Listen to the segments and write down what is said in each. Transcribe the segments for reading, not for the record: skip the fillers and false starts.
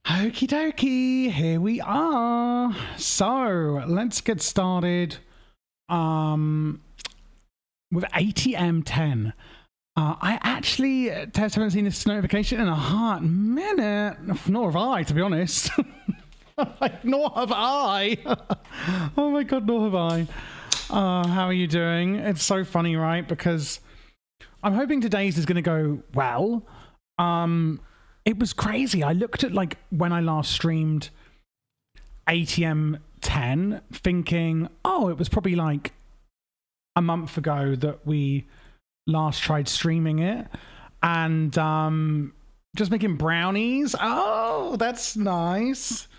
Okie dokie, here we are. So let's get started with ATM10. I actually, Tess, haven't seen this notification in a hot minute. Nor have I, to be honest. Nor have I. Oh my god, nor have I. How are you doing? It's so funny, right? Because I'm hoping today's is going to go well. It was crazy. I looked at like when I last streamed ATM10 thinking, oh, it was probably like a month ago that we last tried streaming it, and just making brownies. Oh, that's nice.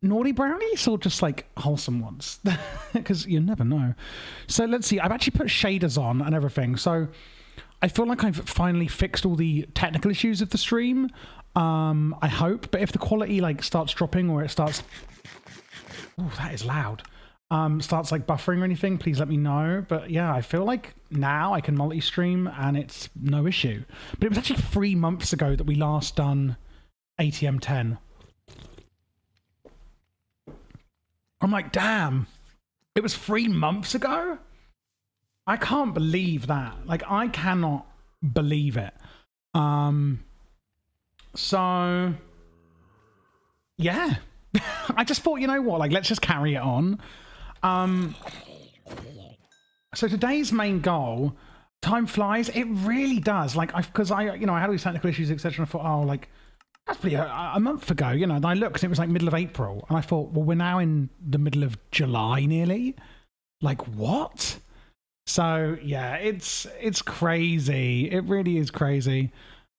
Naughty brownies or just like wholesome ones? Because you never know. So let's see. I've actually put shaders on and everything. So I feel like I've finally fixed all the technical issues of the stream. I hope. But if the quality like starts dropping or it starts... Oh, that is loud. Starts like buffering or anything, please let me know. But yeah, I feel like now I can multi-stream and it's no issue. But it was actually 3 months ago that we last done ATM10. I'm like, damn, it was 3 months ago? I can't believe that. Like, I cannot believe it. So, yeah. I just thought, you know what, like, let's just carry it on. So today's main goal, time flies. It really does. Like, because I had all these technical issues, etc. And I thought, oh, like, that's pretty a month ago, you know. And I looked, and it was like middle of April, and I thought, well, we're now in the middle of July nearly. Like, what? So yeah, it's crazy. It really is crazy.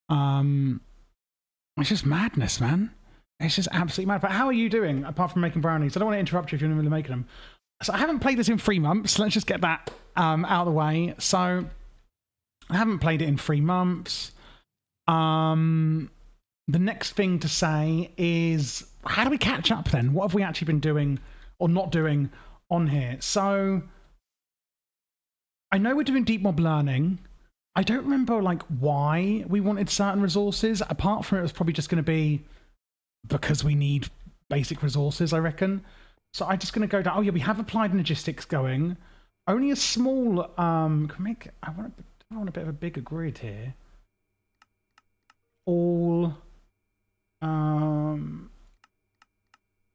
It's just madness, man. It's just absolutely mad. But how are you doing apart from making brownies? I don't want to interrupt you if you're in the middle of making them. So I haven't played this in 3 months. Let's just get that out of the way. So I haven't played it in 3 months. The next thing to say is, how do we catch up then? What have we actually been doing or not doing on here? So I know we're doing deep mob learning. I don't remember like why we wanted certain resources. Apart from it was probably just going to be because we need basic resources, I reckon. So I'm just going to go down. Oh yeah, we have applied logistics going. Only a small. Can we make? I want a bit of a bigger grid here. All.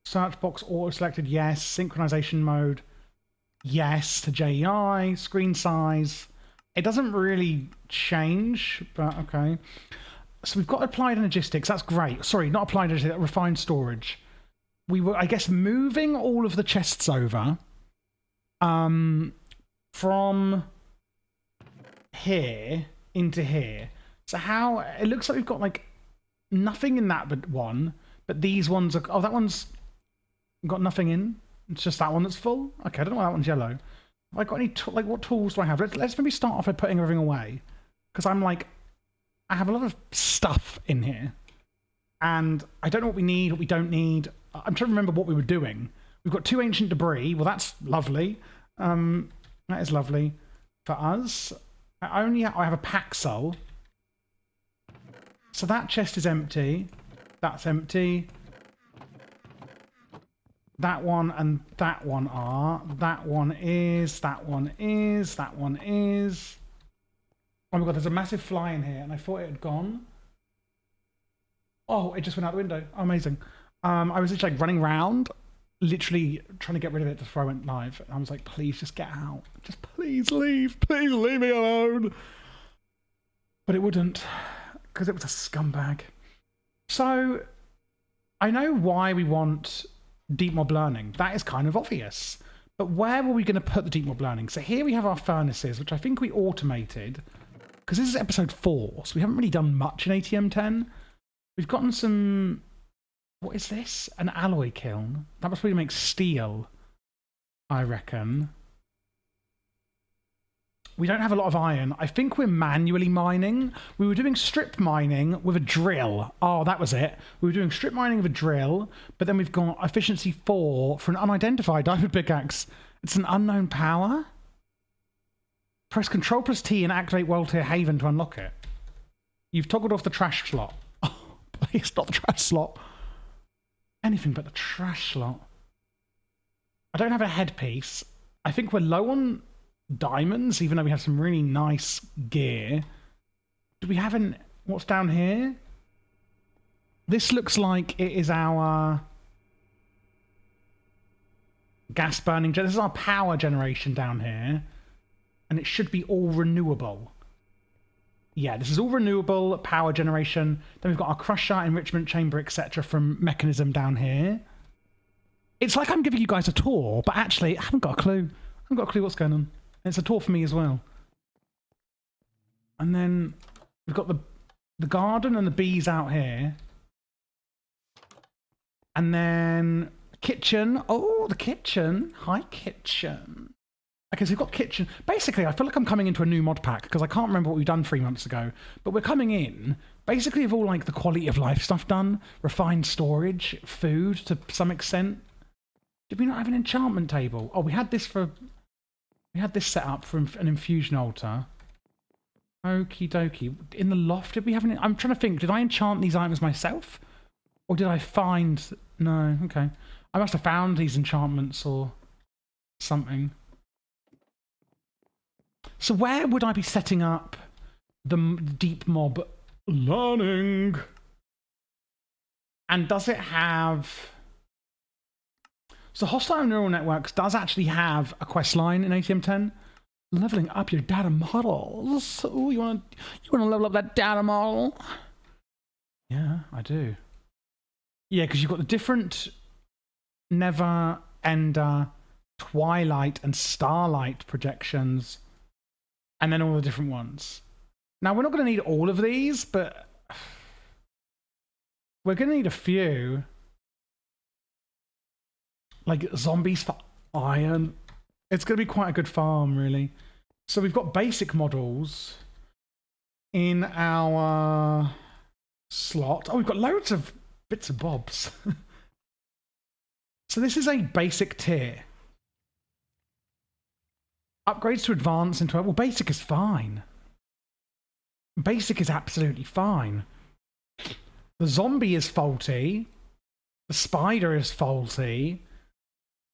Search box auto selected. Yes. Synchronization mode. Yes to JEI. Screen size. It doesn't really change, but okay. So we've got applied logistics. That's great. Sorry, not applied logistics. Refined storage. We were, I guess, moving all of the chests over from here into here. So how it looks like we've got like nothing in that but one, but these ones are. Oh, that one's got nothing in. It's just that one that's full. Okay, I don't know why that one's yellow. Have I got any like what tools do I have? Let's maybe start off by putting everything away, because I'm like, I have a lot of stuff in here, and I don't know what we need, what we don't need. I'm trying to remember what we were doing. We've got 2 ancient debris. Well, that's lovely. That is lovely for us. I have a Paxel. So that chest is empty. That's empty. That one and that one are. That one is. That one is. That one is. Oh my god, there's a massive fly in here, and I thought it had gone. Oh, it just went out the window. Oh, amazing. I was literally like running around, literally trying to get rid of it before I went live. And I was like, please just get out. Just please leave. Please leave me alone. But it wouldn't, because it was a scumbag. So I know why we want deep mob learning. That is kind of obvious. But where were we going to put the deep mob learning? So here we have our furnaces, which I think we automated, because this is episode 4. So we haven't really done much in ATM10. We've gotten some... What is this? An alloy kiln? That must really make steel, I reckon. We don't have a lot of iron. I think we're manually mining. We were doing strip mining with a drill. Oh, that was it. We were doing strip mining with a drill, but then we've got efficiency 4 for an unidentified diamond pickaxe. It's an unknown power. Press Ctrl plus T and activate World Tier Haven to unlock it. You've toggled off the trash slot. Oh, please, not the trash slot. anything but the trash lot. I don't have a headpiece. I think we're low on diamonds, even though we have some really nice gear. Do we have an... What's down here? This looks like it is our gas burning... This is our power generation down here. And it should be all renewable. Yeah, this is all renewable power generation. Then we've got our crusher, enrichment chamber, etc. from mechanism down here. It's like I'm giving you guys a tour, but actually I haven't got a clue. I haven't got a clue what's going on. It's a tour for me as well. And then we've got the garden and the bees out here. And then kitchen. Oh, the kitchen. Hi, kitchen. Okay, so we've got kitchen. Basically, I feel like I'm coming into a new mod pack because I can't remember what we've done 3 months ago. But we're coming in, basically, with all like the quality of life stuff done, refined storage, food to some extent. Did we not have an enchantment table? Oh, we had this set up for an infusion altar. Okie dokie. In the loft, did we have any? I'm trying to think. Did I enchant these items myself, or did I find? No. Okay. I must have found these enchantments or something. So where would I be setting up the deep mob learning? And does it have... So Hostile Neural Networks does actually have a quest line in ATM10. Leveling up your data models. Oh, you want to level up that data model? Yeah, I do. Yeah, because you've got the different Never, Ender, Twilight, and Starlight projections. And then all the different ones. Now, we're not going to need all of these, but we're going to need a few. Like zombies for iron. It's going to be quite a good farm, really. So we've got basic models in our slot. Oh, we've got loads of bits and bobs. So this is a basic tier. Upgrades to advance into... Well, basic is fine. Basic is absolutely fine. The zombie is faulty. The spider is faulty.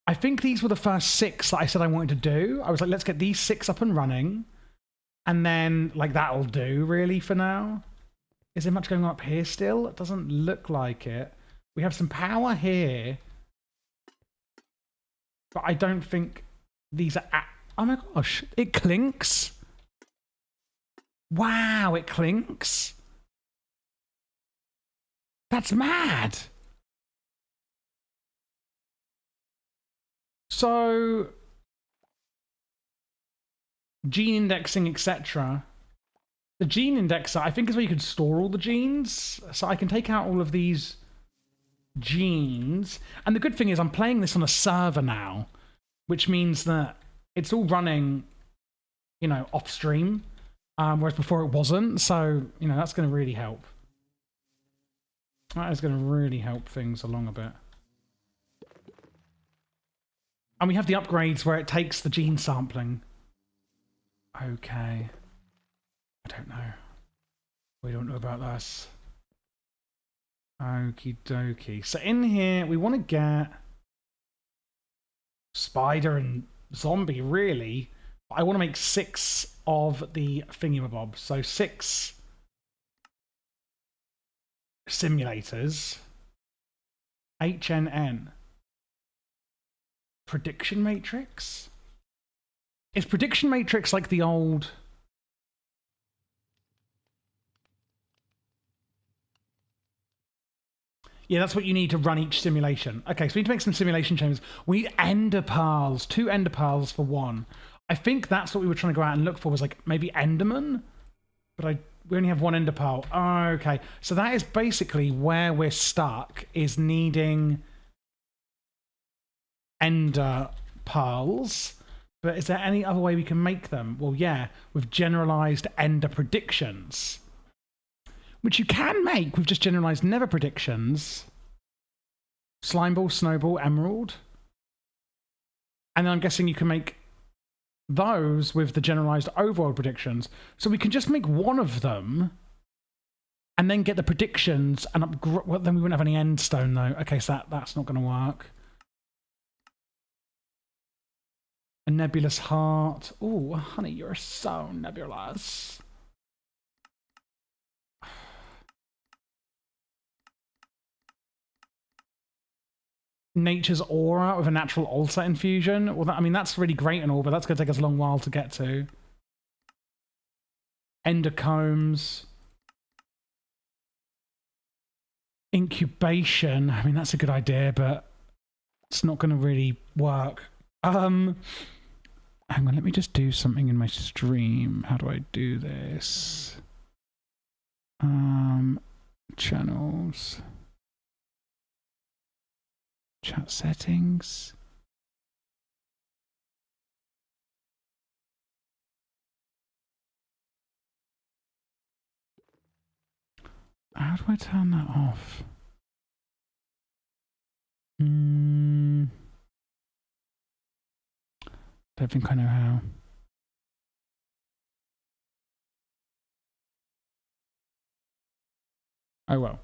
I think these were the first 6 that I said I wanted to do. I was like, let's get these 6 up and running. And then, like, that'll do, really, for now. Is there much going on up here still? It doesn't look like it. We have some power here. But I don't think these are... Oh my gosh, it clinks. Wow, it clinks. That's mad. So, gene indexing, etc. The gene indexer, I think, is where you can store all the genes. So I can take out all of these genes. And the good thing is I'm playing this on a server now, which means that it's all running, you know, off stream, whereas before it wasn't. So, you know, that's going to really help. That is going to really help things along a bit. And we have the upgrades where it takes the gene sampling. Okay. I don't know. We don't know about this. Okie dokie. So in here, we want to get spider and zombie, really. But I want to make 6 of the thingamabobs. So 6 simulators. HNN. Prediction matrix? Is prediction matrix like the old... Yeah, that's what you need to run each simulation. Okay, so we need to make some simulation chambers. We need ender pearls. 2 ender pearls for 1. I think that's what we were trying to go out and look for, was like maybe enderman? But we only have 1 ender pearl. Oh, okay, so that is basically where we're stuck, is needing ender pearls. But is there any other way we can make them? Well, yeah, with generalized ender predictions. Which you can make with just generalized never predictions. Slime ball, snowball, emerald. And then I'm guessing you can make those with the generalized overworld predictions. So we can just make one of them and then get the predictions and upgrade. Well, then we wouldn't have any end stone though. Okay, so that's not going to work. A nebulous heart. Oh, honey, you're so nebulous. Nature's aura with a natural altar infusion. Well, I mean, that's really great and all, but that's going to take us a long while to get to. Endocombs. Incubation. I mean, that's a good idea, but it's not going to really work. Hang on, let me just do something in my stream. How do I do this? Channels. Chat settings. How do I turn that off? Don't think I know how. Oh well.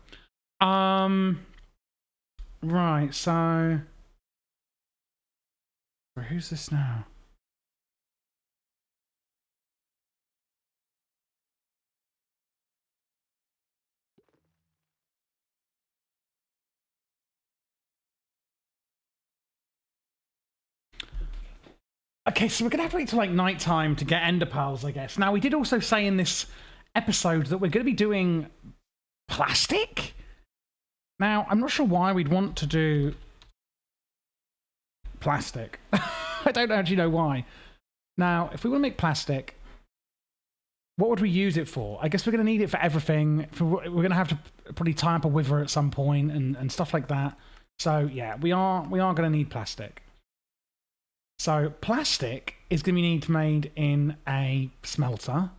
Right, so who's this now? Okay, so we're gonna have to wait till like nighttime to get ender pearls, I guess. Now we did also say in this episode that we're gonna be doing plastic. Now, I'm not sure why we'd want to do plastic. I don't actually know why. Now, if we want to make plastic, what would we use it for? I guess we're going to need it for everything. We're going to have to probably tie up a wither at some point and stuff like that. So, yeah, we are going to need plastic. So, plastic is going to be made in a smelter.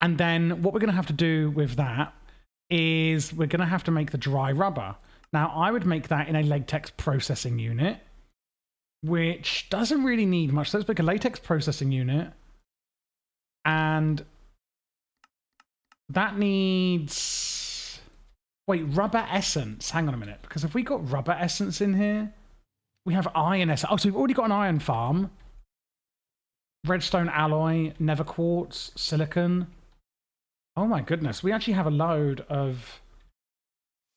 And then what we're going to have to do with that is we're going to have to make the dry rubber. Now, I would make that in a latex processing unit, which doesn't really need much. So let's make a latex processing unit. And that needs... Wait, rubber essence. Hang on a minute. Because if we got rubber essence in here, we have iron essence. Oh, so we've already got an iron farm. Redstone alloy, nether quartz, silicon. Oh my goodness, we actually have a load of...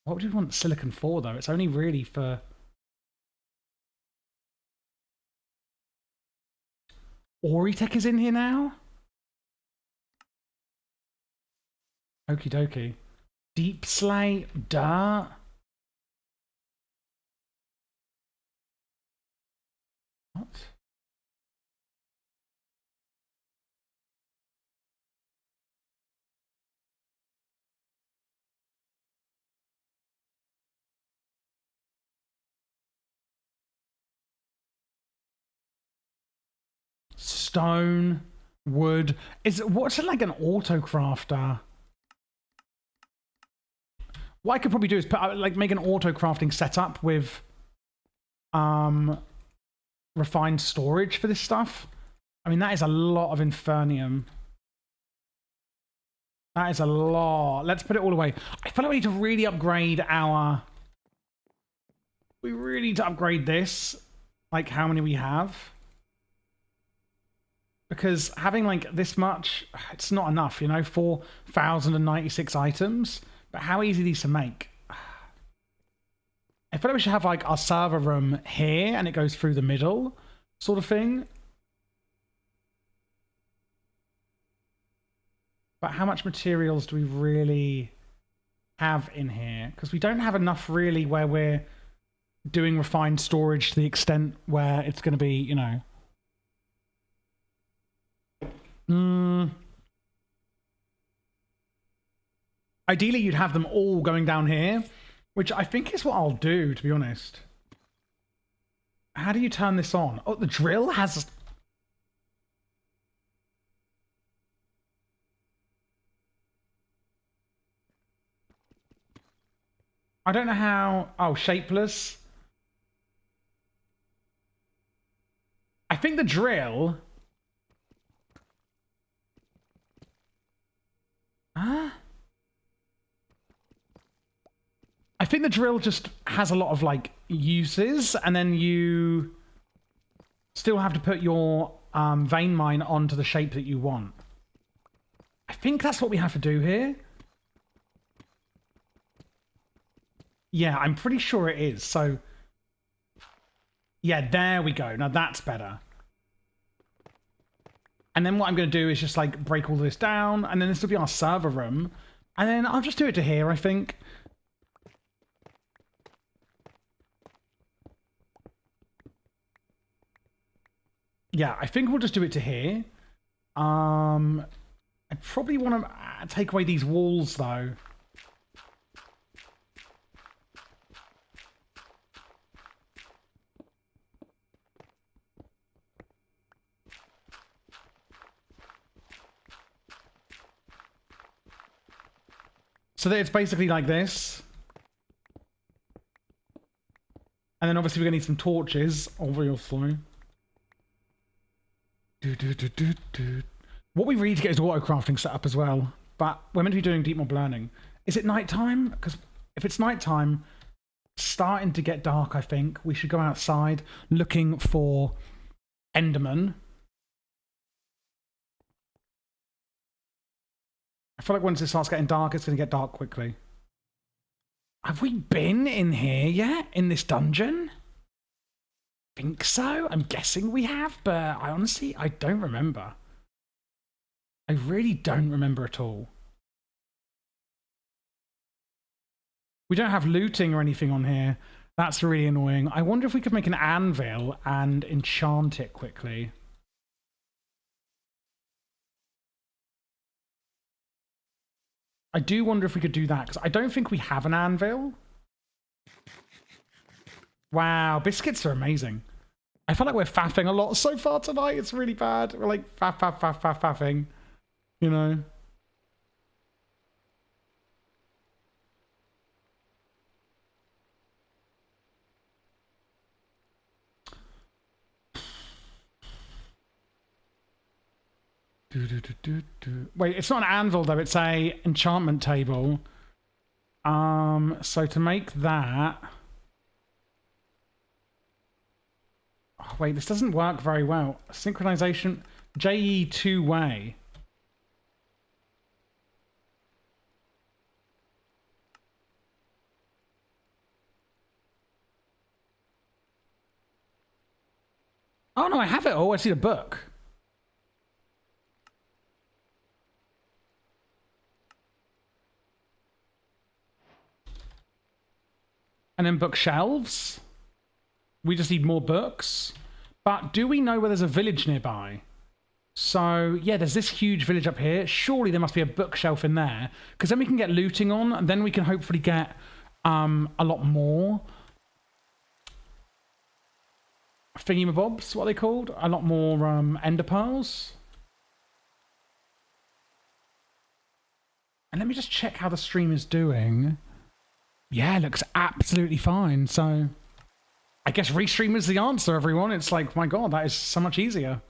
What would we want silicon for, though? It's only really for... Oritech is in here now? Okie dokie. Deep slate, dirt. What? Stone, wood. What's it like an auto crafter? What I could probably do is make an auto crafting setup with refined storage for this stuff. I mean, that is a lot of Infernium. That is a lot. Let's put it all away. I feel like we need to really upgrade our... We really need to upgrade this. Like how many we have. Because having like this much, it's not enough, you know, 4,096 items. But how easy are these to make? I feel like we should have like our server room here and it goes through the middle sort of thing. But how much materials do we really have in here? Because we don't have enough really where we're doing refined storage to the extent where it's going to be, you know... Ideally, you'd have them all going down here, which I think is what I'll do, to be honest. How do you turn this on? Oh, the drill has... I don't know how... Oh, shapeless. I think the drill... Huh? think the drill just has a lot of like uses, and then you still have to put your vein mine onto the shape that you want. I think that's what we have to do here. Yeah, I'm pretty sure it is. So, yeah, there we go. Now that's better. And then what I'm going to do is just like break all this down, and then this will be our server room. And then I'll just do it to here, I think. Yeah, I think we'll just do it to here. I probably want to take away these walls, though. So that it's basically like this. And then obviously we're going to need some torches, obviously. What we really need to get is auto crafting set up as well. But we're meant to be doing deep mob learning. Is it nighttime? Because if it's nighttime, starting to get dark, I think. We should go outside looking for Enderman. I feel like once it starts getting dark, it's going to get dark quickly. Have we been in here yet? In this dungeon? Think so? I'm guessing we have, but I honestly, I don't remember. I really don't remember at all. We don't have looting or anything on here. That's really annoying. I wonder if we could make an anvil and enchant it quickly. I do wonder if we could do that, because I don't think we have an anvil. Wow, biscuits are amazing. I feel like we're faffing a lot so far tonight. It's really bad. We're like faffing, you know. Wait, it's not an anvil though, it's a enchantment table. So to make that... Oh, wait, this doesn't work very well. Synchronization, JE two-way. Oh no, I have it all. I see the book. And then bookshelves. We just need more books. But do we know where there's a village nearby? So, yeah, there's this huge village up here. Surely there must be a bookshelf in there. Because then we can get looting on, and then we can hopefully get a lot more thingy-mabobs, what are they called? A lot more ender pearls. And let me just check how the stream is doing. Yeah, it looks absolutely fine. So I guess restream is the answer, everyone. It's like, my God, that is so much easier.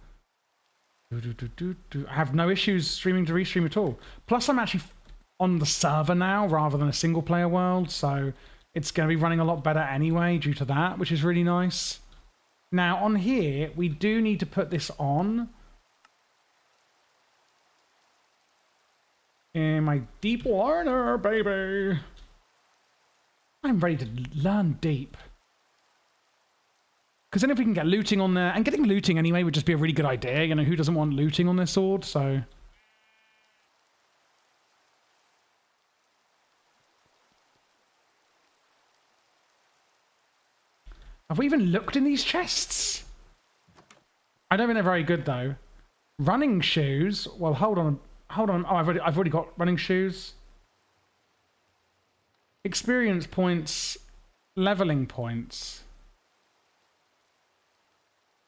I have no issues streaming to restream at all. Plus, I'm actually on the server now rather than a single player world. So it's going to be running a lot better anyway due to that, which is really nice. Now, on here, we do need to put this on. In my deep learner, baby. I'm ready to learn deep. Because then if we can get looting on there, and getting looting anyway would just be a really good idea. You know, who doesn't want looting on their sword? So... Have we even looked in these chests? I don't think they're very good, though. Running shoes? Well, hold on. Hold on. Oh, I've already got running shoes. Experience points, leveling points.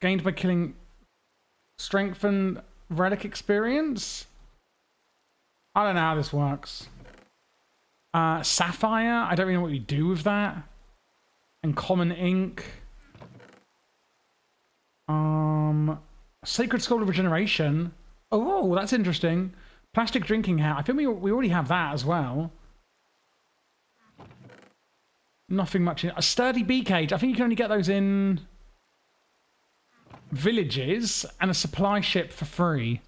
Gained by killing, strengthen relic experience? I don't know how this works. Sapphire, I don't really know what we do with that. And common ink. Sacred Scroll of Regeneration. Oh, that's interesting. Plastic drinking hat. I think we already have that as well. Nothing much. A sturdy bee cage. I think you can only get those in villages, and a supply ship for free.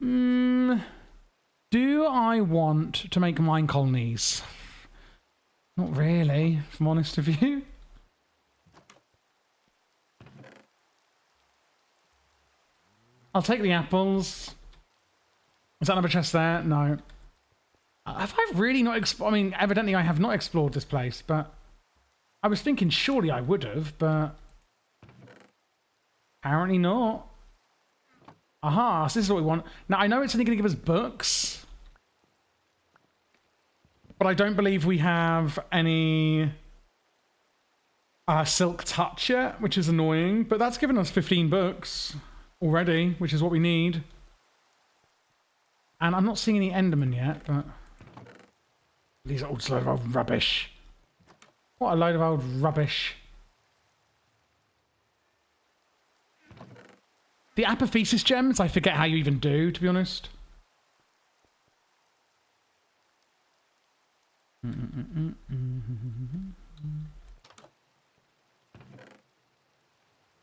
Do I want to make mine colonies? Not really, if I'm honest with you. I'll take the apples. Is that another chest there? No. Have I really not explored? I mean, evidently I have not explored this place, but I was thinking surely I would have, but apparently not. Aha, so this is what we want. Now, I know it's only going to give us books, but I don't believe we have any silk touch yet, which is annoying, but that's given us 15 books already, which is what we need. And I'm not seeing any Enderman yet, but these are all just a load of old rubbish. What a load of old rubbish. The apophysis gems, I forget how you even do, to be honest.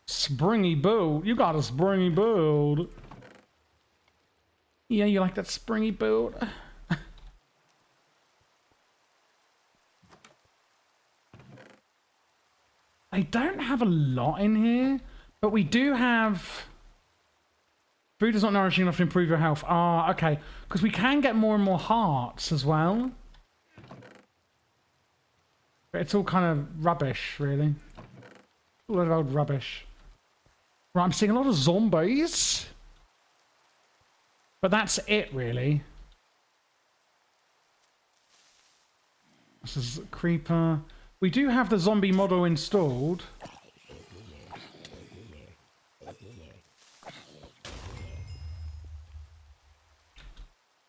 Springy build. You got a springy build. Yeah, you like that springy build? I don't have a lot in here, but we do have... Food is not nourishing enough to improve your health. Ah, okay. Because we can get more and more hearts as well. But it's all kind of rubbish, really. A lot of old rubbish. Right, I'm seeing a lot of zombies. But that's it, really. This is a creeper. We do have the zombie model installed.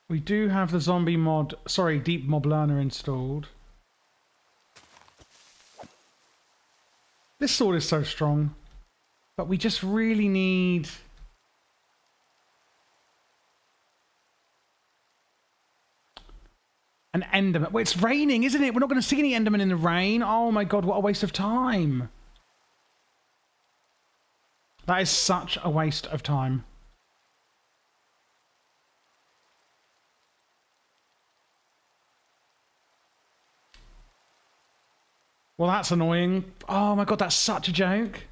We do have the zombie mod, sorry, deep mob learner installed. This sword is so strong, but we just really need... an Enderman. Well, it's raining, isn't it? We're not going to see any Enderman in the rain. Oh my god, what a waste of time. That is such a waste of time. Well, that's annoying. Oh my god, that's such a joke.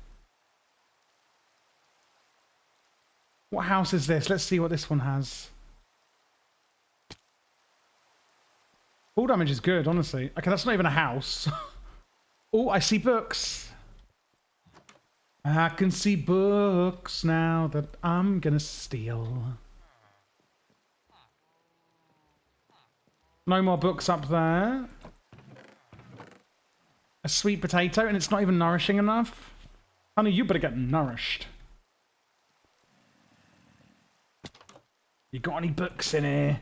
What house is this? Let's see what this one has. Fall damage is good, honestly. Okay, that's not even a house. Oh, I see books. I can see books now that I'm gonna steal. No more books up there. A sweet potato, and it's not even nourishing enough. Honey, you better get nourished. You got any books in here?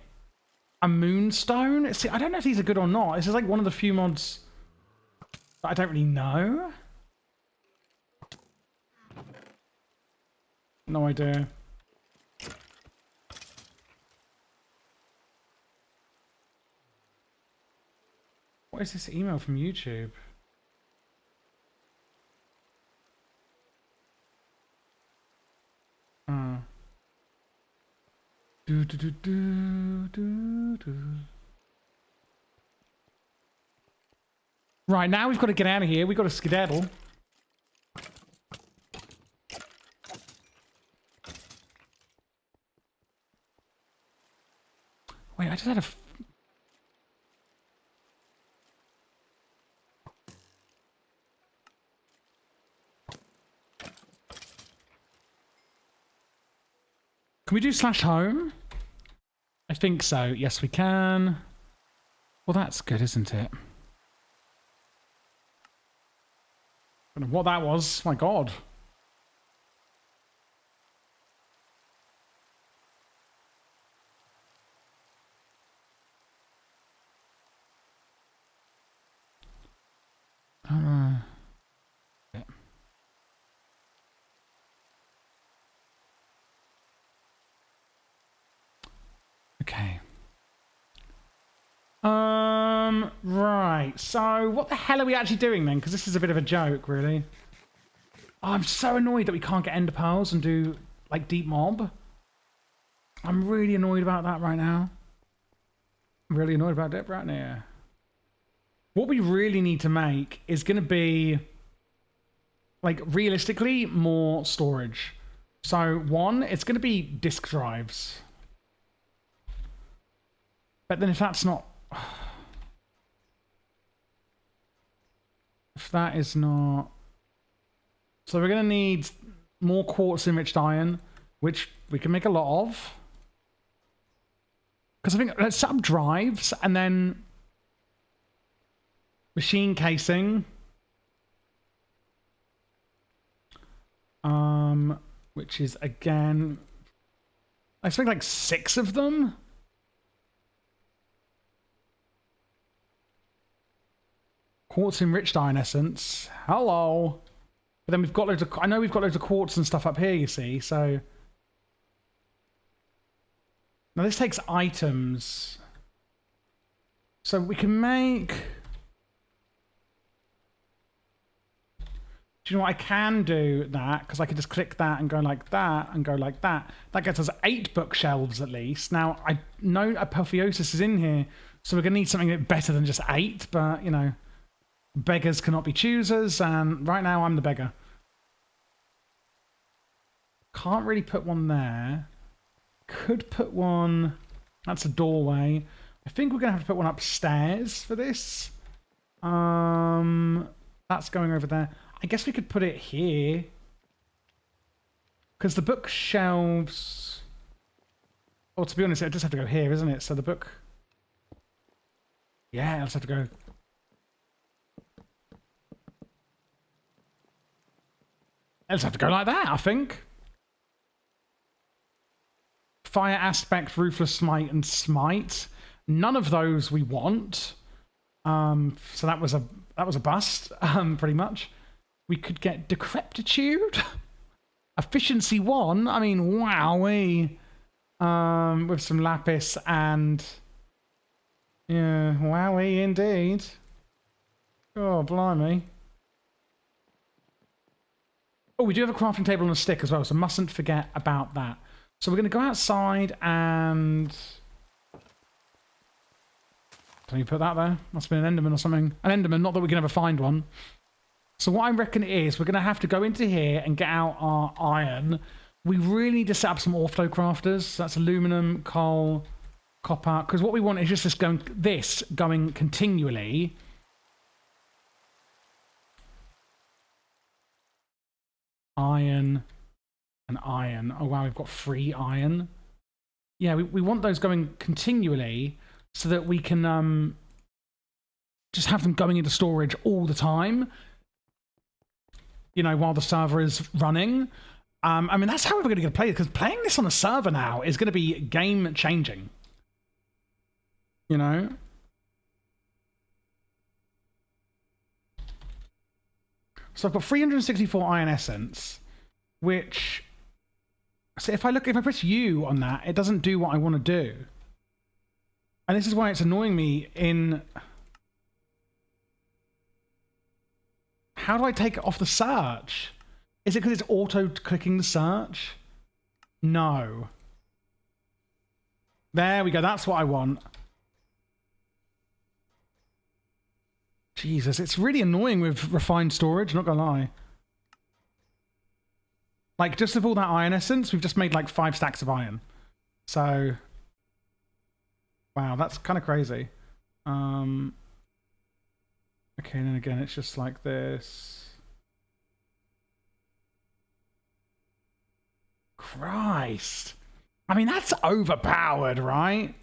A moonstone? See, I don't know if these are good or not. This is like one of the few mods that I don't really know. No idea. What is this email from YouTube? Do, do, do, do, do, do. Right, now we've got to get out of here. We've got to skedaddle. Wait, I just had a... Can we do /home? I think so. Yes, we can. Well, that's good, isn't it? I don't know what that was. My God. Okay. Right. So what the hell are we actually doing then? Because this is a bit of a joke, really. Oh, I'm so annoyed that we can't get ender pearls and do, like, deep mob. I'm really annoyed about that right now. I'm really annoyed about it right now. What we really need to make is going to be, like, realistically, more storage. So, one, it's going to be disk drives. But then if that's not... If that is not... So we're going to need more quartz enriched iron, which we can make a lot of. Because I think let's set up drives and then machine casing. Which is again, I think like 6 of them. Quartz enriched iron essence. Hello. But then we've got loads of, I know we've got loads of quartz and stuff up here, you see, so. Now this takes items. So we can make... Do you know what? I can do that, because I can just click that and go like that and go like that. That gets us 8 bookshelves at least. Now, I know apotheosis is in here, so we're going to need something a bit better than just 8, but, you know, beggars cannot be choosers, and right now I'm the beggar. Can't really put one there. Could put one... That's a doorway. I think we're going to have to put one upstairs for this. That's going over there. I guess we could put it here. Because the bookshelves... Well, to be honest, it just have to go here, isn't it? So the book... Yeah, it'll just have to go... It'll just have to go like that, I think. Fire aspect, ruthless smite, and smite. None of those we want. So that was a bust, pretty much. We could get decrepitude. Efficiency 1. I mean, wowee. With some lapis and... Yeah, wowee indeed. Oh, blimey. Oh, we do have a crafting table and a stick as well, so mustn't forget about that. So we're going to go outside and... Can you put that there? Must have been an enderman or something. An enderman, not that we can ever find one. So what I reckon is we're going to have to go into here and get out our iron. We really need to set up some ortho crafters. So that's aluminum, coal, copper. Because what we want is just this going continually. Iron and iron. Oh wow, we've got 3 iron. Yeah, we want those going continually so that we can just have them going into storage all the time. You know, while the server is running. I mean, that's how we're going to get to play it, because playing this on a server now is going to be game changing. You know? So I've got 364 iron essence, which... So if I press U on that, it doesn't do what I want to do. And this is why it's annoying me in... How do I take it off the search? Is it because it's auto-clicking the search? No. There we go, that's what I want. Jesus, it's really annoying with refined storage, not gonna lie. Like, just with all that iron essence, we've just made like 5 stacks of iron. So... Wow, that's kind of crazy. Okay, and then again, it's just like this. Christ. I mean, that's overpowered, right?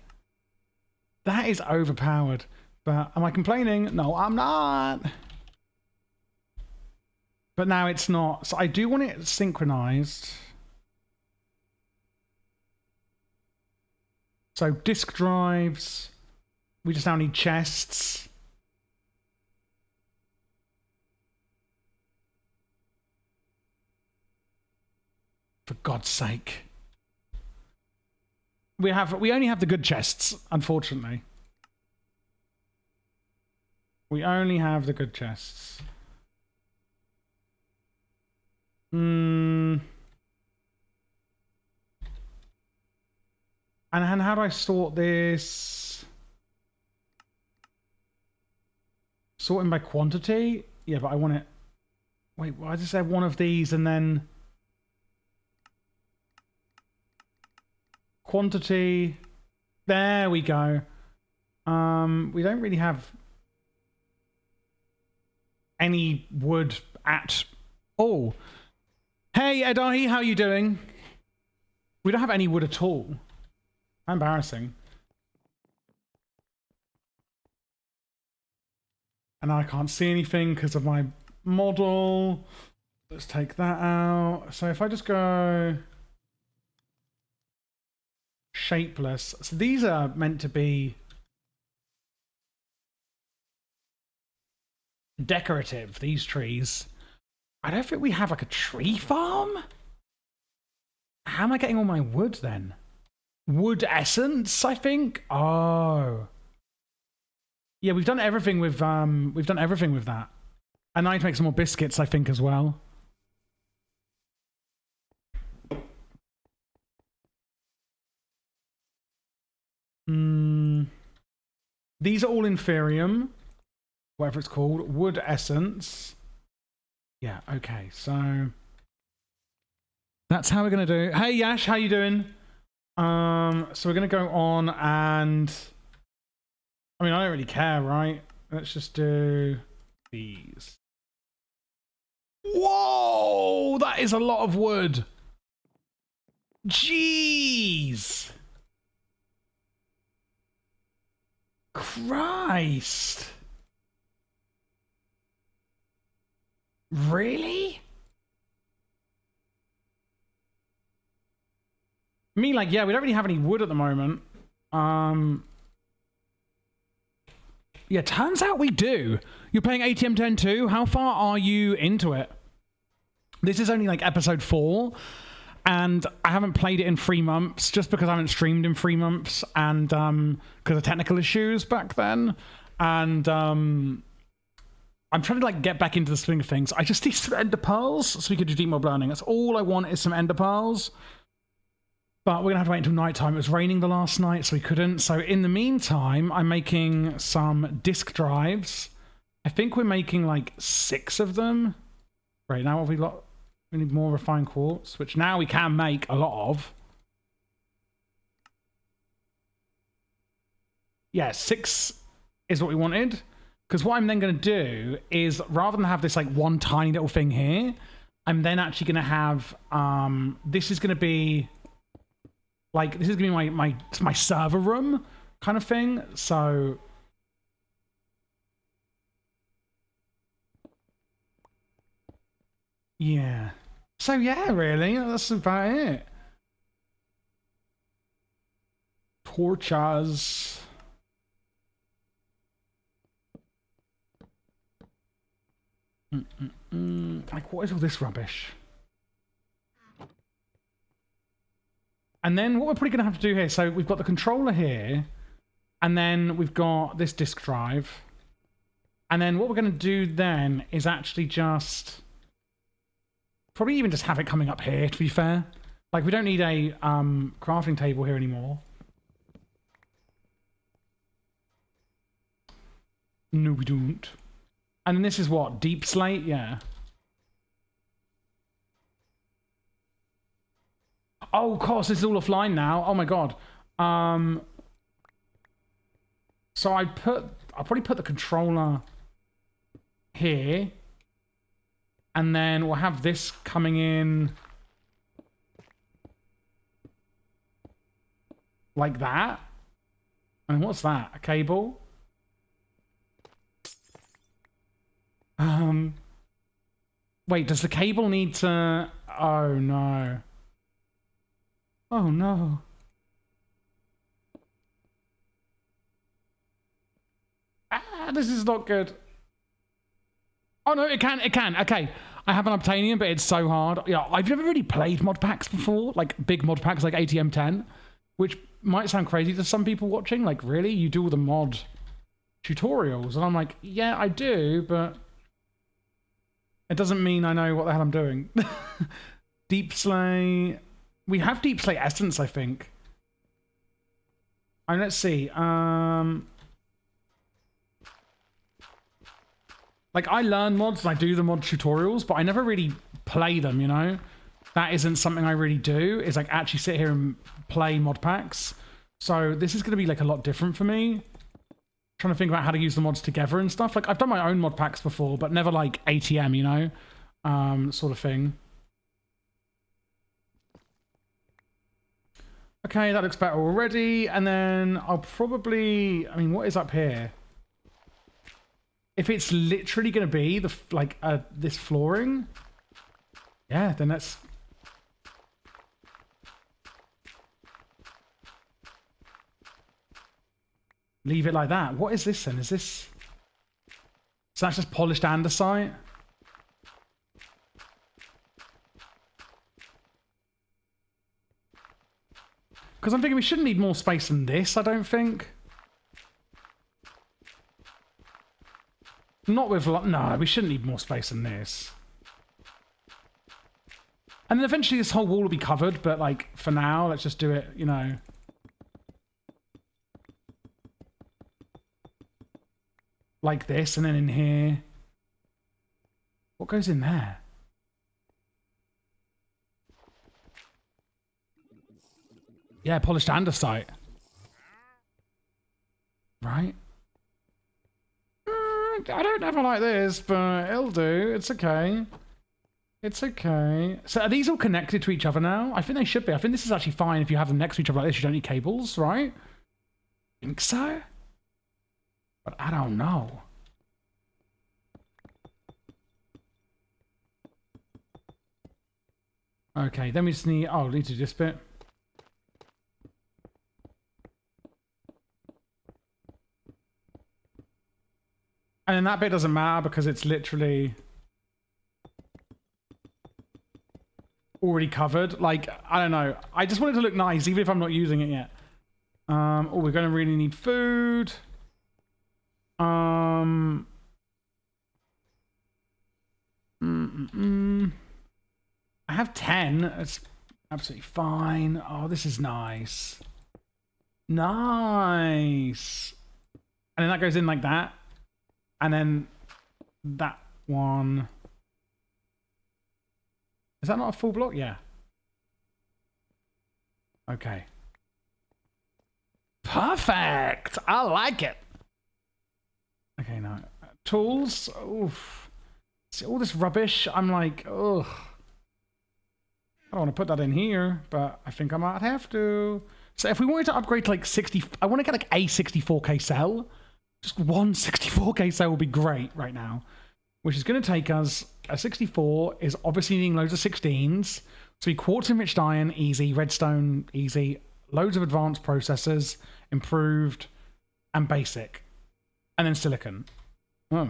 That is overpowered. But am I complaining? No, I'm not. But now it's not. So I do want it synchronized. So disk drives. We just now need chests. For God's sake. We only have the good chests, unfortunately. We only have the good chests. And how do I sort this? Sorting by quantity? Yeah, but I want it... Wait, why does it say one of these and then... Quantity... There we go. We don't really have any wood at all. Hey, Edahi, how you doing? We don't have any wood at all. Embarrassing. And I can't see anything because of my model. Let's take that out. So if I just go shapeless. So these are meant to be decorative, these trees. I don't think we have like a tree farm. How am I getting all my wood then? Wood essence, I think. Oh. Yeah, we've done everything with that. And I need to make some more biscuits, I think, as well. These are all inferium, whatever it's called. Wood essence. Yeah, okay, so that's how we're gonna do. Hey Yash, how you doing? So we're gonna go on and I mean I don't really care, right? Let's just do these. Whoa, that is a lot of wood. Jeez. Christ. Really? I mean, like, yeah, we don't really have any wood at the moment. Yeah, turns out we do. You're playing ATM10 too? How far are you into it? This is only like episode 4. And I haven't played it in 3 months just because I haven't streamed in 3 months and because of technical issues back then. And I'm trying to like get back into the swing of things. I just need some ender pearls so we could do deep mob learning. That's all I want is some ender pearls. But we're gonna have to wait until nighttime. It was raining the last night, so we couldn't. So in the meantime, I'm making some disk drives. I think we're making like 6 of them. Right, now what have we got? We need more refined quartz, which now we can make a lot of. Yeah, 6 is what we wanted. Because what I'm then going to do is, rather than have this like one tiny little thing here, I'm then actually going to have, this is going to be, like, this is going to be my server room kind of thing. So, yeah. So yeah, really, that's about it. Torches. Like, what is all this rubbish? And then what we're probably going to have to do here, so we've got the controller here, and then we've got this disk drive. And then what we're going to do then is actually just... probably even just have it coming up here, to be fair. Like, we don't need a crafting table here anymore. No, we don't. And then this is what? Deep slate? Yeah. Oh, of course, this is all offline now. Oh my god. So I'll probably put the controller here. And then we'll have this coming in like that. And what's that? A cable? Wait, does the cable need to... Oh, no. Oh, no. Ah, this is not good. Oh, no, it can. Okay. I have an Obtainium, but it's so hard. Yeah, I've never really played mod packs before. Like, big mod packs like ATM10. Which might sound crazy to some people watching. Like, really? You do all the mod tutorials. And I'm like, yeah, I do, but it doesn't mean I know what the hell I'm doing. Deep Slay. We have Deep Slay Essence, I think. And let's see. Like, I learn mods and I do the mod tutorials, but I never really play them, you know? That isn't something I really do, is like actually sit here and play mod packs. So this is going to be like a lot different for me. Trying to think about how to use the mods together and stuff. Like, I've done my own mod packs before, but never like ATM, you know? Sort of thing. Okay, that looks better already. And then I'll probably... I mean, what is up here? If it's literally going to be the this flooring, yeah, then let's... leave it like that. What is this then? Is this... So that's just polished andesite? Because I'm thinking we shouldn't need more space than this, I don't think. Not with... No, we shouldn't need more space than this. And then eventually this whole wall will be covered, but like, for now, let's just do it, you know... like this, and then in here... What goes in there? Yeah, polished andesite. Right? I don't ever like this, but it'll do. It's okay. It's okay. So are these all connected to each other now? I think they should be. I think this is actually fine if you have them next to each other like this. You don't need cables, right? Think so? But I don't know. Okay, then we just need... Oh, we need to do this bit. And then that bit doesn't matter because it's literally already covered. Like, I don't know. I just want it to look nice, even if I'm not using it yet. Oh, we're going to really need food. I have 10. It's absolutely fine. Oh, this is nice. Nice. And then that goes in like that. And then that one. Is that not a full block? Yeah. Okay. Perfect. I like it. Okay, now tools. Oof. See all this rubbish. I'm like, ugh. I don't want to put that in here, but I think I might have to. So if we wanted to upgrade to like 60, I want to get like a 64K cell. Just one 64K cell would be great right now. Which is going to take us, a 64 is obviously needing loads of 16s. So quartz enriched iron, easy. Redstone, easy. Loads of advanced processors, improved, and basic. And then silicon. Oh.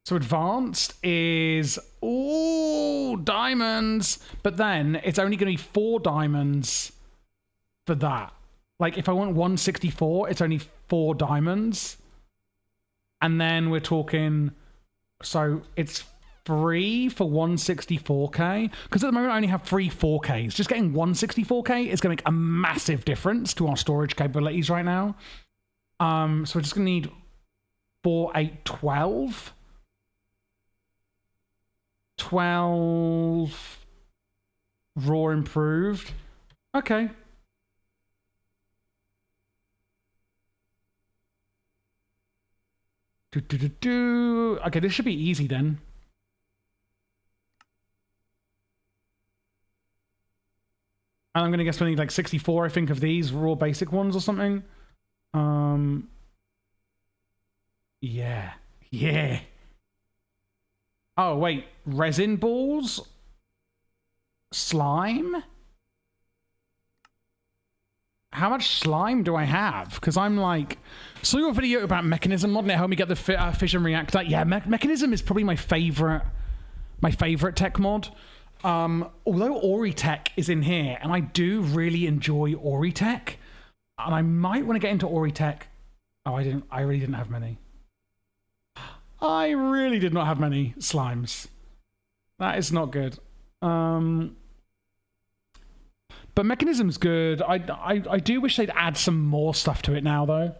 So advanced is, ooh, diamonds. But then it's only going to be 4 diamonds for that. Like if I want 164, it's only 4 diamonds. And then we're talking, so it's 3 for 164K. Because at the moment I only have 3 4Ks. Just getting 164K is going to make a massive difference to our storage capabilities right now. So we're just going to need 4, 8, 12. 12 raw improved. Okay. Okay, this should be easy then. And I'm going to guess we need like 64, I think, of these raw basic ones or something. Yeah. Yeah. Oh, wait. Resin balls? Slime? How much slime do I have? Because I'm like... Saw your video about Mechanism mod and it helped me get the fission reactor. Yeah, Mechanism is probably my favorite tech mod. Although Ori Tech is in here, and I do really enjoy Ori Tech, and I might want to get into Ori Tech Oh, I really didn't have many. I really did not have many slimes. That is not good. But Mechanism's good. I do wish they'd add some more stuff to it now, though.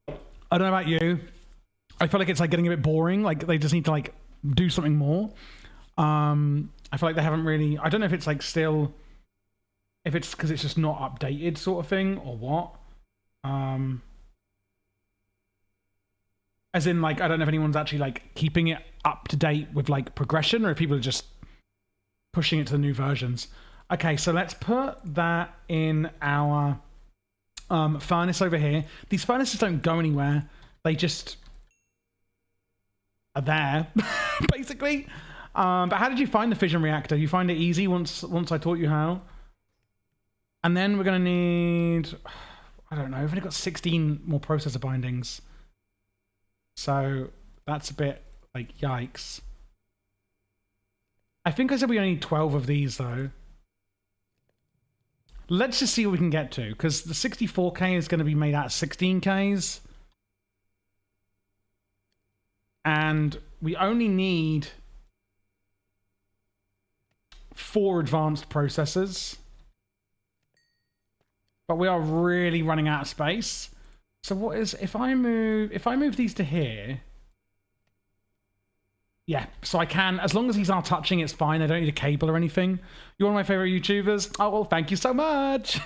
I don't know about you. I feel like it's like getting a bit boring. Like they just need to like do something more. I feel like they haven't really. I don't know if it's like still, if it's because it's just not updated sort of thing or what. As in, like, I don't know if anyone's actually like keeping it up to date with like progression, or if people are just pushing it to the new versions. Okay, so let's put that in our furnace over here. These furnaces don't go anywhere. They just are there, basically. But how did you find the fission reactor? You find it easy once I taught you how? And then we're going to need, I don't know, we've only got 16 more processor bindings. So that's a bit like, yikes. I think I said we only need 12 of these, though. Let's just see what we can get to, because the 64K is going to be made out of 16Ks. And we only need 4 advanced processors. But we are really running out of space. So what is, if I move these to here, yeah, so I can, as long as these are touching, it's fine. I don't need a cable or anything. You're one of my favorite YouTubers. Oh, well, thank you so much.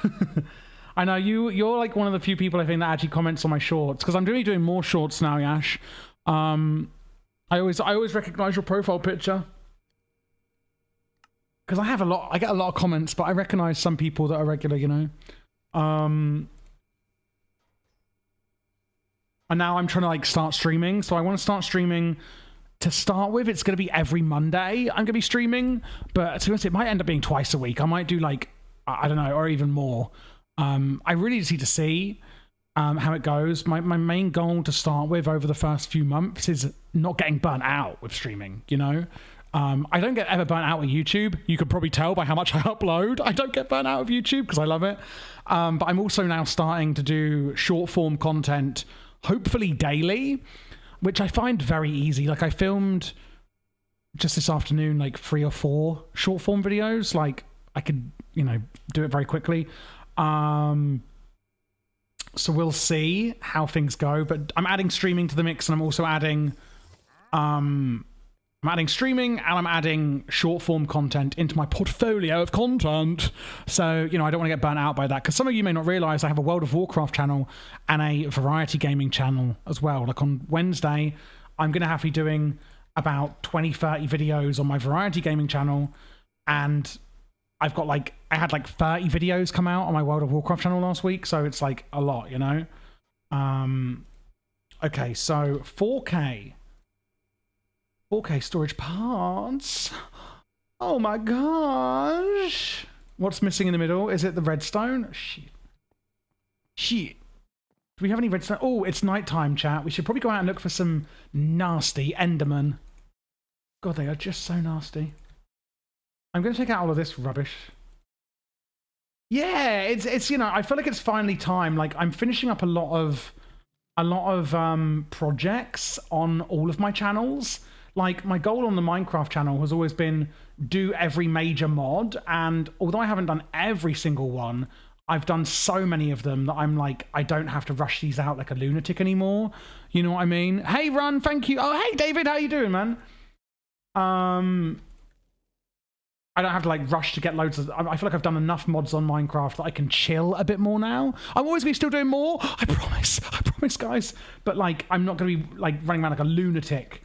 I know you're like one of the few people I think that actually comments on my shorts, because I'm really doing more shorts now, Yash. I always recognize your profile picture. Because I get a lot of comments, but I recognize some people that are regular, you know. And now I'm trying to like start streaming. So I want to start streaming. To start with, it's going to be every Monday I'm going to be streaming, but to be honest, it might end up being twice a week. I might do like, I don't know, or even more. I really just need to see how it goes. My main goal to start with over the first few months is not getting burnt out with streaming, you know? I don't get ever burnt out with YouTube. You could probably tell by how much I upload. I don't get burnt out with YouTube because I love it. But I'm also now starting to do short form content, hopefully daily, which I find very easy. Like I filmed just this afternoon, like 3 or 4 short form videos. Like I could, you know, do it very quickly. So we'll see how things go, but I'm adding streaming to the mix, and I'm also adding, I'm adding streaming and I'm adding short form content into my portfolio of content. So, you know, I don't want to get burnt out by that, because some of you may not realize I have a World of Warcraft channel and a variety gaming channel as well. Like on Wednesday, I'm going to have to be doing about 20, 30 videos on my variety gaming channel. And I've got like, I had like 30 videos come out on my World of Warcraft channel last week. So it's like a lot, you know? Okay, so 4K storage parts. Oh my gosh. What's missing in the middle? Is it the redstone? Shit. Do we have any redstone? Oh, it's nighttime, chat. We should probably go out and look for some nasty Endermen. God, they are just so nasty. I'm going to take out all of this rubbish. Yeah, it's you know, I feel like it's finally time. Like I'm finishing up a lot of projects on all of my channels. Like, my goal on the Minecraft channel has always been do every major mod, and although I haven't done every single one, I've done so many of them that I'm like, I don't have to rush these out like a lunatic anymore. You know what I mean? Hey, Run, thank you. Oh, hey, David, how you doing, man? I don't have to, like, rush to get loads of... I feel like I've done enough mods on Minecraft that I can chill a bit more now. I'm always going to be still doing more. I promise, guys. But, like, I'm not going to be, like, running around like a lunatic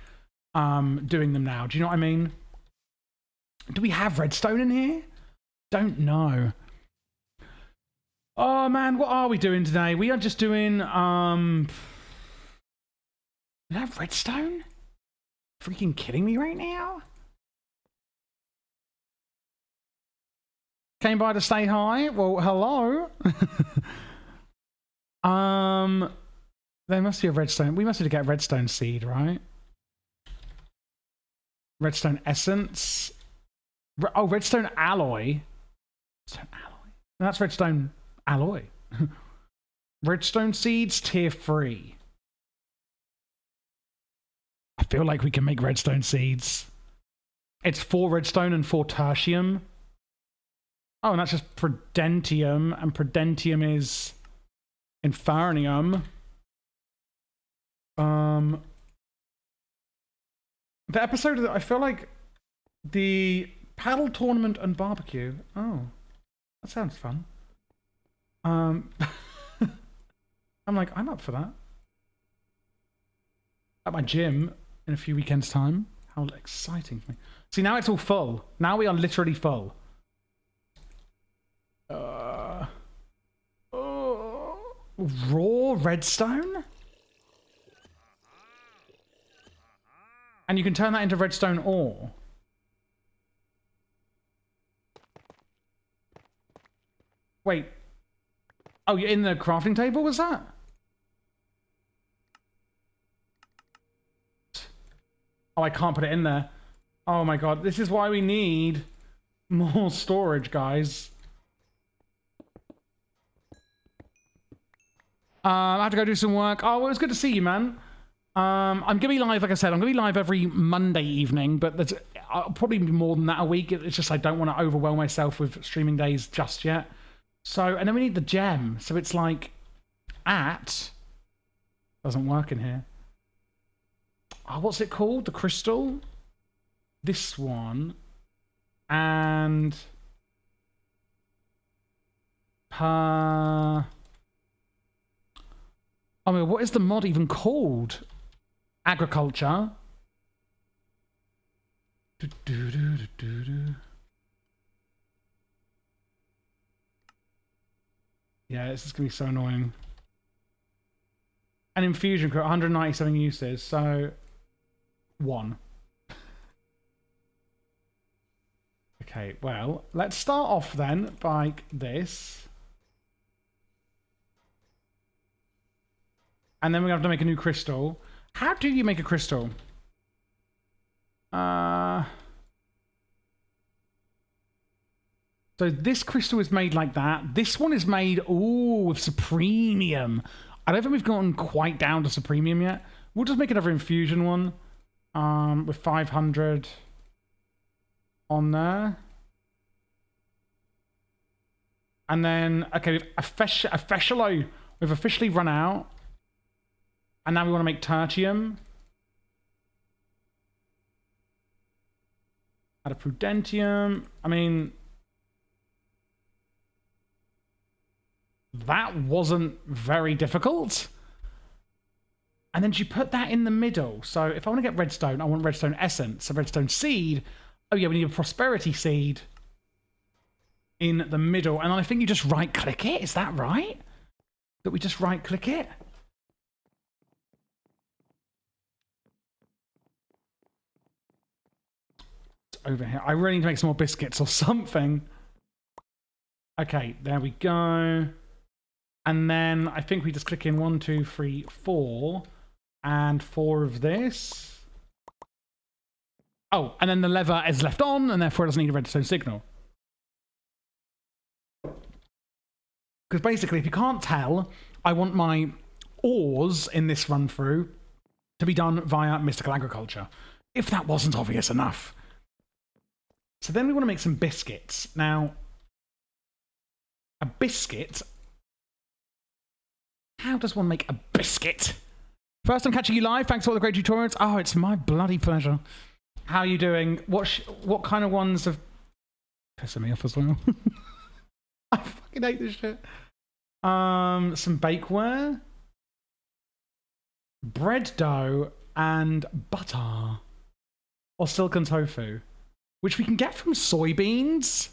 doing them now. Do you know what I mean? Do we have redstone in here? Don't know. Oh man, what are we doing today? We are just doing do we have redstone? Freaking kidding me right now? Came by to say hi. Well, hello. There must be a redstone. We must have to get redstone seed, right? Redstone essence. Oh, redstone alloy. Redstone alloy. No, that's redstone alloy. Redstone seeds, tier 3. I feel like we can make redstone seeds. It's 4 redstone and 4 tertium. Oh, and that's just prudentium, and prudentium is infernium. The episode that I feel like the paddle tournament and barbecue. Oh, that sounds fun. I'm like, I'm up for that. At my gym in a few weekends' time. How exciting for me. See, now it's all full. Now we are literally full. Raw redstone? And you can turn that into redstone ore. Wait. Oh, you're in the crafting table, was that? Oh, I can't put it in there. Oh my god, this is why we need more storage, guys. I have to go do some work. Oh, well, it was good to see you, man. I'm going to be live, like I said, I'm going to be live every Monday evening, but there's probably more than that a week. It's just I don't want to overwhelm myself with streaming days just yet. So, and then we need the gem. So it's like doesn't work in here. Oh, what's it called? The crystal? This one. And I mean, what is the mod even called? Agriculture. Yeah, this is going to be so annoying. An infusion crit, 197 uses, so 1. Okay, well, let's start off then by this. And then we're going to have to make a new crystal. How do you make a crystal? So this crystal is made like that. This one is made, ooh, with supremium. I don't think we've gotten quite down to supremium yet. We'll just make another infusion one with 500 on there. And then, okay, we've officially run out. And now we want to make tertium. Add a prudentium. I mean, that wasn't very difficult. And then you put that in the middle. So if I want to get redstone, I want redstone essence, a redstone seed. Oh yeah, we need a prosperity seed in the middle. And I think you just right-click it. Is that right? That we just right-click it? Over here. I really need to make some more biscuits or something. Okay, there we go. And then I think we just click in 1, 2, 3, 4. And 4 of this. Oh, and then the lever is left on, and therefore it doesn't need a redstone signal. Because basically, if you can't tell, I want my ores in this run through to be done via mystical agriculture. If that wasn't obvious enough. So then we want to make some biscuits. Now, a biscuit. How does one make a biscuit? First, I'm catching you live. Thanks for all the great tutorials. Oh, it's my bloody pleasure. How are you doing? What kind of ones have pissing me off as well? I fucking hate this shit. Some bakeware, bread dough, and butter, or silicon tofu, which we can get from soybeans.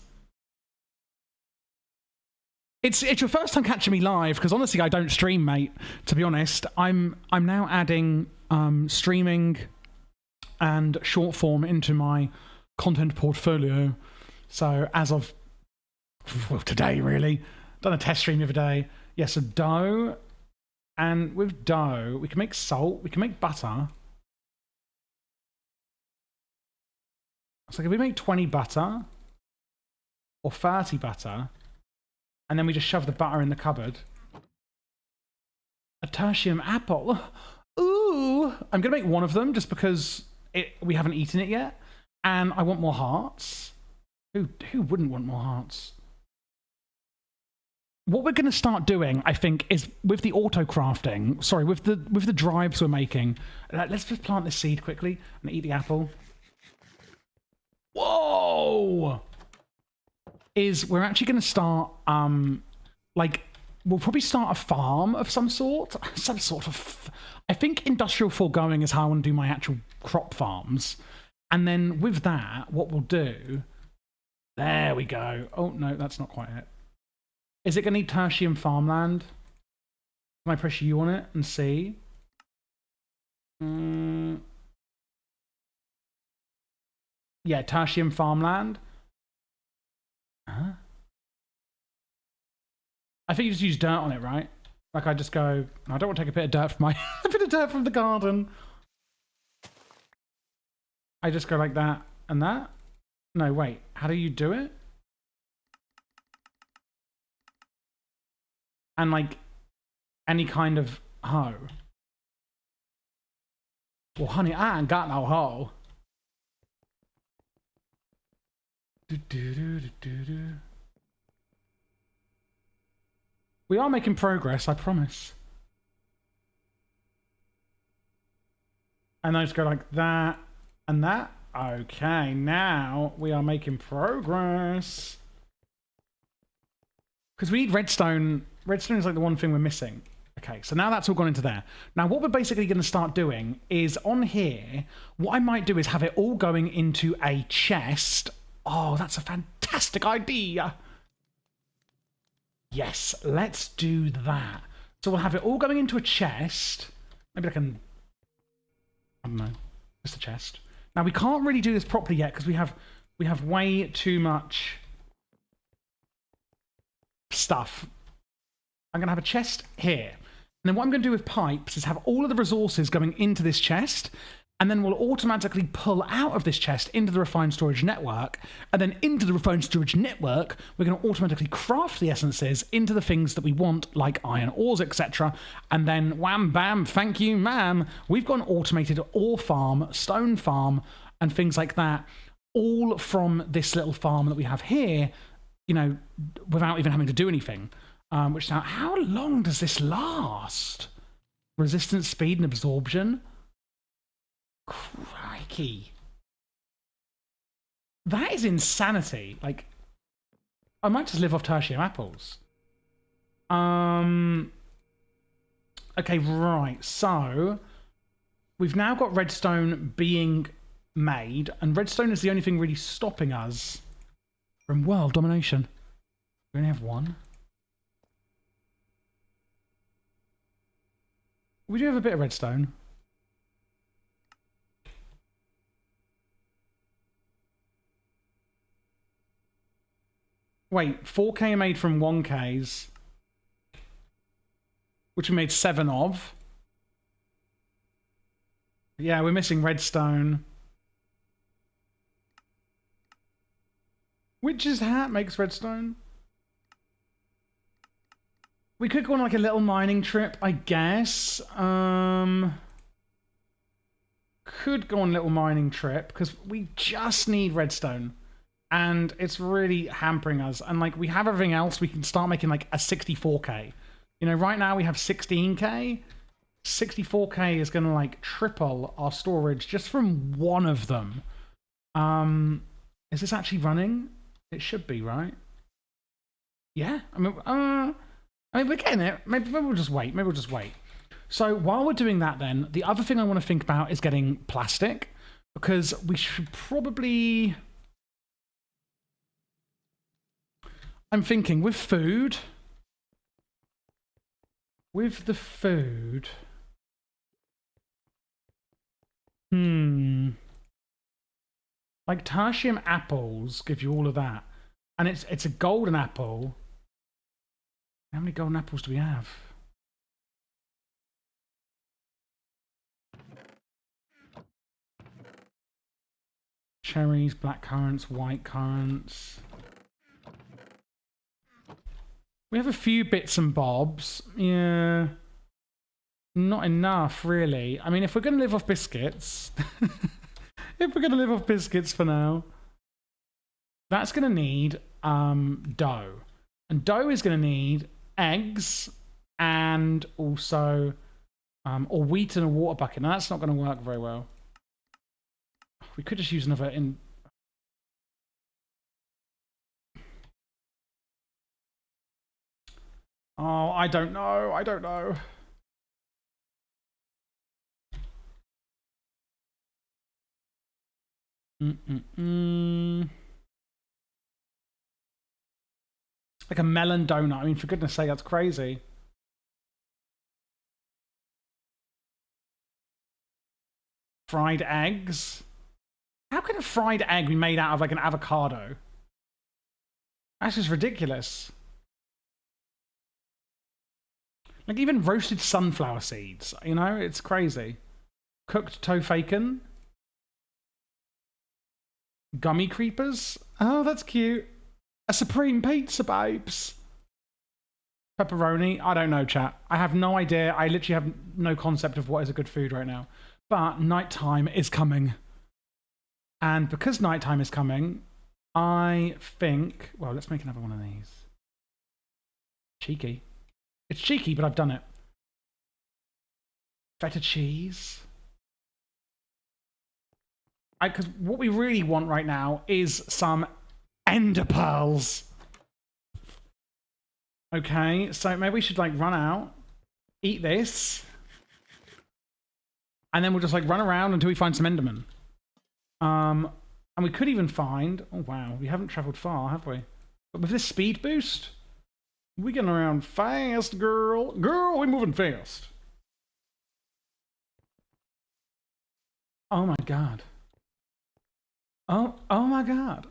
It's your first time catching me live, because honestly I don't stream, mate. To be honest, I'm now adding streaming and short form into my content portfolio. So as of today, really, done a test stream the other day. Yes, a dough, and with dough we can make salt, we can make butter. So if we make 20 butter or 30 butter, and then we just shove the butter in the cupboard. A tertium apple. Ooh. I'm going to make one of them just because we haven't eaten it yet. And I want more hearts. Who wouldn't want more hearts? What we're going to start doing, I think, is with the auto crafting. Sorry, with the drives we're making. Let's just plant this seed quickly and eat the apple. Whoa! We're actually going to start we'll probably start a farm of some sort. I think industrial foregoing is how I want to do my actual crop farms. And then with that, what we'll do... There we go. Oh, no, that's not quite it. Is it going to need tertium farmland? Can I press U on it and see? Yeah, tertium farmland. Huh? I think you just use dirt on it, right? Like I just go, I don't want to take a bit of dirt from a bit of dirt from the garden. I just go like that and that. No, wait. How do you do it? And like any kind of hoe. Well, honey, I ain't got no hoe. We are making progress, I promise. And I just go like that and that. Okay, now we are making progress. Because we need redstone. Redstone is like the one thing we're missing. Okay, so now that's all gone into there. Now what we're basically going to start doing is on here, what I might do is have it all going into a chest. Oh, that's a fantastic idea. Yes, let's do that. So we'll have it all going into a chest. Maybe I don't know, just a chest. Now we can't really do this properly yet because we have way too much stuff. I'm going to have a chest here. And then what I'm going to do with pipes is have all of the resources going into this chest, and then we'll automatically pull out of this chest into the refined storage network, and then into the refined storage network, we're going to automatically craft the essences into the things that we want, like iron ores, etc. And then wham, bam, thank you, ma'am. We've got an automated ore farm, stone farm, and things like that, all from this little farm that we have here, you know, without even having to do anything. Which now, how long does this last? Resistance, speed, and absorption? Crikey. That is insanity. Like, I might just live off tertium apples. Okay, right. So, we've now got redstone being made, and redstone is the only thing really stopping us from world domination. We only have one. We do have a bit of redstone. Wait, 4K made from 1Ks, which we made 7 of. Yeah, we're missing redstone. Witch's hat makes redstone. We could go on like a little mining trip, I guess. Could go on a little mining trip because we just need redstone. And it's really hampering us. And like we have everything else, we can start making like a 64K. You know, right now we have 16K. 64K is going to like triple our storage just from one of them. Is this actually running? It should be, right? Yeah. I mean, we're getting it. Maybe we'll just wait. Maybe we'll just wait. So while we're doing that then, the other thing I want to think about is getting plastic. Because we should probably... I'm thinking with food... With the food... Like tertium apples give you all of that. And it's a golden apple. How many golden apples do we have? Cherries, black currants, white currants. We have a few bits and bobs. Yeah. Not enough, really. I mean, if we're going to live off biscuits, if we're going to live off biscuits for now, that's going to need dough. And dough is going to need eggs and also or wheat in a water bucket. Now, that's not going to work very well. We could just use another in... Oh, I don't know. I don't know. Like a melon donut. I mean, for goodness sake, that's crazy. Fried eggs. How can a fried egg be made out of like an avocado? That's just ridiculous. Like even roasted sunflower seeds, you know, it's crazy. Cooked tofaken. Gummy creepers. Oh, that's cute. A supreme pizza, babes. Pepperoni. I don't know, chat. I have no idea. I literally have no concept of what is a good food right now. But nighttime is coming. And because nighttime is coming, I think... Well, let's make another one of these. Cheeky. It's cheeky, but I've done it. Feta cheese. Because what we really want right now is some ender pearls. Okay, so maybe we should like run out, eat this, and then we'll just like run around until we find some endermen. And we could even find... Oh wow, we haven't traveled far, have we? But with this speed boost, we're getting around fast, girl. Girl, we're moving fast. Oh my god. Oh my god.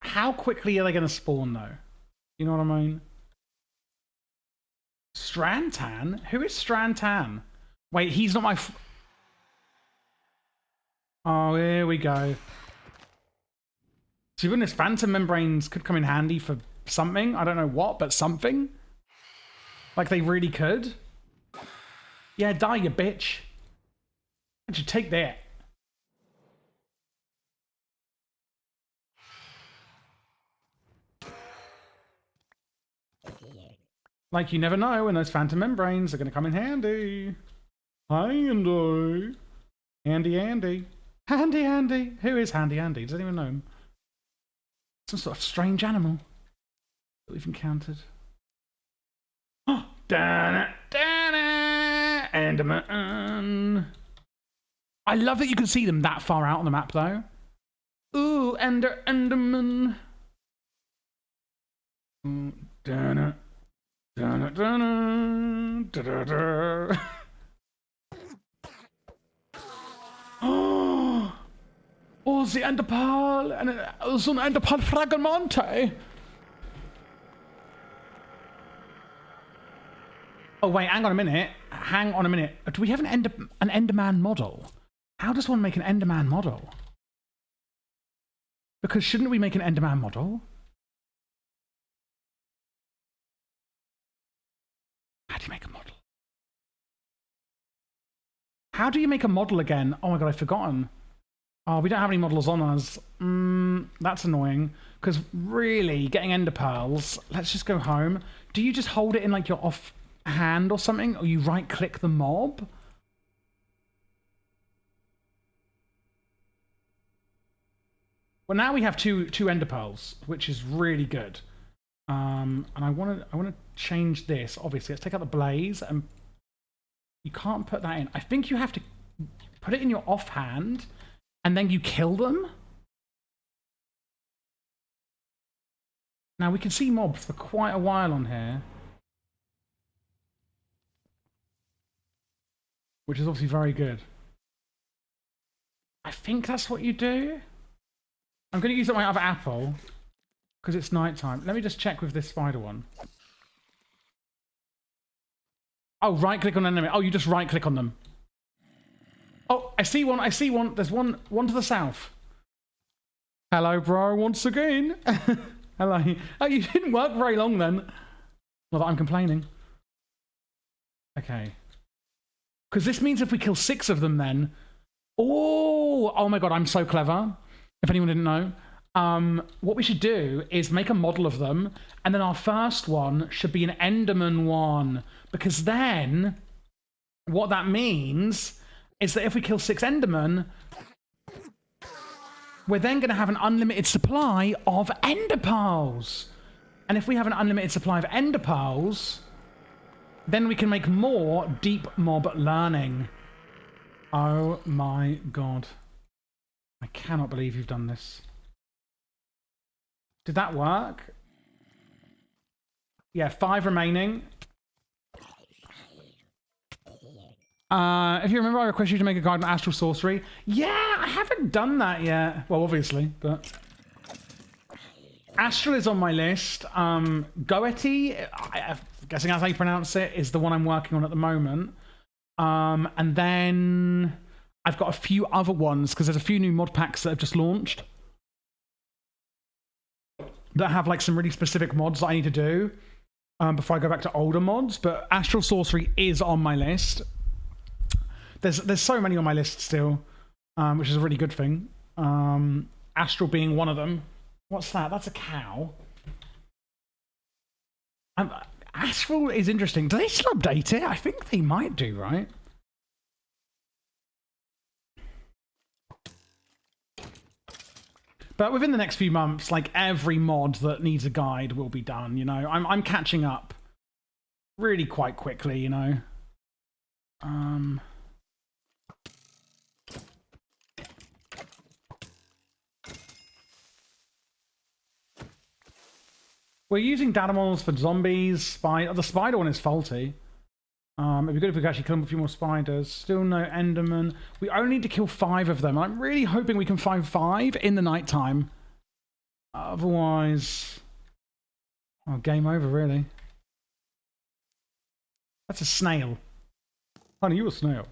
How quickly are they going to spawn, though? You know what I mean? Strantan? Who is Strantan? Wait, he's not my... Oh, here we go. To be honest, phantom membranes could come in handy for something. I don't know what, but something. Like, they really could. Yeah, die, you bitch. Why don't you take that? Like, you never know when those phantom membranes are going to come in handy. Handy. Handy Andy. Handy Andy. Who is Handy Andy? Does anyone know him? Some sort of strange animal that we've encountered. Oh! Enderman. I love that you can see them that far out on the map, though. Ooh, Enderman. Oh, the Enderpearl and so ein Enderpearl Fragmente. Oh wait, hang on a minute. Hang on a minute. Do we have an Enderman model? How does one make an Enderman model? Because shouldn't we make an Enderman model? How do you make a model? How do you make a model again? Oh my god, I've forgotten. Oh, we don't have any models on us. That's annoying. Because really, getting ender pearls, let's just go home. Do you just hold it in like your off hand or something? Or you right click the mob? Well, now we have two ender pearls, which is really good. And I want to change this. Obviously, let's take out the blaze, and you can't put that in. I think you have to put it in your offhand, and then you kill them. Now we can see mobs for quite a while on here, which is obviously very good. I think that's what you do. I'm going to use up my other apple because it's nighttime. Let me just check with this spider one. Oh, right click on an enemy. Oh, you just right click on them. Oh, I see one. I see one. There's one to the south. Hello, bro, once again. Hello. Oh, you didn't work very long then. Not that I'm complaining. Okay. Because this means if we kill 6 of them then... Oh my god, I'm so clever. If anyone didn't know. What we should do is make a model of them, and then our first one should be an Enderman one. Because then, what that means is that if we kill 6 Endermen, we're then going to have an unlimited supply of Ender Pearls. And if we have an unlimited supply of Ender Pearls, then we can make more deep mob learning. Oh my god. I cannot believe you've done this. Did that work? Yeah, 5 remaining. If you remember, I requested you to make a guide on astral sorcery. Yeah, I haven't done that yet. Well, obviously, but... Astral is on my list. Goethe, I'm guessing that's how you pronounce it, is the one I'm working on at the moment. And then I've got a few other ones, because there's a few new mod packs that have just launched that have like some really specific mods that I need to do before I go back to older mods. But astral sorcery is on my list. There's so many on my list still, which is a really good thing. Astral being one of them. What's that? That's a cow. Astral is interesting. Do they still update it? I think they might do, right? But within the next few months, like every mod that needs a guide will be done, you know. I'm catching up really quite quickly, you know. We're using data models for zombies. The spider one is faulty. It'd be good if we could actually kill a few more spiders. Still no Enderman. We only need to kill 5 of them. I'm really hoping we can find 5 in the night time. Otherwise... Oh, game over, really. That's a snail. Honey, you a snail.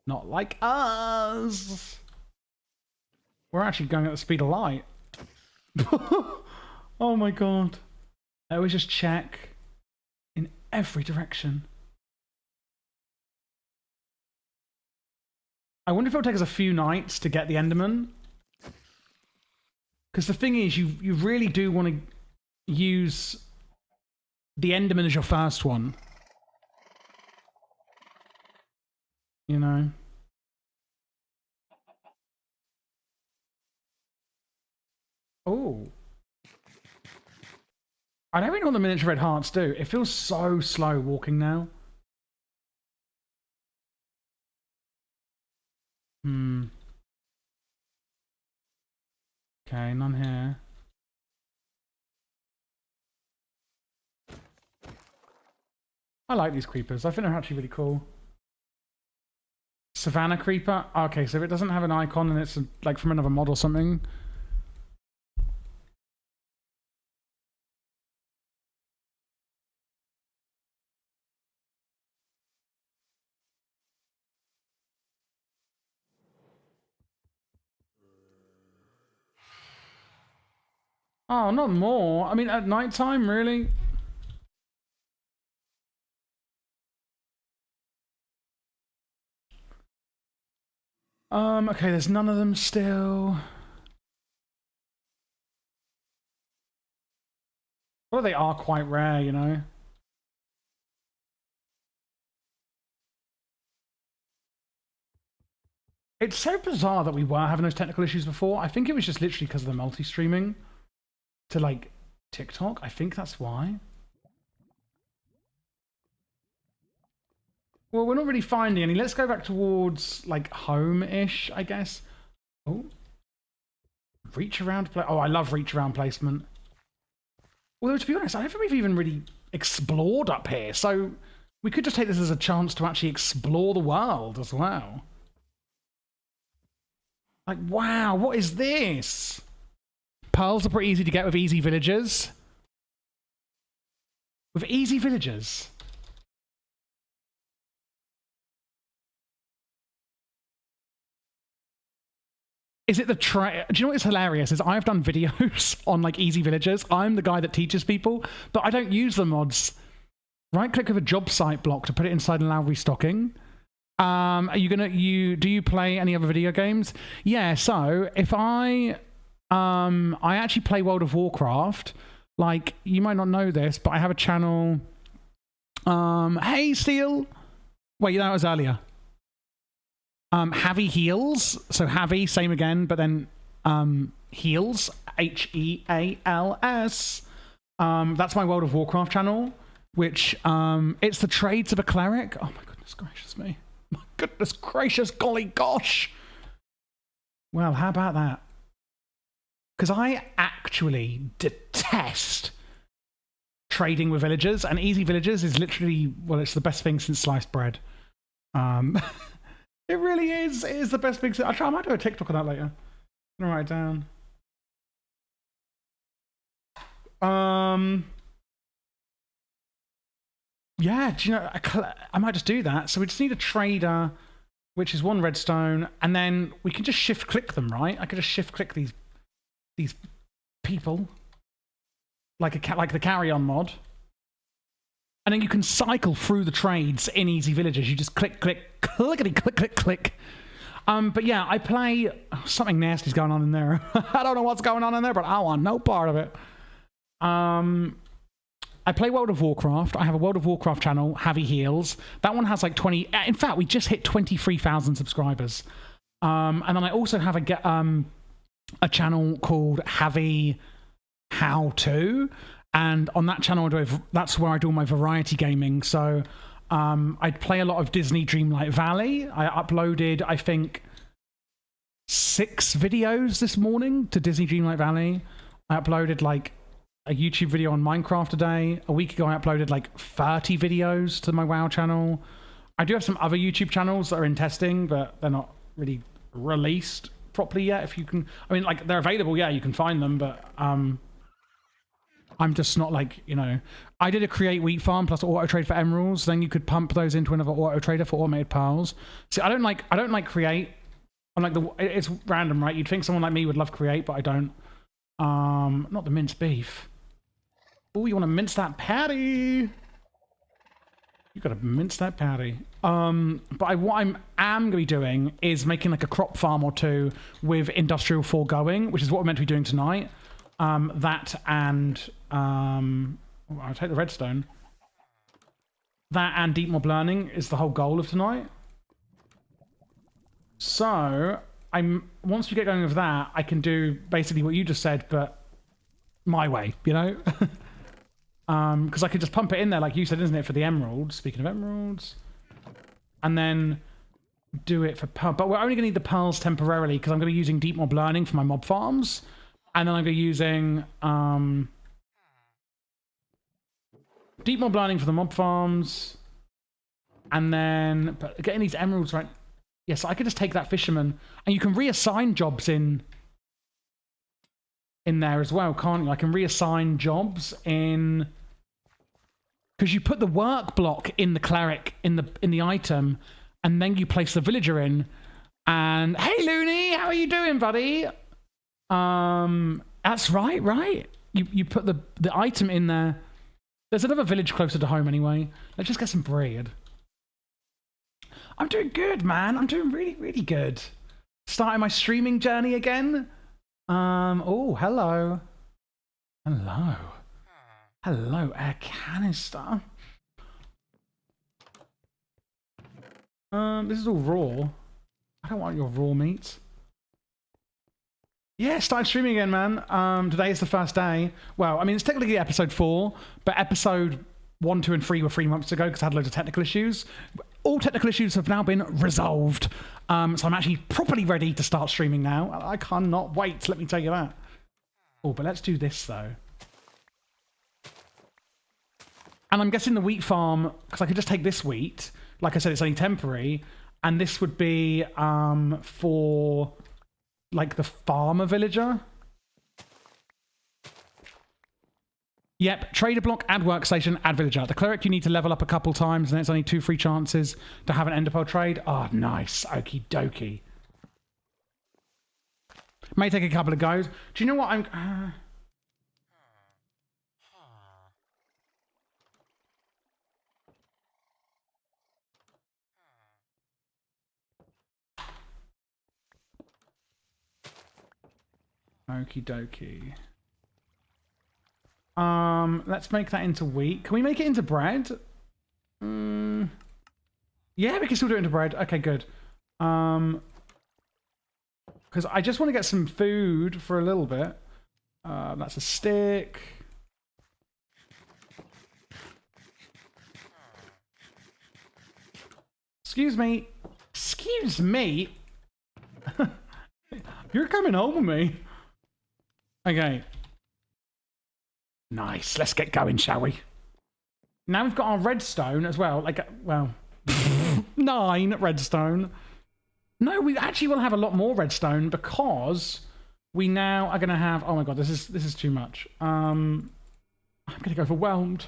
Not like us. We're actually going at the speed of light. Oh my god. I always just check in every direction. I wonder if it'll take us a few nights to get the Enderman. Because the thing is, you really do want to use the Enderman as your first one. You know? Oh. I don't really know what the miniature red hearts do. It feels so slow walking now. Okay, none here. I like these creepers. I think they're actually really cool. Savannah creeper. Okay, so if it doesn't have an icon and it's like from another mod or something. Oh, not more. I mean, at night time, really? Okay, there's none of them still. Well, they are quite rare, you know. It's so bizarre that we were having those technical issues before. I think it was just literally because of the multi-streaming to, like, TikTok. I think that's why. Well, we're not really finding any. Let's go back towards, like, home-ish, I guess. Oh. Reach around play. Oh, I love reach around placement. Although, to be honest, I don't think we've even really explored up here. So we could just take this as a chance to actually explore the world as well. Like, wow, what is this? Pearls are pretty easy to get with easy villagers. With easy villagers. Is it the do you know what's hilarious is I've done videos on like easy villagers. I'm the guy that teaches people, but I don't use the mods. Right click with a job site block to put it inside and allow restocking. Are you gonna do you play any other video games? Yeah, so if I actually play World of Warcraft. Like, you might not know this, but I have a channel. Hey Steel. Wait, that was earlier. Javi Heals. So Javi, same again, but then Heals, Heals. That's my World of Warcraft channel, which it's the trades of a cleric. Oh my goodness gracious me. My goodness gracious golly gosh. Well, how about that? Because I actually detest trading with villagers, and easy villagers is literally, well, it's the best thing since sliced bread. It really is. It is the best thing. I might do a TikTok of that later. I'm gonna write it down. Yeah, do you know, I might just do that. So we just need a trader, which is 1 redstone, and then we can just shift click them, right? I could just shift click these people, like the carry-on mod, and then you can cycle through the trades in easy villagers. You just click, click, clickety, click, click, click. But yeah, I play something nasty's going on in there. I don't know what's going on in there, but I want no part of it. I play World of Warcraft. I have a World of Warcraft channel, Javi Heals. That one has like 20. In fact, we just hit 23,000 subscribers. And then I also have a channel called Javi How To, and on that channel that's where I do my variety gaming. So I play a lot of Disney Dreamlight Valley. I uploaded, I think, 6 videos this morning to Disney Dreamlight Valley. I uploaded like a YouTube video on Minecraft today. A week ago I uploaded like 30 videos to my WoW channel. I do have some other YouTube channels that are in testing, but they're not really released properly yet. If you can, I mean, like, they're available, yeah, you can find them, but I'm just not like, you know, I did a create wheat farm plus auto trade for emeralds, then you could pump those into another auto trader for automated piles. See, I don't like create. I'm like, it's random, right? You'd think someone like me would love create, but I don't. Not the minced beef. Oh, you want to mince that patty? You gotta mince that patty. But what I am gonna be doing is making like a crop farm or 2 with industrial foregoing, which is what we're meant to be doing tonight. That and I'll take the redstone. That and deep mob learning is the whole goal of tonight. So once we get going with that, I can do basically what you just said, but my way, you know. Because I could just pump it in there, like you said, isn't it, for the emeralds? Speaking of emeralds. And then do it for pearl. But we're only going to need the pearls temporarily, because I'm going to be using deep mob learning for my mob farms. And then I'm going to be using deep mob learning for the mob farms. And then but getting these emeralds right. Yes, I could just take that fisherman. And you can reassign jobs in there as well, can't you? I can reassign jobs in, because you put the work block in the cleric in the item, and then you place the villager in. And hey Looney, how are you doing, buddy? That's right. You put the item in there. There's another village closer to home anyway. Let's just get some bread. I'm doing good, man. I'm doing really, really good. Starting my streaming journey again. Oh, hello. Hello, air canister. This is all raw. I don't want your raw meat. Yeah, started streaming again, man. Today is the first day. Well, I mean, it's technically episode 4, but episode 1, 2, and 3 were 3 months ago because I had loads of technical issues. All technical issues have now been resolved. So I'm actually properly ready to start streaming now. I cannot wait, let me tell you that. Oh, but let's do this, though. And I'm guessing the wheat farm, because I could just take this wheat. Like I said, it's only temporary. And this would be for, like, the farmer villager. Yep, trader block, add workstation, add villager. The cleric you need to level up a couple times, and it's only 2 free chances to have an enderpearl trade. Oh, nice. Okie dokie. May take a couple of goes. Do you know what I'm... Okie dokie. Let's make that into wheat. Can we make it into bread? Yeah, we can still do it into bread. Okay, good. Because I just want to get some food for a little bit. That's a stick. Excuse me. Excuse me. You're coming home with me. Okay. Nice. Let's get going, shall we? Now we've got our redstone as well. Like, well, 9 redstone. No, we actually will have a lot more redstone because we now are going to have... Oh my god, this is too much. I'm going to get overwhelmed.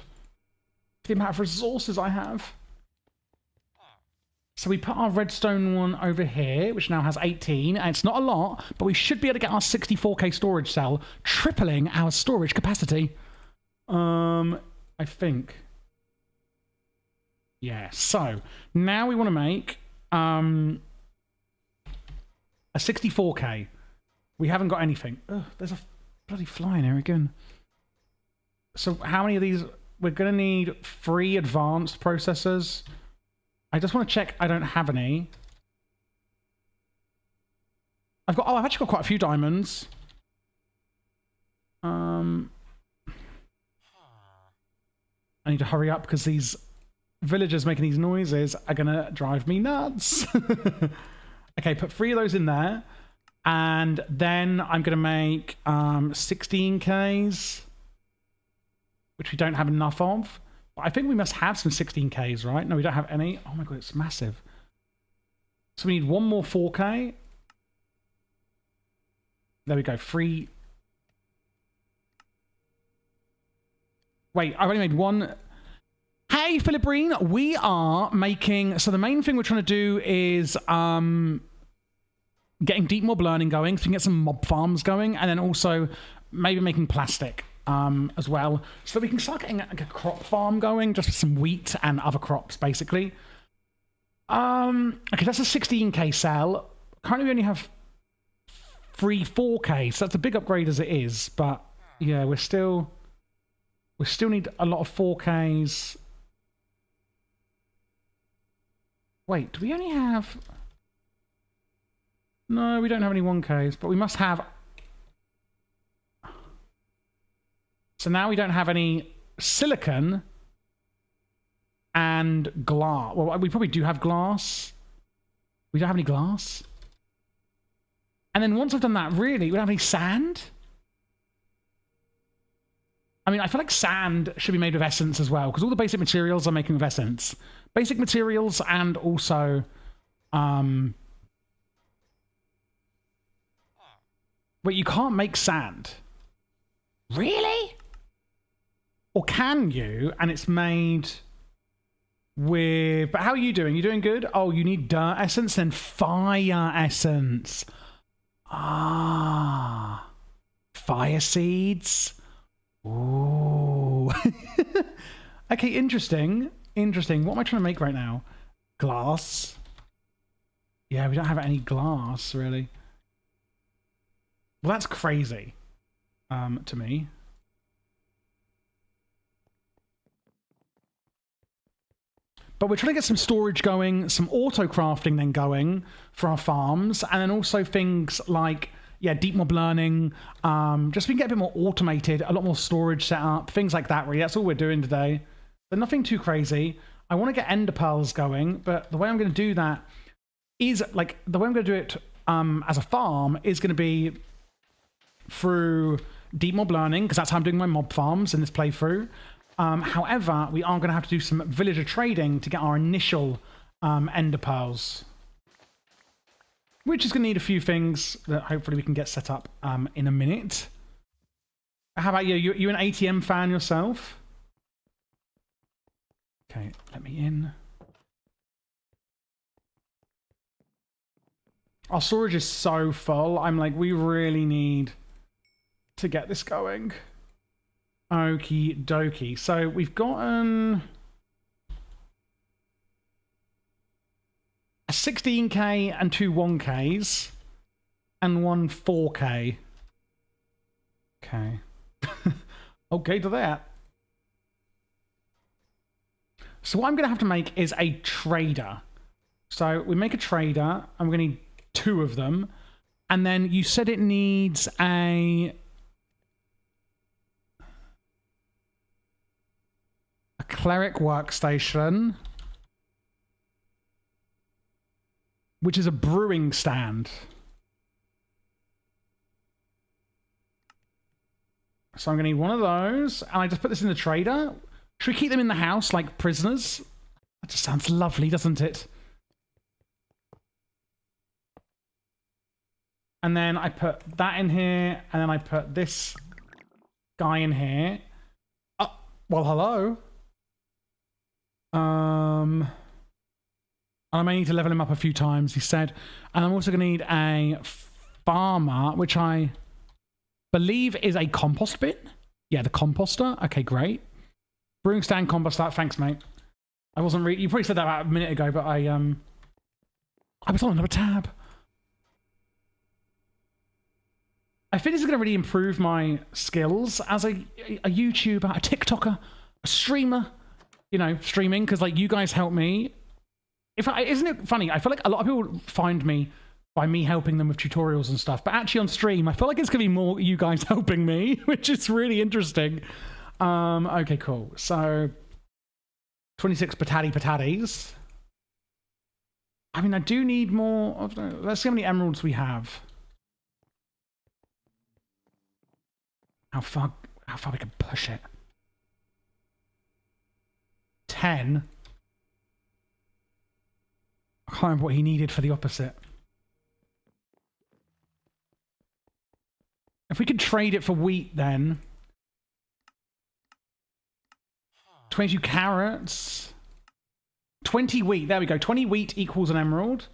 The amount of resources I have. So we put our redstone one over here, which now has 18. And it's not a lot, but we should be able to get our 64k storage cell, tripling our storage capacity. I think. Yeah, so now we want to make a 64k. We haven't got anything. Ugh, there's a bloody fly in here again. So how many of these? We're going to need 3 advanced processors. I just want to check I don't have any. I've actually got quite a few diamonds. I need to hurry up because these villagers making these noises are going to drive me nuts. Okay, put 3 of those in there. And then I'm going to make 16Ks, which we don't have enough of. But I think we must have some 16Ks, right? No, we don't have any. Oh my god, it's massive. So we need 1 more 4K. There we go, 3. Wait, I've only made 1. Hey, Philippine, we are making... So the main thing we're trying to do is getting deep mob learning going, so we can get some mob farms going, and then also maybe making plastic as well, so that we can start getting like a crop farm going, just for some wheat and other crops, basically. Okay, that's a 16k cell. Currently we only have 3 4k, so that's a big upgrade as it is, but yeah, we still need a lot of 4Ks. Wait, do we only have... No, we don't have any 1Ks, but we must have... So now we don't have any silicon and glass. Well, we probably do have glass. We don't have any glass. And then once I've done that, really, we don't have any sand. I mean, I feel like sand should be made with essence as well, because all the basic materials are making with essence. Basic materials and also... Wait, you can't make sand. Really? Or can you? And it's made with... But how are you doing? You doing good? Oh, you need dirt essence and fire essence. Ah. Fire seeds. Ooh. Okay, interesting. Interesting. What am I trying to make right now? Glass. Yeah, we don't have any glass, really. Well, that's crazy to me. But we're trying to get some storage going, some auto crafting then going for our farms, and then also things like, yeah, deep mob learning, just so we can get a bit more automated, a lot more storage set up, things like that, really. That's all we're doing today. But nothing too crazy. I want to get ender pearls going, but the way I'm going to do that is, like, the way I'm going to do it as a farm is going to be through deep mob learning, because that's how I'm doing my mob farms in this playthrough. However, we are going to have to do some villager trading to get our initial ender pearls, which is going to need a few things that hopefully we can get set up in a minute. How about you? You an ATM fan yourself? Okay, let me in. Our storage is so full. I'm like, we really need to get this going. Okie dokie. So we've gotten a 16k and two 1ks and one 4k. Okay. Okay to that. So what I'm going to have to make is a trader. So we make a trader. I'm going to need 2 of them. And then you said it needs a cleric workstation, which is a brewing stand. So I'm going to need one of those. And I just put this in the trader. Should we keep them in the house like prisoners? That just sounds lovely, doesn't it? And then I put that in here, and then I put this guy in here. Oh, well, hello. And I may need to level him up a few times, he said. And I'm also going to need a farmer, which I believe is a compost bin. Yeah, the composter. Okay, great. Brewing stand, composter. Thanks, mate. I wasn't really... You probably said that about a minute ago, but I was on another tab. I think this is going to really improve my skills as a YouTuber, a TikToker, a streamer. You know, streaming, because, like, you guys help me. Isn't it funny? I feel like a lot of people find me by me helping them with tutorials and stuff, but actually on stream, I feel like it's going to be more you guys helping me, which is really interesting. Okay, cool. So, 26 pataties. I mean, I do need more of the... Let's see how many emeralds we have. How far we can push it. 10. I can't remember what he needed for the opposite. If we could trade it for wheat, then 22 carrots, 20 wheat. There we go. 20 wheat equals an emerald.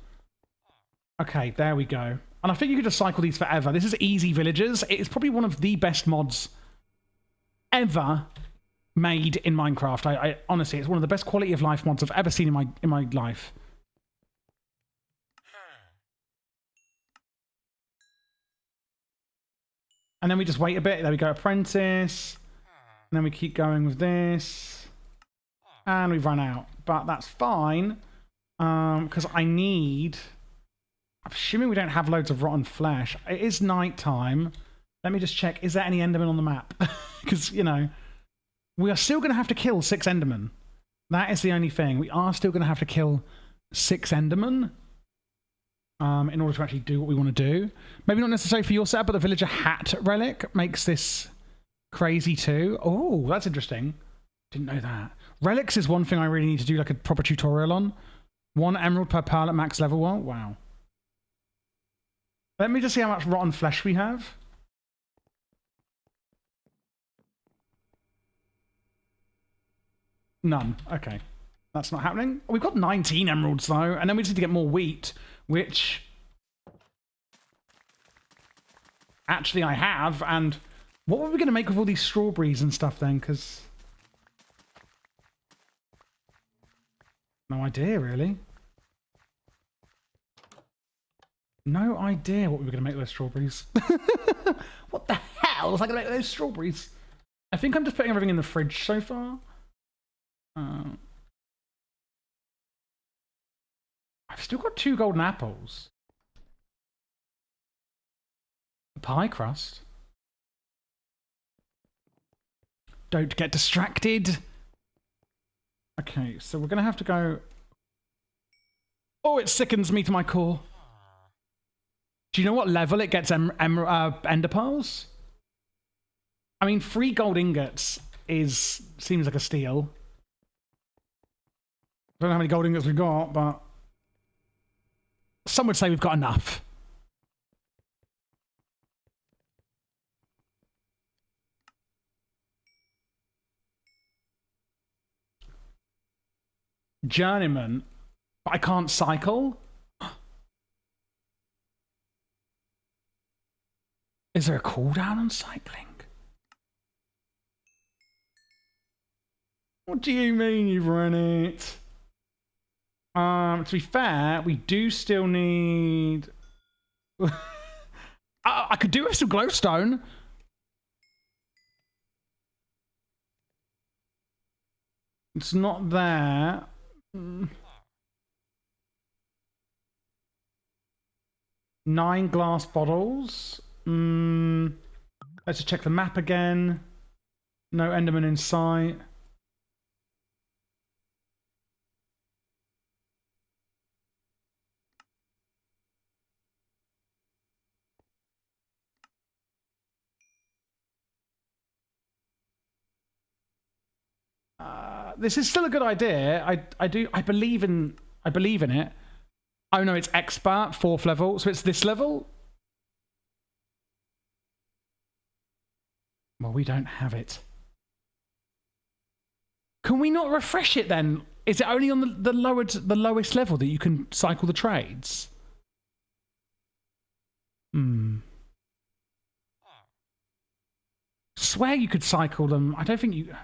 Okay, there we go. And I think you could just cycle these forever. This is easy villagers. It's probably one of the best mods ever made in Minecraft. I honestly, it's one of the best quality of life mods I've ever seen in my life. And then we just wait a bit. There we go, apprentice. And then we keep going with this. And we've run out. But that's fine. Because I need... I'm assuming we don't have loads of rotten flesh. It is night time. Let me just check. Is there any Enderman on the map? Because, you know, we are still going to have to kill 6 Endermen. That is the only thing. We are still going to have to kill 6 Endermen. In order to actually do what we want to do. Maybe not necessarily for your setup, but the villager hat relic makes this crazy too. Oh, that's interesting. Didn't know that. Relics is one thing I really need to do like a proper tutorial on. 1 emerald per pearl at max level 1. Wow. Let me just see how much rotten flesh we have. None. Okay. That's not happening. We've got 19 emeralds though, and then we just need to get more wheat. Which actually I have, and what were we going to make with all these strawberries and stuff then? Because no idea, really. No idea what we were going to make with those strawberries. What the hell was I going to make with those strawberries? I think I'm just putting everything in the fridge so far. I've still got 2 golden apples. A pie crust. Don't get distracted. Okay, so we're going to have to go... Oh, it sickens me to my core. Do you know what level it gets ender pearls? I mean, 3 gold ingots seems like a steal. I don't know how many gold ingots we've got, but... Some would say we've got enough. Journeyman. But I can't cycle? Is there a cooldown on cycling? What do you mean you've run it? To be fair, we do still need... I could do with some glowstone. It's not there. 9 glass bottles. Let's just check the map again. No Enderman in sight. This is still a good idea. I believe in it. Oh no, it's expert, 4th level, so it's this level. Well, we don't have it. Can we not refresh it then? Is it only on the lowest level that you can cycle the trades? Swear you could cycle them. I don't think you...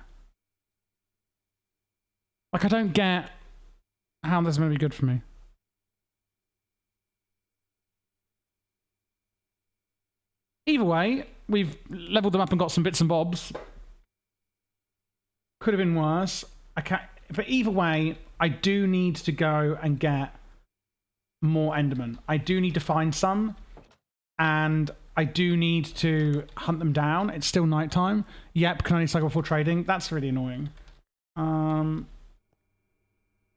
Like, I don't get how this is going to be good for me. Either way, we've leveled them up and got some bits and bobs. Could have been worse. But either way, I do need to go and get more Endermen. I do need to find some. And I do need to hunt them down. It's still nighttime. Yep, can only cycle before trading. That's really annoying.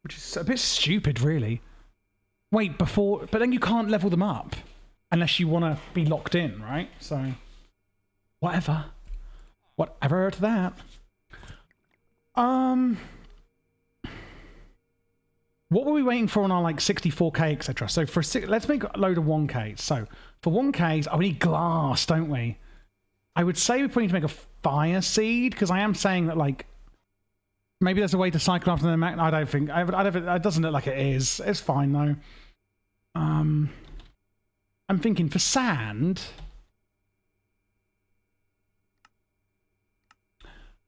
Which is a bit stupid, really. Wait, but then you can't level them up unless you want to be locked in, right? So, whatever to that. What were we waiting for on our like 64k, etc.? So let's make a load of 1k. So for 1ks, we need glass, don't we? I would say we probably need to make a fire seed because I am saying that like. Maybe there's a way to cycle after the Mac. I don't think. It doesn't look like it is. It's fine though. I'm thinking for sand,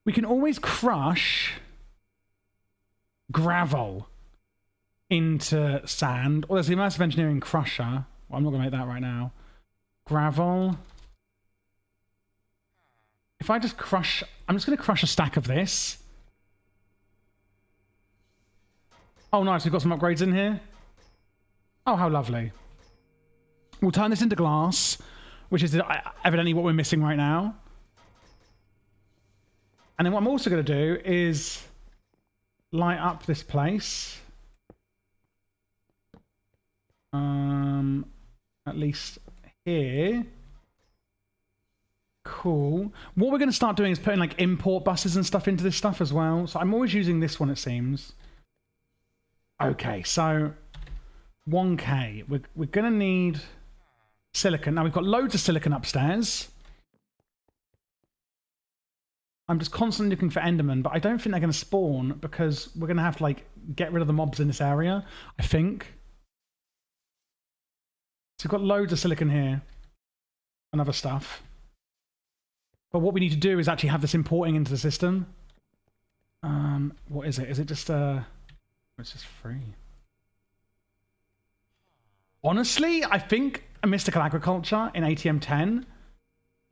we can always crush gravel into sand. Or there's the immersive engineering crusher. Well, I'm not going to make that right now. Gravel. If I just crush, I'm just going to crush a stack of this. Oh, nice. We've got some upgrades in here. Oh, how lovely. We'll turn this into glass, which is evidently what we're missing right now. And then what I'm also going to do is light up this place. At least here. Cool. What we're going to start doing is putting like import buses and stuff into this stuff as well. So I'm always using this one, it seems. Okay, so 1k. We're going to need silicon. Now, we've got loads of silicon upstairs. I'm just constantly looking for Endermen, but I don't think they're going to spawn because we're going to have to, like, get rid of the mobs in this area, I think. So we've got loads of silicon here and other stuff. But what we need to do is actually have this importing into the system. What is it? Is it just it's just free. Honestly, I think a mystical agriculture in ATM10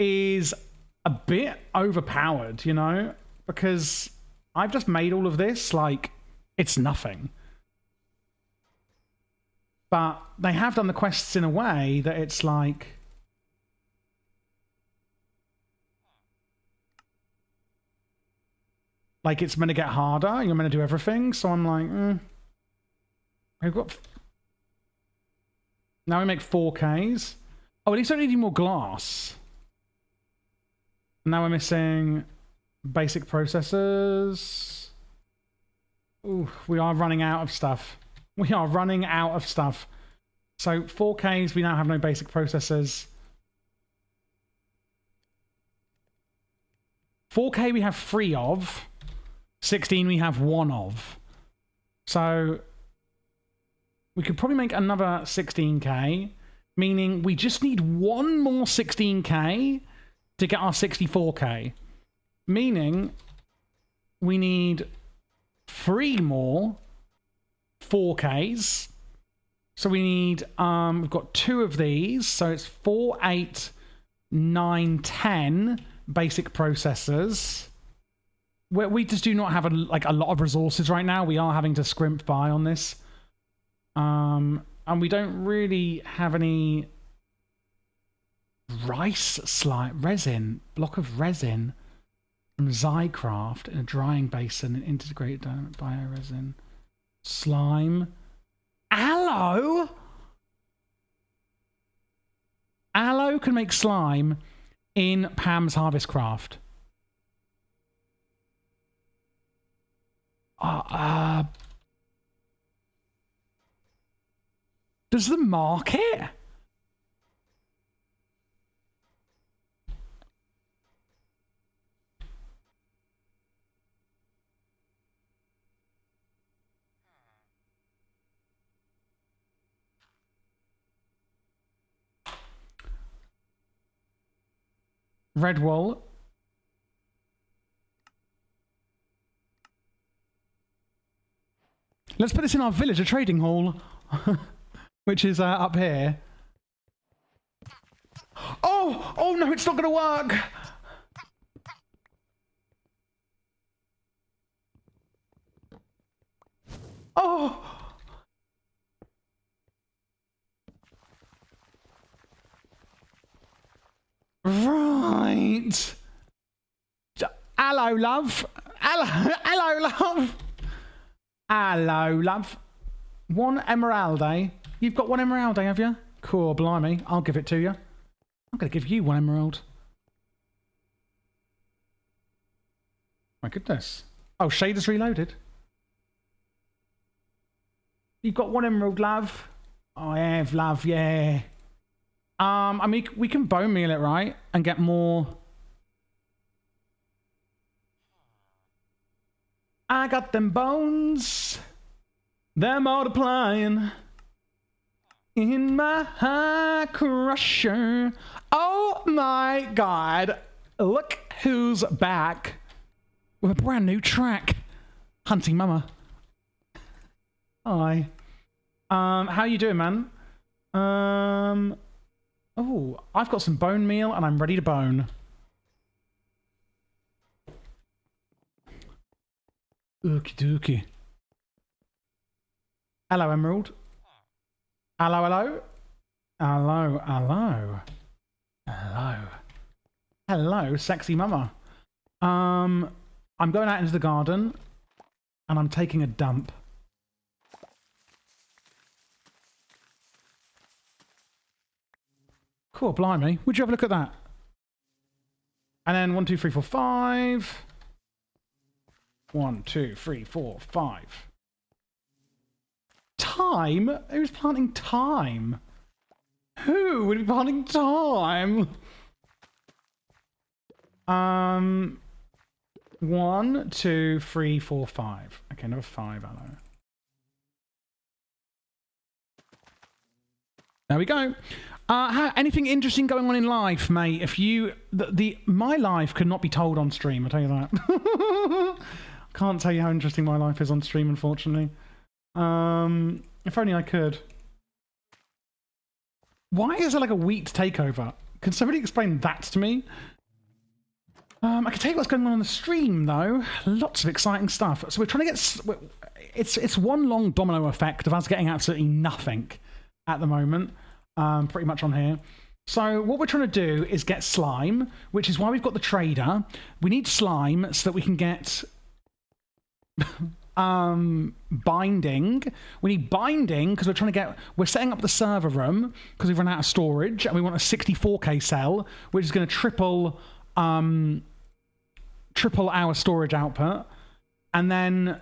is a bit overpowered, you know? Because I've just made all of this, like, it's nothing. But they have done the quests in a way that it's like... Like, it's meant to get harder. You're meant to do everything. So I'm like, I've got... Now we make 4Ks. Oh, at least I don't need more glass. Now we're missing basic processors. Ooh, we are running out of stuff. We are running out of stuff. So 4Ks, we now have no basic processors. 4K we have 3 of. 16 we have 1 of. So we could probably make another 16k. meaning we just need one more 16k to get our 64k, meaning we need 3 more 4ks. So we need, we've got 2 of these, so it's 4, 8, 9, 10 basic processors. We just do not have a lot of resources right now. We are having to scrimp by on this. And we don't really have any rice slime, resin, block of resin from Zycraft in a drying basin and integrated bioresin. Slime. Aloe? Aloe can make slime in Pam's Harvest Craft. Does the market? Red wool. Let's put this in our villager trading hall, which is up here. Oh! Oh no, it's not going to work! Oh! Right. Hello, love. Hello, love. Hello, love. 1 emerald, eh? You've got 1 emerald, have you? Cool, blimey. I'll give it to you. I'm going to give you 1 emerald. My goodness. Oh, Shader's reloaded. You've got 1 emerald, love. I have, love, yeah. I mean, we can bone meal it, right? And get more. I got them bones. They're multiplying in my high crusher. Oh my God. Look who's back with a brand new track. Hunting Mama. Hi. How you doing, man? Oh, I've got some bone meal and I'm ready to bone. Okie dokie. Hello, Emerald. Hello, hello. Hello, hello. Hello. Hello, sexy mama. I'm going out into the garden and I'm taking a dump. Cool, blimey. Would you have a look at that? And then 1, 2, 3, 4, 5. 1, 2, 3, 4, 5. Thyme? Who's planting thyme? Who would be planting thyme? 1, 2, 3, 4, 5. Okay, number 5, aloe. There we go. Anything interesting going on in life, mate? If you... my life could not be told on stream, I'll tell you that. Can't tell you how interesting my life is on stream, unfortunately. If only I could. Why is there like a wheat takeover? Can somebody explain that to me? I can tell you what's going on the stream, though. Lots of exciting stuff. So we're trying to get... It's one long domino effect of us getting absolutely nothing at the moment. Pretty much on here. So what we're trying to do is get slime, which is why we've got the trader. We need slime so that we can get binding. We need binding because we're setting up the server room because we've run out of storage and we want a 64k cell, which is going to triple our storage output. And then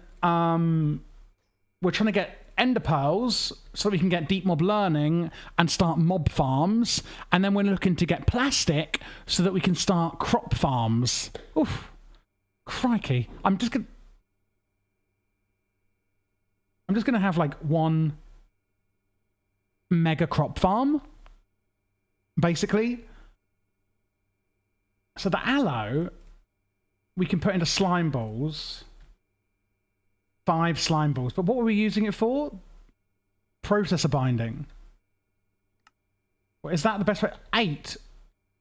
we're trying to get ender pearls so that we can get deep mob learning and start mob farms, and then we're looking to get plastic so that we can start crop farms. Oof, crikey. I'm just gonna have like 1 mega crop farm basically. So the aloe, we can put into slime balls. 5 slime balls. But what were we using it for? Processor binding. Well, is that the best way? 8.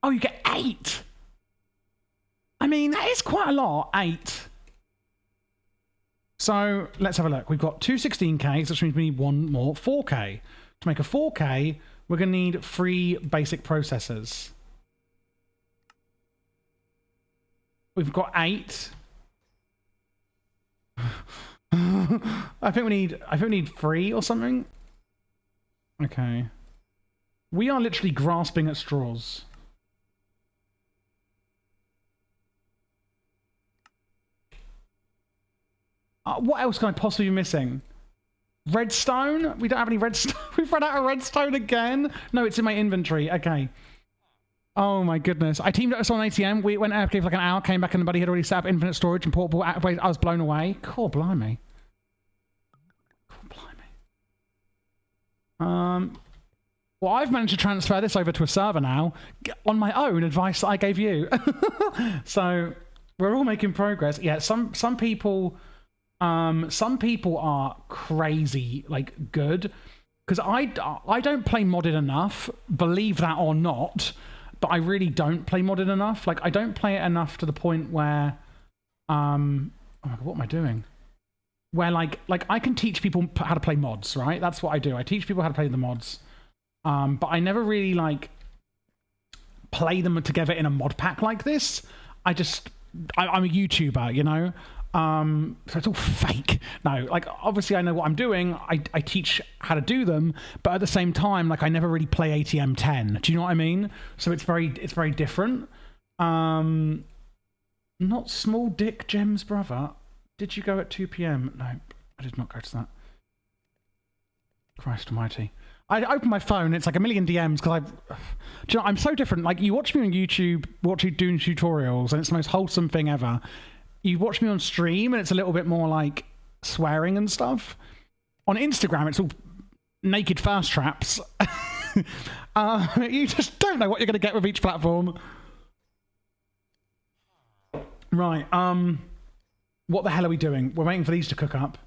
Oh, you get 8. I mean, that is quite a lot. 8. So let's have a look. We've got 2 16Ks, which means we need 1 more 4K. To make a 4K, we're going to need 3 basic processors. We've got 8. I think we need 3 or something. Okay. We are literally grasping at straws. What else can I possibly be missing? Redstone? We don't have any redstone. We've run out of redstone again. No, it's in my inventory. Okay. Oh my goodness. I teamed up with someone on ATM. We went out for like an hour, came back and the buddy had already set up infinite storage and portable. I was blown away. Cool, blimey. Cool, blimey. Well, I've managed to transfer this over to a server now on my own advice that I gave you. So we're all making progress. Yeah, some people are crazy, like good, because I don't play modded enough, believe that or not, but I really don't play modded enough. Like I don't play it enough to the point where, oh my God, what am I doing? Where like I can teach people how to play mods, right? That's what I do. I teach people how to play the mods, but I never really like play them together in a mod pack like this. I'm a YouTuber, you know. So it's all fake. No, like obviously I know what I'm doing. I teach how to do them, but at the same time, like I never really play ATM10. Do you know what I mean? So it's very different. Not Small Dick Gem's brother. Did you go at 2 PM? No, I did not go to that. Christ almighty. I open my phone, it's like a million DMs because do you know, I'm so different. Like you watch me on YouTube, watch you doing tutorials, and it's the most wholesome thing ever. You watch me on stream and it's a little bit more like swearing and stuff. On Instagram, it's all naked thirst traps. You just don't know what you're going to get with each platform. Right. What the hell are we doing? We're waiting for these to cook up.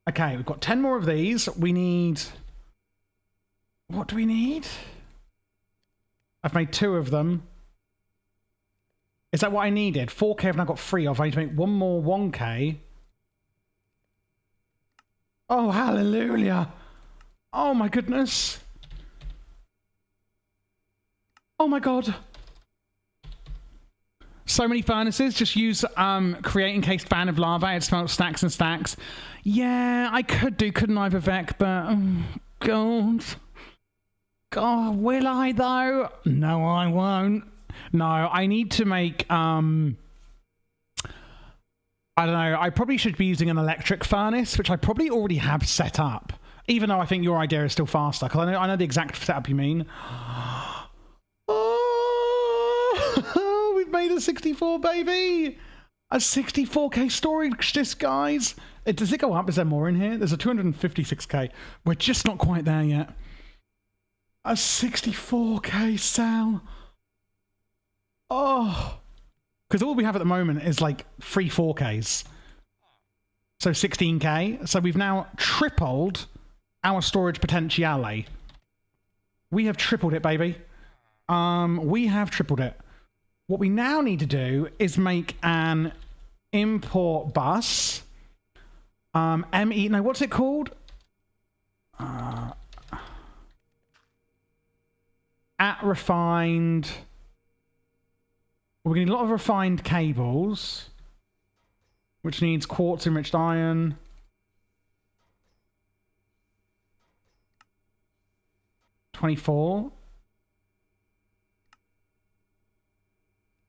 Okay, we've got 10 more of these. We need... What do we need? I've made 2 of them. Is that what I needed? 4K I've now got 3 of. I need to make 1 more 1K. Oh, hallelujah. Oh, my goodness. Oh, my God. So many furnaces. Just use create encased fan of lava. It smells stacks and stacks. Yeah, I could do, couldn't I, Vivek? But, oh, God. God, will I, though? No, I won't. No, I need to make, I don't know, I probably should be using an electric furnace, which I probably already have set up, even though I think your idea is still faster, because I know the exact setup you mean. Oh, we've made a 64, baby! A 64K storage disk, guys! Does it go up? Is there more in here? There's a 256K. We're just not quite there yet. A 64K cell. Oh, because all we have at the moment is like 3 4Ks. So 16K. So we've now tripled our storage potentiale. We have tripled it, baby. We have tripled it. What we now need to do is make an import bus. No, what's it called? At refined... We're going to need a lot of refined cables, which needs quartz enriched iron. $24.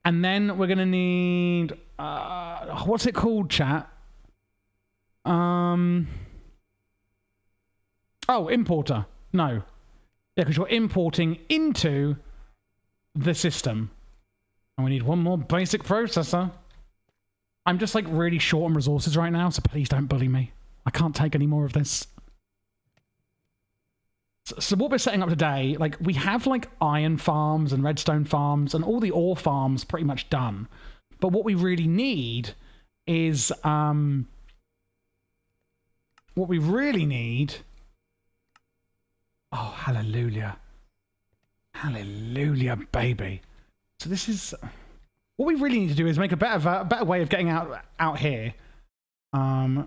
And then we're going to need... what's it called, chat? Oh, importer. No. Yeah, because you're importing into the system. And we need 1 more basic processor. I'm just like really short on resources right now, so please don't bully me. I can't take any more of this. So what we're setting up today, like we have like iron farms and redstone farms and all the ore farms pretty much done. But what we really need is what we really need. Oh, hallelujah. Hallelujah, baby. So this is what we really need to do is make a better way of getting out here. I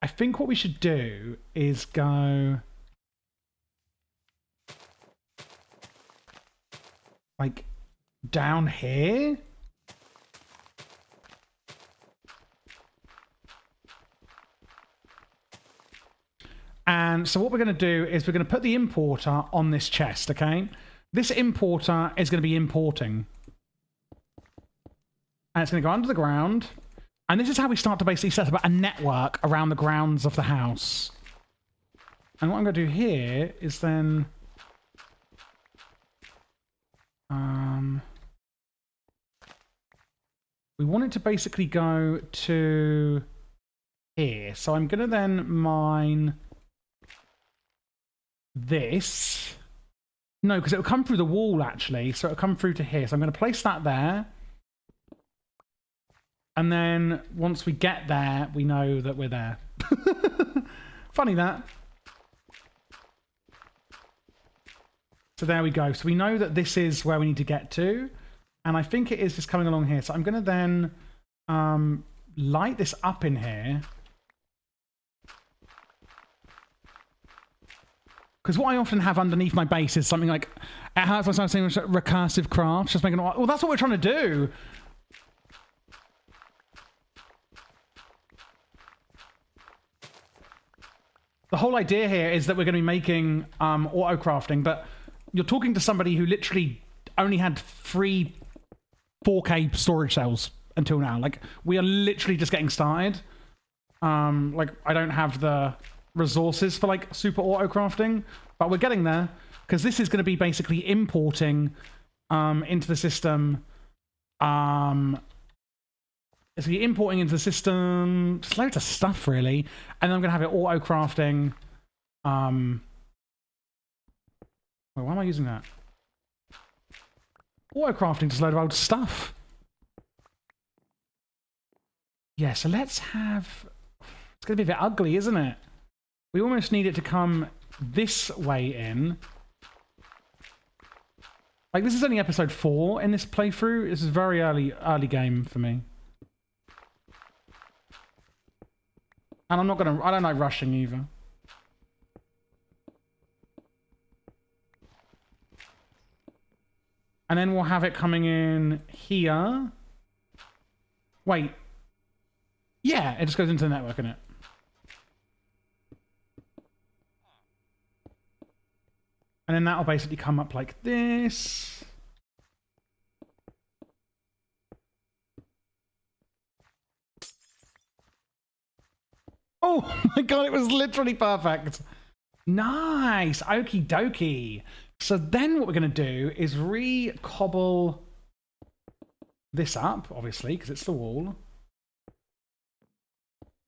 think what we should do is go like down here. And so what we're going to do is we're going to put the importer on this chest, okay? This importer is going to be importing. And it's going to go under the ground. And this is how we start to basically set up a network around the grounds of the house. And what I'm going to do here is then... we want it to basically go to here. So I'm going to then mine this. No, because it will come through the wall, actually. So it'll come through to here. So I'm going to place that there. And then once we get there, we know that we're there. Funny that. So there we go. So we know that this is where we need to get to. And I think it is just coming along here. So I'm going to then light this up in here. Because what I often have underneath my base is something like, how was I saying, recursive crafts, just making, well, that's what we're trying to do. The whole idea here is that we're going to be making auto crafting, but you're talking to somebody who literally only had 3 4K storage cells until now. Like, we are literally just getting started. Like, I don't have the resources for like super auto crafting, but we're getting there because this is going to be basically importing into the system. It's going to be importing into the system, just loads of stuff really, and then I'm going to have it auto crafting. Wait, why am I using that? Auto crafting just a load of old stuff. Yeah, so let's have. It's going to be a bit ugly, isn't it? We almost need it to come this way in. Like, this is only episode 4 in this playthrough. This is very early game for me. And I'm not gonna, I don't like rushing either. And then we'll have it coming in here. Wait. Yeah, it just goes into the network, innit? And then that'll basically come up like this. Oh my god, it was literally perfect. Nice. Okie dokie. So then what we're going to do is re-cobble this up, obviously, because it's the wall.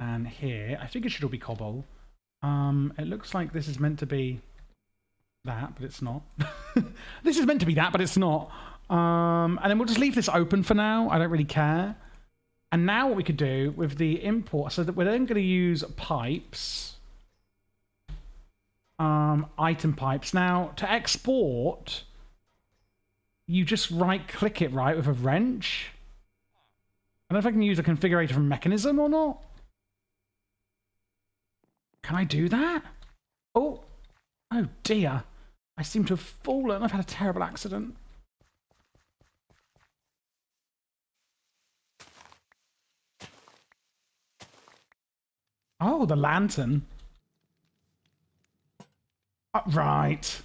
And here, I think it should all be cobble. It looks like this is meant to be that, but it's not. This is meant to be that, but it's not. And then we'll just leave this open for now. I don't really care. And now what we could do with the import, so that we're then going to use pipes. Item pipes. Now, to export, you just right-click it, right, with a wrench. I don't know if I can use a configurator from mechanism or not. Can I do that? Oh. Oh, dear. I seem to have fallen. I've had a terrible accident. Oh, the lantern. Right. Is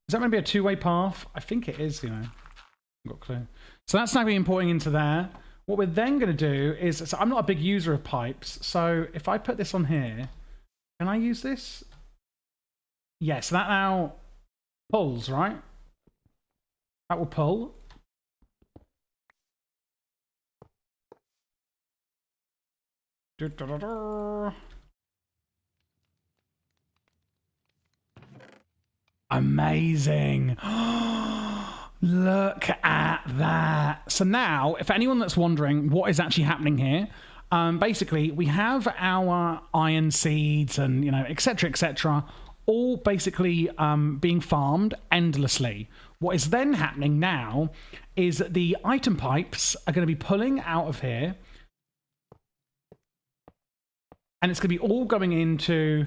that going to be a two-way path? I think it is, you know. I've got a clue. So that's now going to be importing into there. What we're then going to do is, so I'm not a big user of pipes, so if I put this on here, can I use this? Yes, so that now pulls, right? That will pull. Amazing. Look at that. So now, for anyone that's wondering what is actually happening here, basically we have our iron seeds and, you know, etc., all basically being farmed endlessly. What is then happening now is that the item pipes are going to be pulling out of here, and it's going to be all going into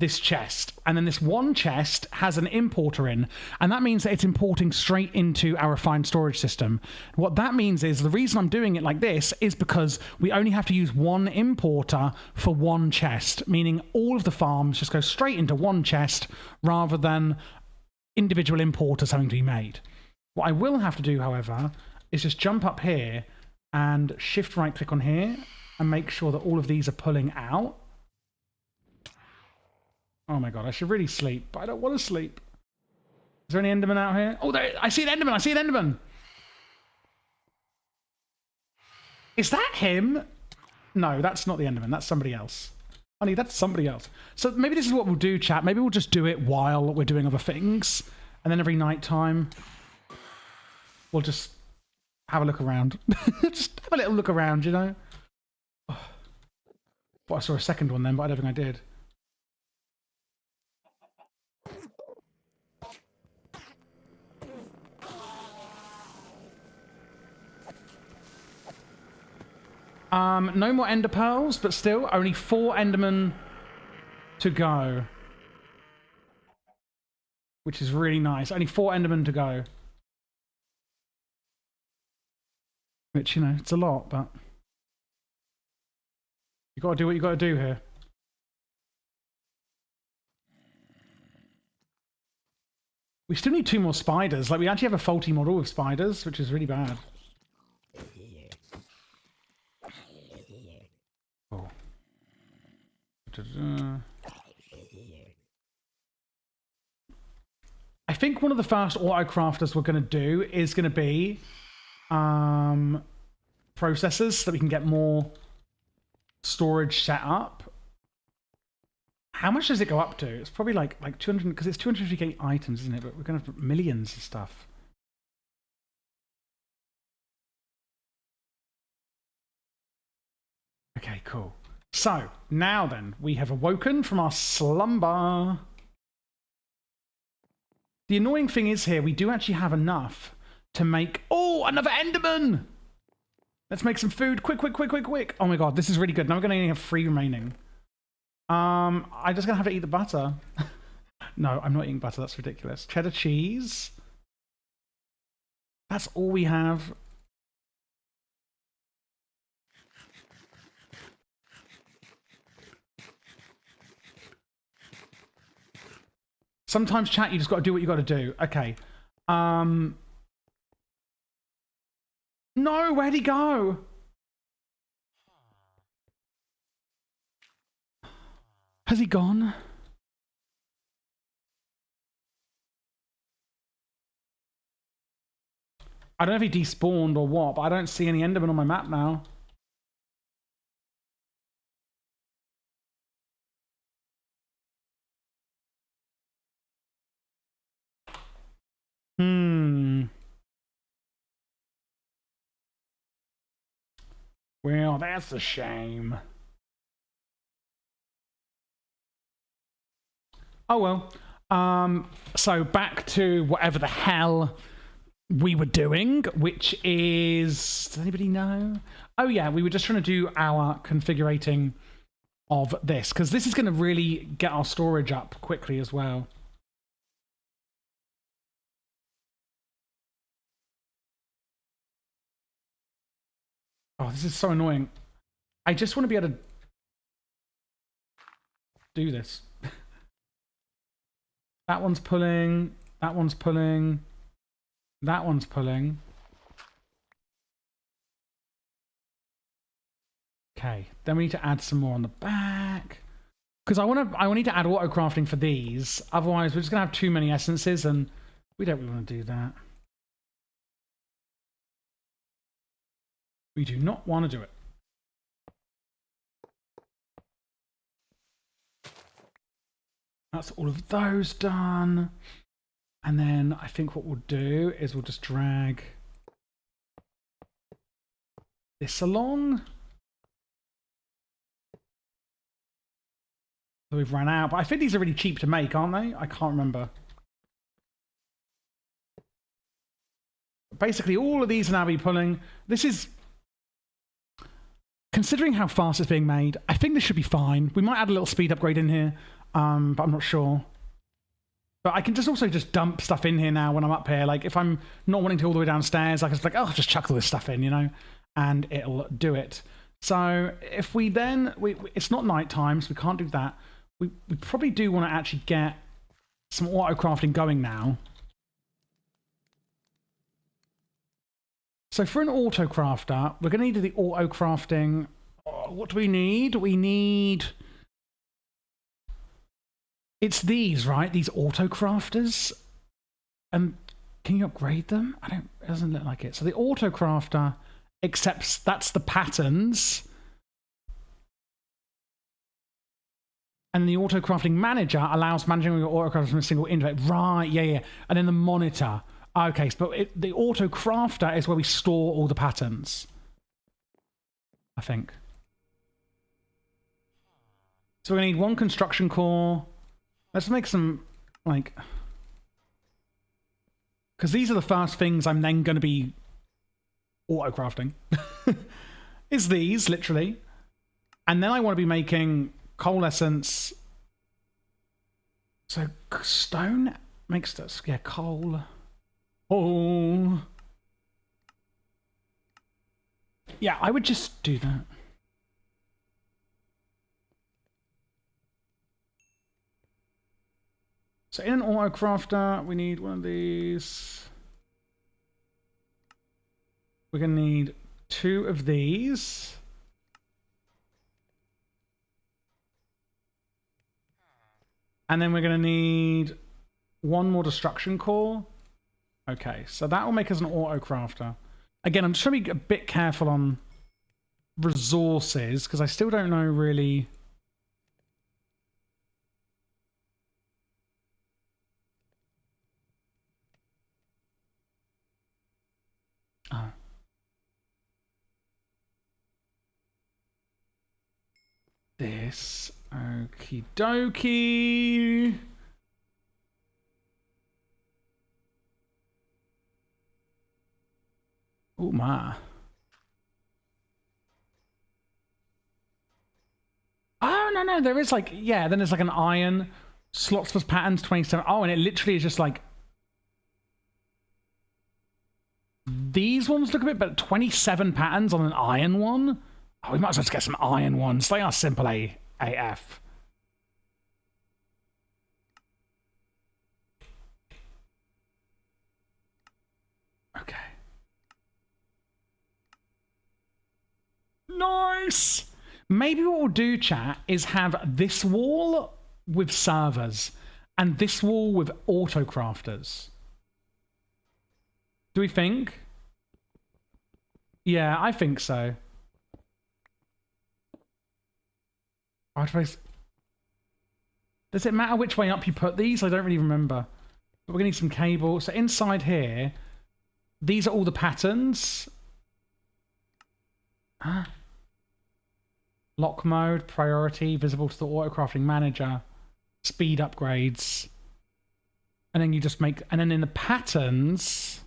this chest, and then this one chest has an importer in, and that means that it's importing straight into our refined storage system. What that means is the reason I'm doing it like this is because we only have to use one importer for one chest, meaning all of the farms just go straight into one chest rather than individual importers having to be made. What I will have to do, however, is just jump up here and shift right click on here and make sure that all of these are pulling out. Oh my god, I should really sleep, but I don't want to sleep. Is there any Enderman out here? Oh, there, I see an Enderman, I see an Enderman! Is that him? No, that's not the Enderman, that's somebody else. Honey, that's somebody else. So maybe this is what we'll do, chat. Maybe we'll just do it while we're doing other things. And then every night time, we'll just have a look around. Just have a little look around, you know? Oh. Thought I saw a second one then, but I don't think I did. No more ender pearls, but still only 4 endermen to go. Which is really nice. Only 4 endermen to go. Which, you know, it's a lot, but you gotta do what you gotta do here. We still need 2 more spiders. Like, we actually have a faulty model of spiders, which is really bad. Oh. I think one of the first auto crafters we're going to do is going to be processors so that we can get more storage set up. How much does it go up to? It's probably like 200, because it's 250k items, isn't it? But we're going to have millions of stuff. Okay, cool. So, now then, we have awoken from our slumber. The annoying thing is here, we do actually have enough to make... Oh, another Enderman! Let's make some food. Quick, quick, quick, quick, quick. Oh my god, this is really good. Now we're going to only have 3 remaining. I'm just going to have to eat the butter. No, I'm not eating butter. That's ridiculous. Cheddar cheese. That's all we have. Sometimes, chat, you just got to do what you got to do. Okay. No, where'd he go? Has he gone? I don't know if he despawned or what, but I don't see any Enderman on my map now. Well, that's a shame. Oh well. So back to whatever the hell we were doing, which is... Does anybody know? Oh yeah, we were just trying to do our configurating of this, because this is going to really get our storage up quickly as well. Oh, this is so annoying. I just want to be able to do this. That one's pulling. That one's pulling. That one's pulling. Okay, then we need to add some more on the back. Because I need to add auto crafting for these. Otherwise, we're just gonna have too many essences, and we don't really want to do that. We do not want to do it. That's all of those done. And then I think what we'll do is we'll just drag this along. So we've run out, but I think these are really cheap to make, aren't they? I can't remember. Basically, all of these are now be pulling. This is, considering how fast it's being made, I think this should be fine. We might add a little speed upgrade in here, but I'm not sure. But I can just also just dump stuff in here now when I'm up here. Like if I'm not wanting to go all the way downstairs, I can just like, oh, just chuck all this stuff in, you know, and it'll do it. So if we then, it's not night time, so we can't do that. We probably do want to actually get some auto crafting going now. So for an auto crafter, we're going to need the auto crafting. Oh, what do we need? We need... It's these, right? These auto crafters. And can you upgrade them? It doesn't look like it. So the auto crafter accepts, that's the patterns. And the auto crafting manager allows managing your auto crafters from a single interface. Right, yeah. And then the monitor. Okay, but the auto crafter is where we store all the patterns, I think. So we're going to need one construction core. Let's make some, like... Because these are the first things I'm then going to be auto-crafting. Is these, literally. And then I want to be making coal essence. So stone makes this, yeah, coal. Oh. Yeah, I would just do that. So in an auto crafter, we need one of these. We're going to need 2 of these. And then we're going to need 1 more destruction core. Okay, so that will make us an auto crafter. Again, I'm just trying to be a bit careful on resources because I still don't know really. Oh. This. Okie dokie. Oh my. Oh, no, there is like, yeah, then there's like an iron, slots plus patterns, 27. Oh, and it literally is just like, these ones look a bit better. 27 patterns on an iron one. Oh, we might as well just get some iron ones. They are simple AF. Okay. Nice. Maybe what we'll do, chat, is have this wall with servers and this wall with auto crafters. Do we think? Yeah, I think so. Does it matter which way up you put these? I don't really remember. But we're going to need some cable. So inside here, these are all the patterns. Huh? Lock mode, priority, visible to the auto crafting manager, speed upgrades. And then you just make, and then in the patterns,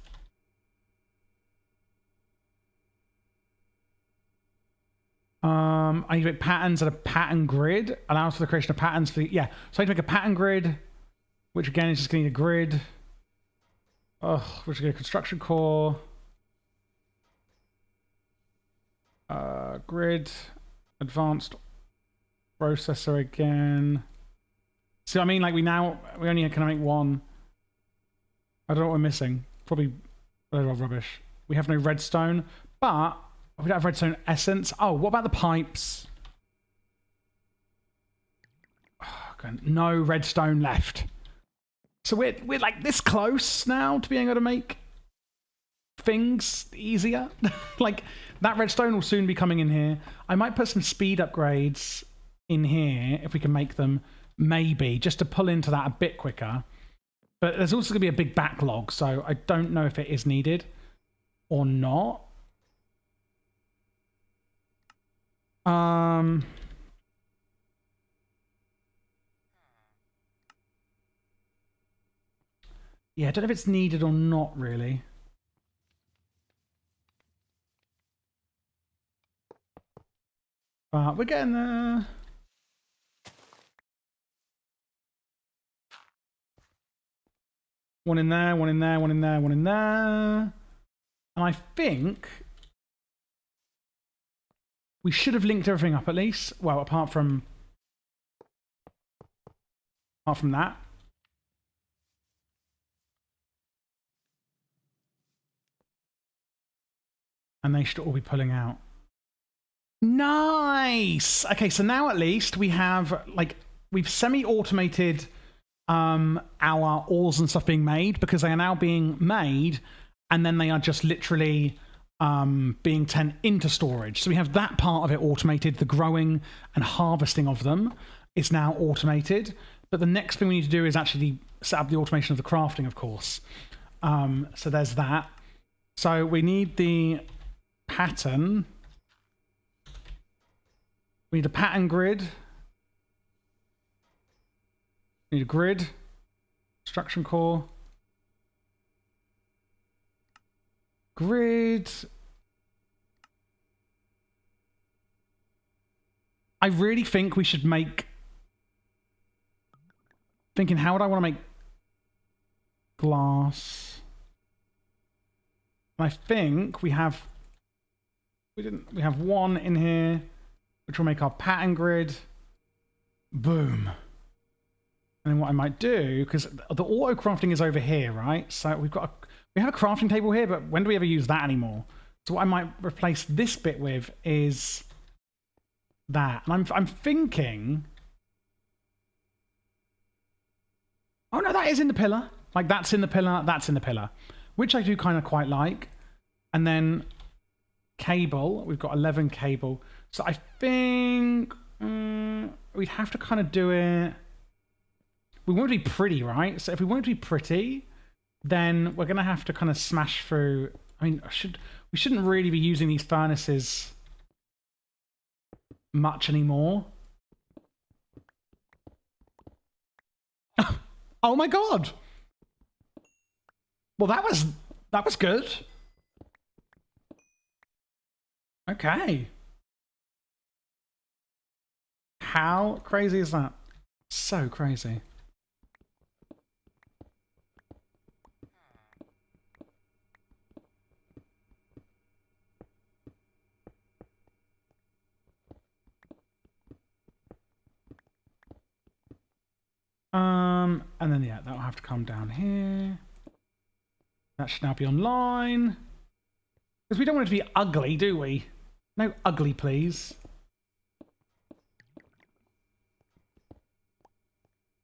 I need to make patterns and a pattern grid. Allows for the creation of patterns for the, yeah. So I need to make a pattern grid, which again is just going to need a grid. Oh, which is going to construction core. Grid, advanced processor again. See what I mean? Like we only can make one. I don't know what we're missing. Probably a lot of rubbish. We have no redstone, but we don't have redstone essence. Oh, what about the pipes? Oh, no redstone left. So we're like this close now to being able to make things easier. Like that redstone will soon be coming in here. I might put some speed upgrades in here if we can make them maybe, just to pull into that a bit quicker. But there's also going to be a big backlog, so I don't know if it is needed or not. Yeah, I don't know if it's needed or not, really. But we're getting there. One in there, one in there, one in there, one in there. And I think we should have linked everything up at least. Well, apart from that. And they should all be pulling out. Nice! Okay, so now at least we have, like, we've semi-automated our ores and stuff being made, because they are now being made and then they are just literally being sent into storage. So we have that part of it automated. The growing and harvesting of them is now automated. But the next thing we need to do is actually set up the automation of the crafting, of course. So there's that. So we need the pattern. We need a pattern grid. We need a grid. Construction core. Grid. I really think we should make... Thinking, how would I want to make glass? And I think we have... We have one in here, which will make our pattern grid. Boom. And then what I might do, because the auto crafting is over here, right? So we have a crafting table here, but when do we ever use that anymore? So what I might replace this bit with is that. And I'm thinking, oh no, that is in the pillar. Like that's in the pillar, that's in the pillar, which I do kind of quite like. And then cable, we've got 11 cable. So I think we'd have to kind of do it. We want it to be pretty, right? So if we want it to be pretty, then we're going to have to kind of smash through. I mean, we shouldn't really be using these furnaces much anymore. Oh my god! Well, that was good. Okay. How crazy is that? So crazy. And then yeah, that'll have to come down here. That should now be online. Because we don't want it to be ugly, do we? No ugly, please.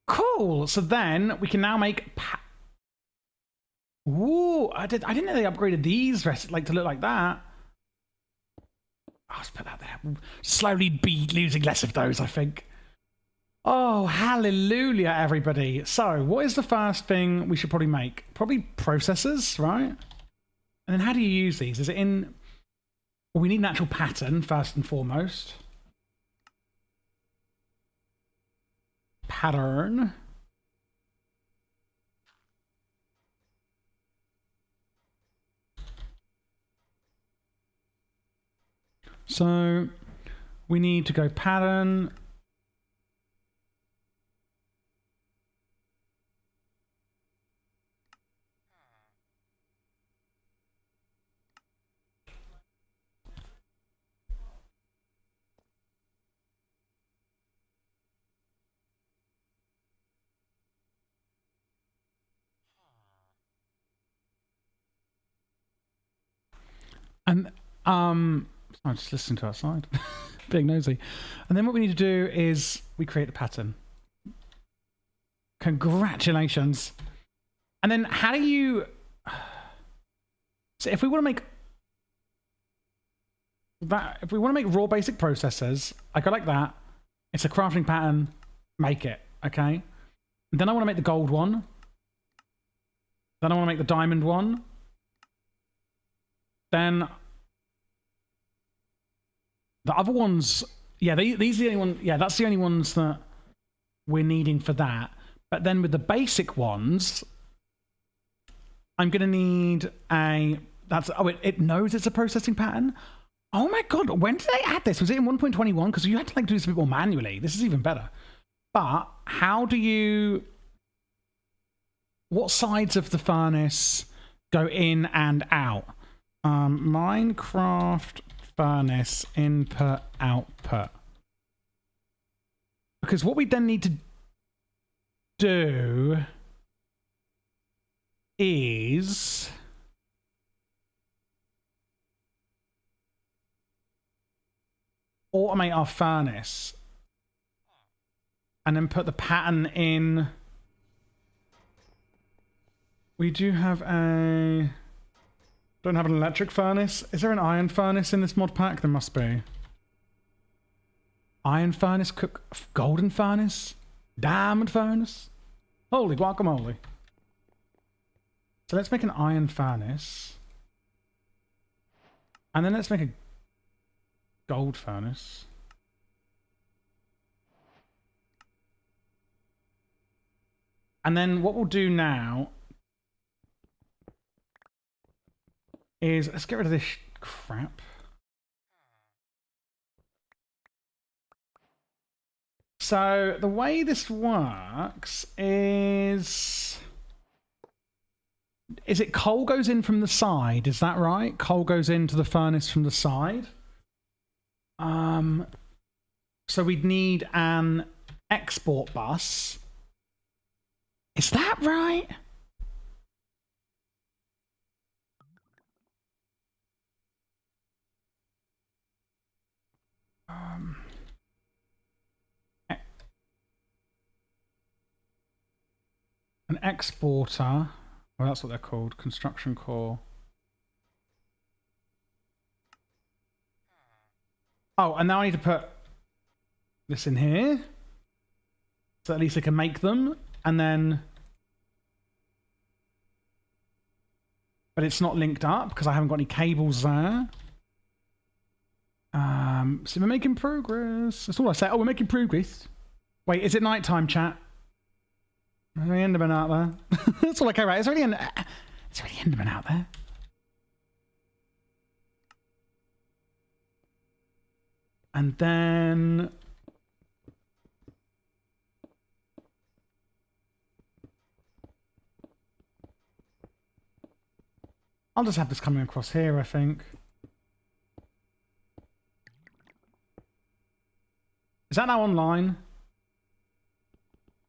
Cool. So then we can now make. Ooh, I didn't know they upgraded these like to look like that. I'll just put that there. Slowly be losing less of those, I think. Oh, hallelujah, everybody. So, what is the first thing we should probably make? Probably processors, right? And then how do you use these? Is it in... Well, we need an actual pattern, first and foremost. Pattern. So, we need to go pattern... And I'm just listening to outside, being nosy. And then what we need to do is we create a pattern. Congratulations. And then how do you... So if we want to make that, if we want to make raw basic processors, I go like that. It's a crafting pattern. Make it. Okay. Then I want to make the gold one. Then I want to make the diamond one. Then the other ones, yeah, these are the only ones, yeah, that's the only ones that we're needing for that. But then with the basic ones, I'm going to need a, it knows it's a processing pattern. Oh my God, when did they add this? Was it in 1.21? Because you had to like do this a bit more manually. This is even better. But how do you, what sides of the furnace go in and out? Minecraft furnace input output. Because what we then need to do is automate our furnace and then put the pattern in. We do have a, don't have an electric furnace. Is there an iron furnace in this mod pack? There must be. Iron furnace, cook, golden furnace, diamond furnace. Holy guacamole. So let's make an iron furnace. And then let's make a gold furnace. And then what we'll do now is, let's get rid of this crap. So the way this works is it coal goes in from the side? Is that right? Coal goes into the furnace from the side. So we'd need an export bus. Is that right? An exporter. Well, that's what they're called. Construction core. Oh, and now I need to put this in here. So at least I can make them. And then... But it's not linked up because I haven't got any cables there. So we're making progress. That's all I say. Oh, we're making progress. Wait, is it nighttime, chat? Is there any Enderman out there? That's all I care about. Is there any Enderman out there? And then... I'll just have this coming across here, I think. Is that now online?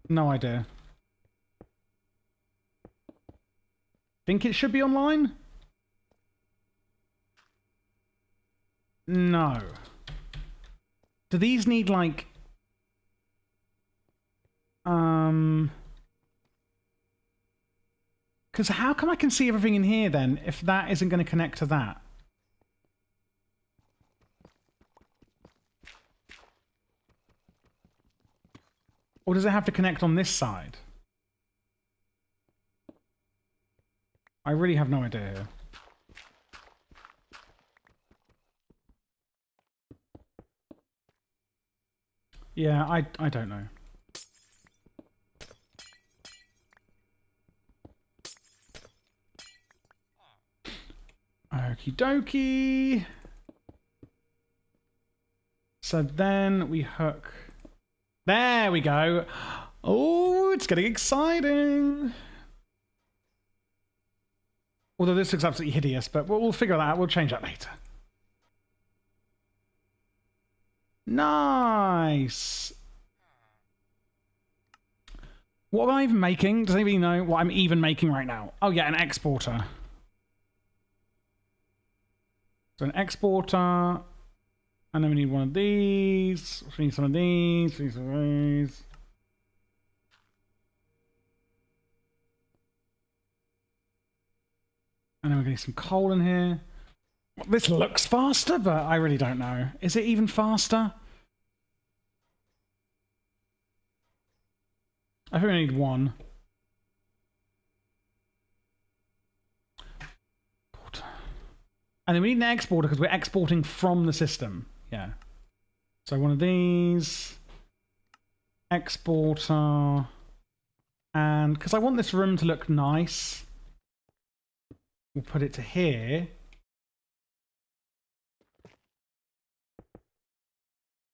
No idea. Think it should be online? No. Do these need like... Because how come I can see everything in here then, if that isn't going to connect to that? Or does it have to connect on this side? I really have no idea here. Yeah, I don't know. Okie dokie. So then we hook. There we go. Oh, it's getting exciting. Although this looks absolutely hideous, but we'll figure that out. We'll change that later. Nice. What am I even making? Does anybody know what I'm even making right now? Oh yeah, an exporter. So an exporter, and then we need one of these. We need some of these. We need some of these. And then we're getting some coal in here. This looks faster, but I really don't know. Is it even faster? I think we need one. And then we need an exporter because we're exporting from the system. Yeah. So one of these. Exporter. And because I want this room to look nice, we'll put it to here.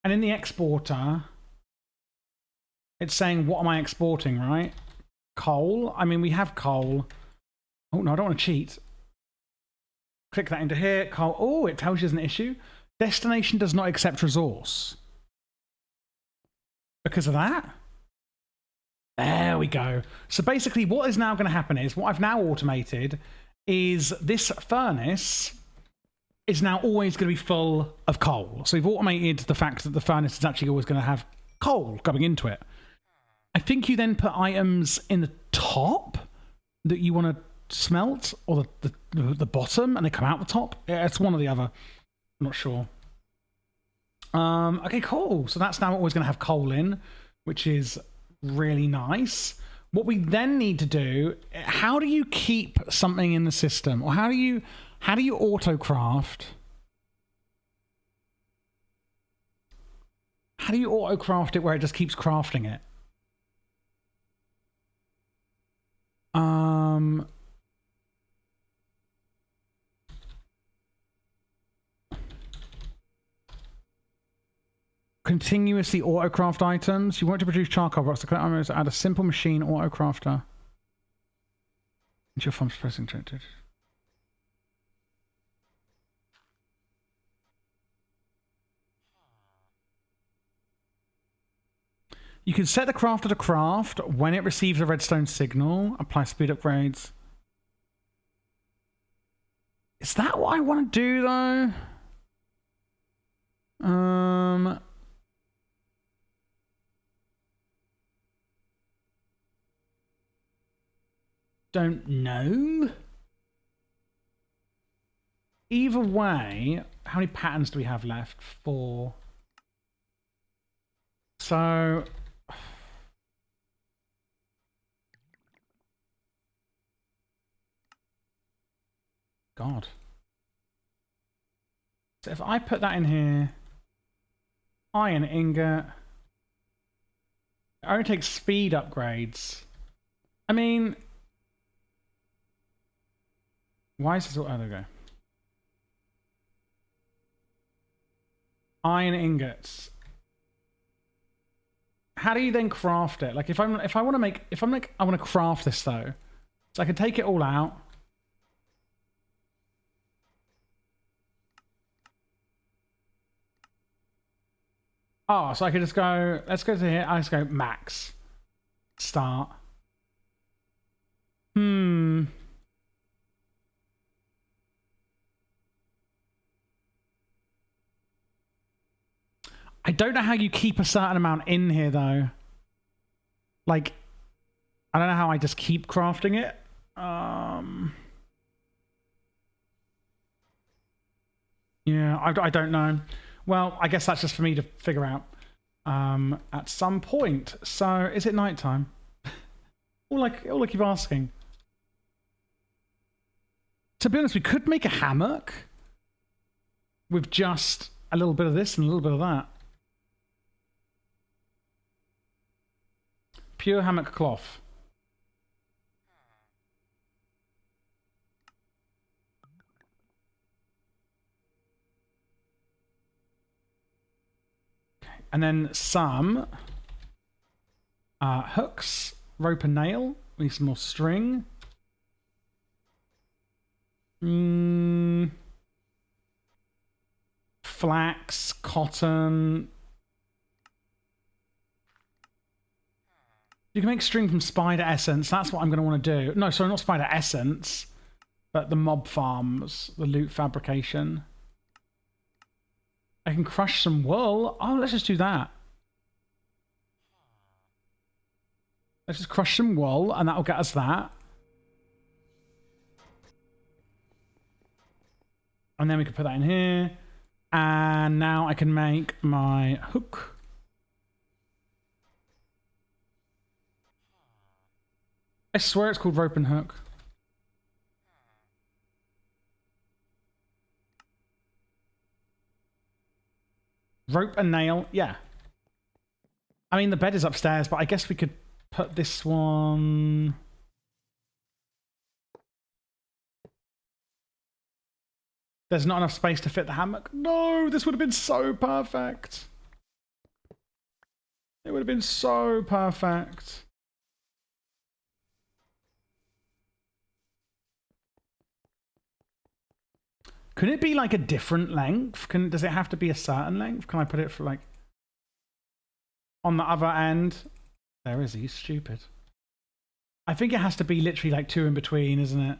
And in the exporter, it's saying, what am I exporting, right? Coal. I mean, we have coal. Oh, no, I don't want to cheat. Click that into here. Coal. Oh, it tells you there's an issue. Destination does not accept resource. Because of that? There we go. So basically what is now going to happen is, what I've now automated is this furnace is now always going to be full of coal. So we've automated the fact that the furnace is actually always going to have coal going into it. I think you then put items in the top that you want to smelt, or the bottom, and they come out the top. Yeah, it's one or the other. I'm not sure. Okay, cool. So that's now always going to have coal in, which is really nice. What we then need to do, how do you keep something in the system, or how do you auto craft? How do you auto craft it where it just keeps crafting it? Continuously autocraft items. You want to produce charcoal blocks. The correct item is to add a simple machine autocrafter. Into your farm's pressing directed. You can set the crafter to craft when it receives a redstone signal. Apply speed upgrades. Is that what I want to do though? Don't know. Either way, how many patterns do we have left? 4. So God. So if I put that in here, iron ingot, it only takes speed upgrades. I mean, why is this all? Oh, there we go. Iron ingots. How do you then craft it? Like I want to craft this though. So I can take it all out. Oh, so I could just go, let's go to here. I just go max. Start. I don't know how you keep a certain amount in here though. Like, I don't know how I just keep crafting it. Yeah, I don't know. Well, I guess that's just for me to figure out at some point. So, is it nighttime? all I keep asking. To be honest, we could make a hammock with just a little bit of this and a little bit of that. Pure hammock cloth. Okay. And then some hooks, rope and nail. We need some more string. Flax, cotton. You can make string from spider essence. That's what I'm going to want to do. No, sorry, not spider essence, but the mob farms, the loot fabrication. I can crush some wool. Oh, let's just do that. Let's just crush some wool, and that'll get us that. And then we can put that in here. And now I can make my hook. I swear it's called rope and hook. Rope and nail, yeah. I mean, the bed is upstairs, but I guess we could put this one... There's not enough space to fit the hammock. No, this would have been so perfect. It would have been so perfect. Could it be like a different length? Does it have to be a certain length? Can I put it for like... On the other end? There is, he's stupid. I think it has to be literally like 2 in between, isn't it?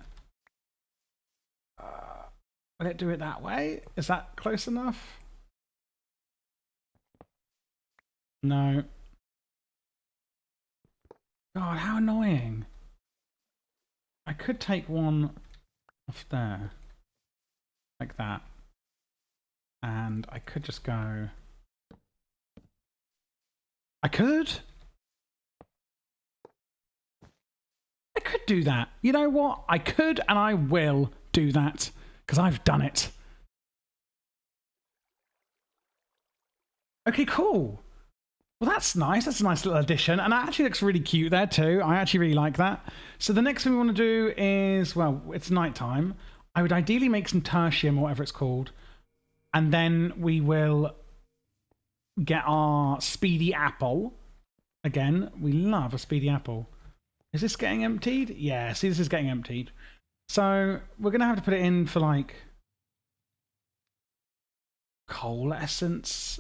Will it do it that way? Is that close enough? No. God, how annoying. I could take one off there. Like that. And I could just go... I could do that. You know what? I could and I will do that. Because I've done it. Okay, cool. Well, that's nice. That's a nice little addition. And that actually looks really cute there too. I actually really like that. So the next thing we want to do is, well, it's nighttime. I would ideally make some tertium or whatever it's called. And then we will get our speedy apple. Again, we love a speedy apple. Is this getting emptied? Yeah, see, this is getting emptied. So we're going to have to put it in for like coal essence.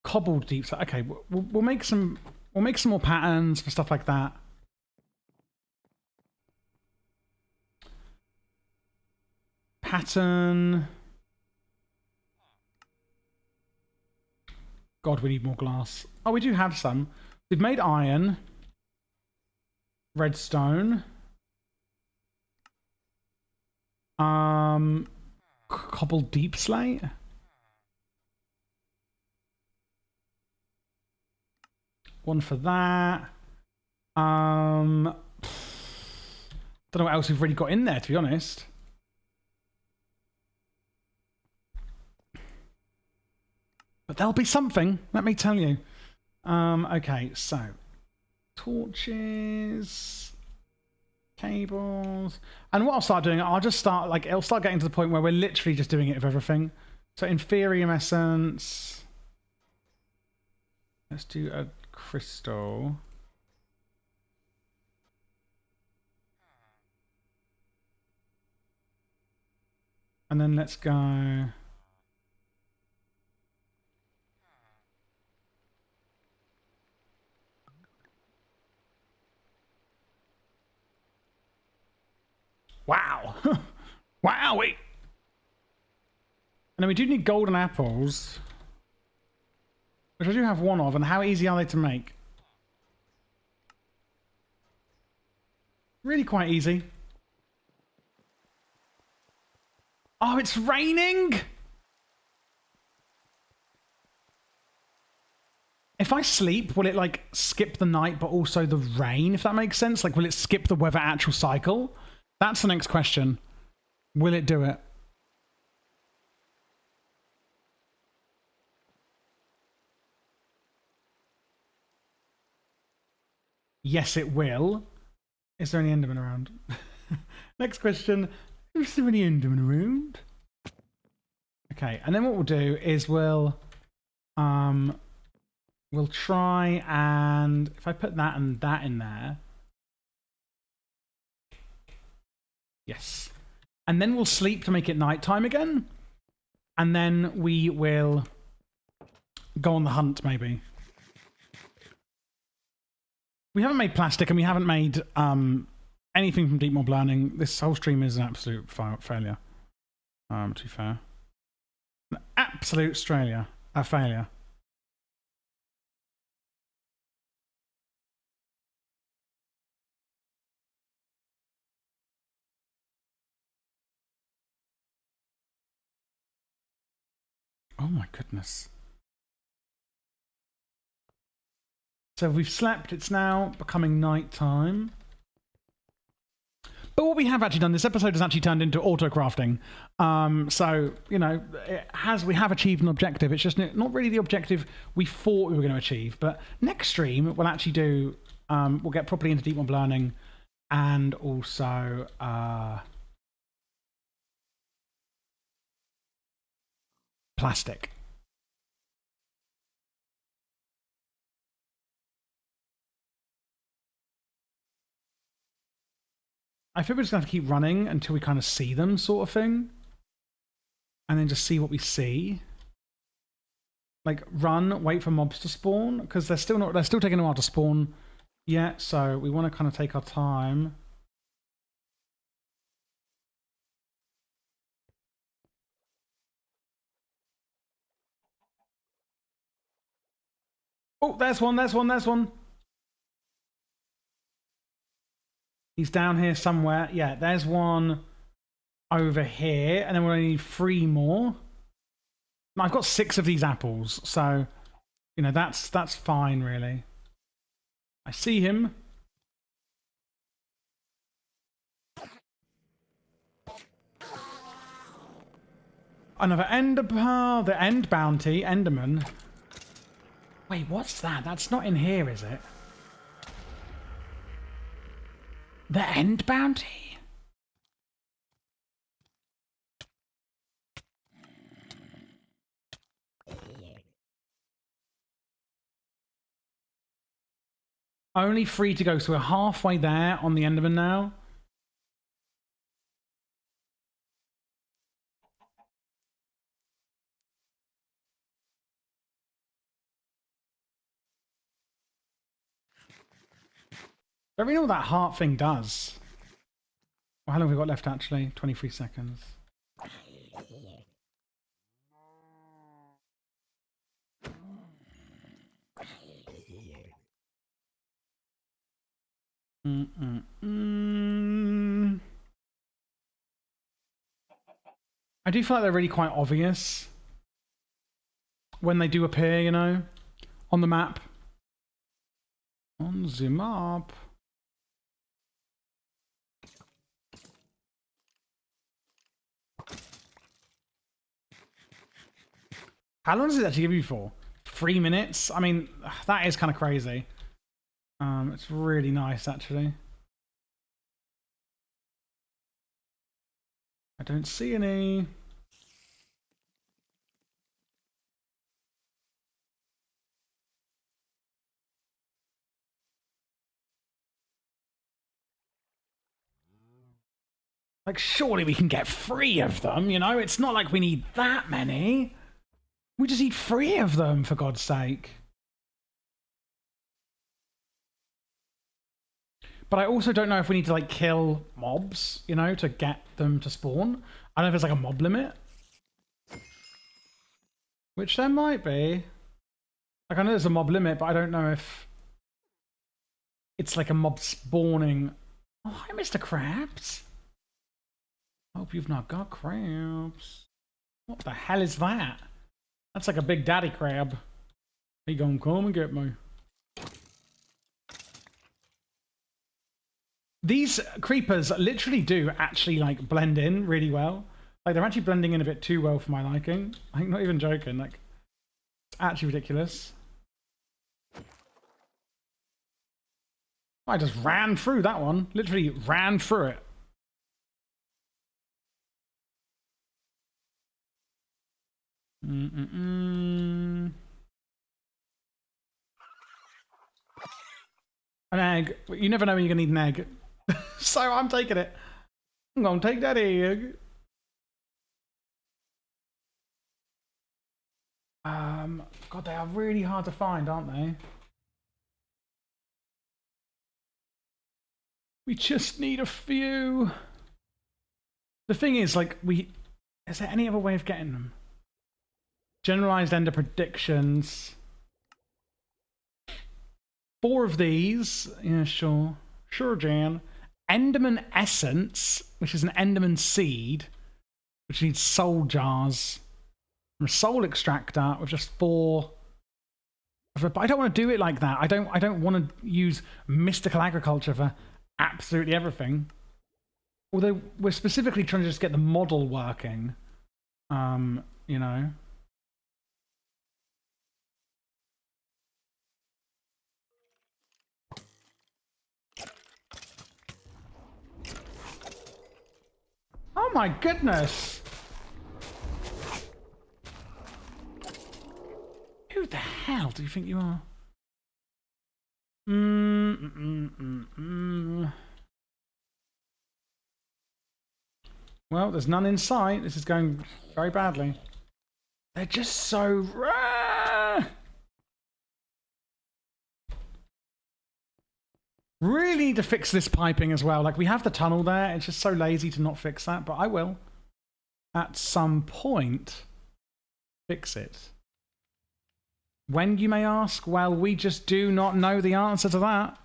Cobbled deep. Okay, we'll make some more patterns for stuff like that. Pattern. God, we need more glass. Oh, we do have some. We've made iron. Redstone. Cobbled deep slate. One for that. Don't know what else we've really got in there, to be honest. But there'll be something, let me tell you. Okay, so torches, cables, and what I'll start doing, I'll just start like it'll start getting to the point where we're literally just doing it with everything. So inferium essence. Let's do a crystal. And then let's go. Wow. Wowie. And then we do need golden apples, which I do have one of. And how easy are they to make? Really quite easy. Oh, it's raining? If I sleep, will it like skip the night but also the rain, if that makes sense? Like, will it skip the weather actual cycle? That's the next question. Will it do it? Yes, it will. Is there any Enderman around? Next question. Is there any Enderman around? Okay, and then what we'll do is we'll try and if I put that and that in there. Yes. And then we'll sleep to make it nighttime again. And then we will go on the hunt, maybe. We haven't made plastic and we haven't made anything from Deep Mob Learning. This whole stream is an absolute failure. To be fair. An absolute failure. Oh my goodness. So we've slept. It's now becoming night time. But what we have actually done, this episode has actually turned into auto crafting. So, you know, we have achieved an objective. It's just not really the objective we thought we were going to achieve. But next stream, we'll actually do, we'll get properly into deep mob learning and also plastic. I think we're just going to have to keep running until we kind of see them, sort of thing. And then just see what we see. Like, run, wait for mobs to spawn, because they're still taking a while to spawn yet, so we want to kind of take our time. Oh, there's one. He's down here somewhere. Yeah, there's one over here, and then we'll only need 3 more. I've got 6 of these apples, so you know that's fine, really. I see him. Another ender pearl, the end bounty, Enderman. Wait, what's that? That's not in here, is it? The end bounty? Only 3 to go, so we're halfway there on the Enderman now. Don't really know what that heart thing does. Well, how long have we got left, actually? 23 seconds. I do feel like they're really quite obvious when they do appear, you know, on the map. On the map. How long does it actually give you for? 3 minutes? I mean, that is kind of crazy. It's really nice, actually. I don't see any. Like, surely we can get 3 of them, you know? It's not like we need that many. We just need 3 of them, for God's sake. But I also don't know if we need to, like, kill mobs, you know, to get them to spawn. I don't know if there's, like, a mob limit. Which there might be. Like, I know there's a mob limit, but I don't know if it's, like, a mob spawning. Oh, hi, Mr. Krabs. Hope you've not got crabs. What the hell is that? That's like a big daddy crab. He gonna come and get me. These creepers literally do actually like blend in really well. Like they're actually blending in a bit too well for my liking. I'm not even joking. Like it's actually ridiculous. I just ran through that one. Literally ran through it. An egg. You never know when you're going to need an egg. So I'm taking it. I'm going to take that egg. God, they are really hard to find, aren't they? We just need a few. The thing is, like, is there any other way of getting them? Generalized ender predictions. 4 of these. Yeah, sure. Sure, Jan. Enderman essence, which is an Enderman seed, which needs soul jars. From a soul extractor with just 4 But I don't want to do it like that. I don't want to use mystical agriculture for absolutely everything. Although we're specifically trying to just get the model working. You know. Oh my goodness! Who the hell do you think you are? Well, there's none in sight. This is going very badly. They're just so rare! Really need to fix this piping as well. Like, we have the tunnel there. It's just so lazy to not fix that, but I will. At some point, fix it. When, you may ask? Well, we just do not know the answer to that.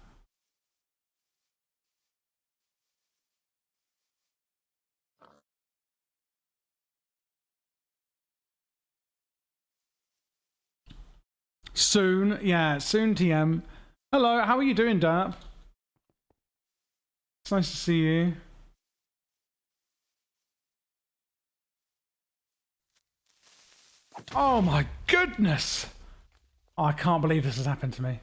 Soon, yeah, soon, TM. Hello, how are you doing, Derp? It's nice to see you. Oh my goodness! Oh, I can't believe this has happened to me.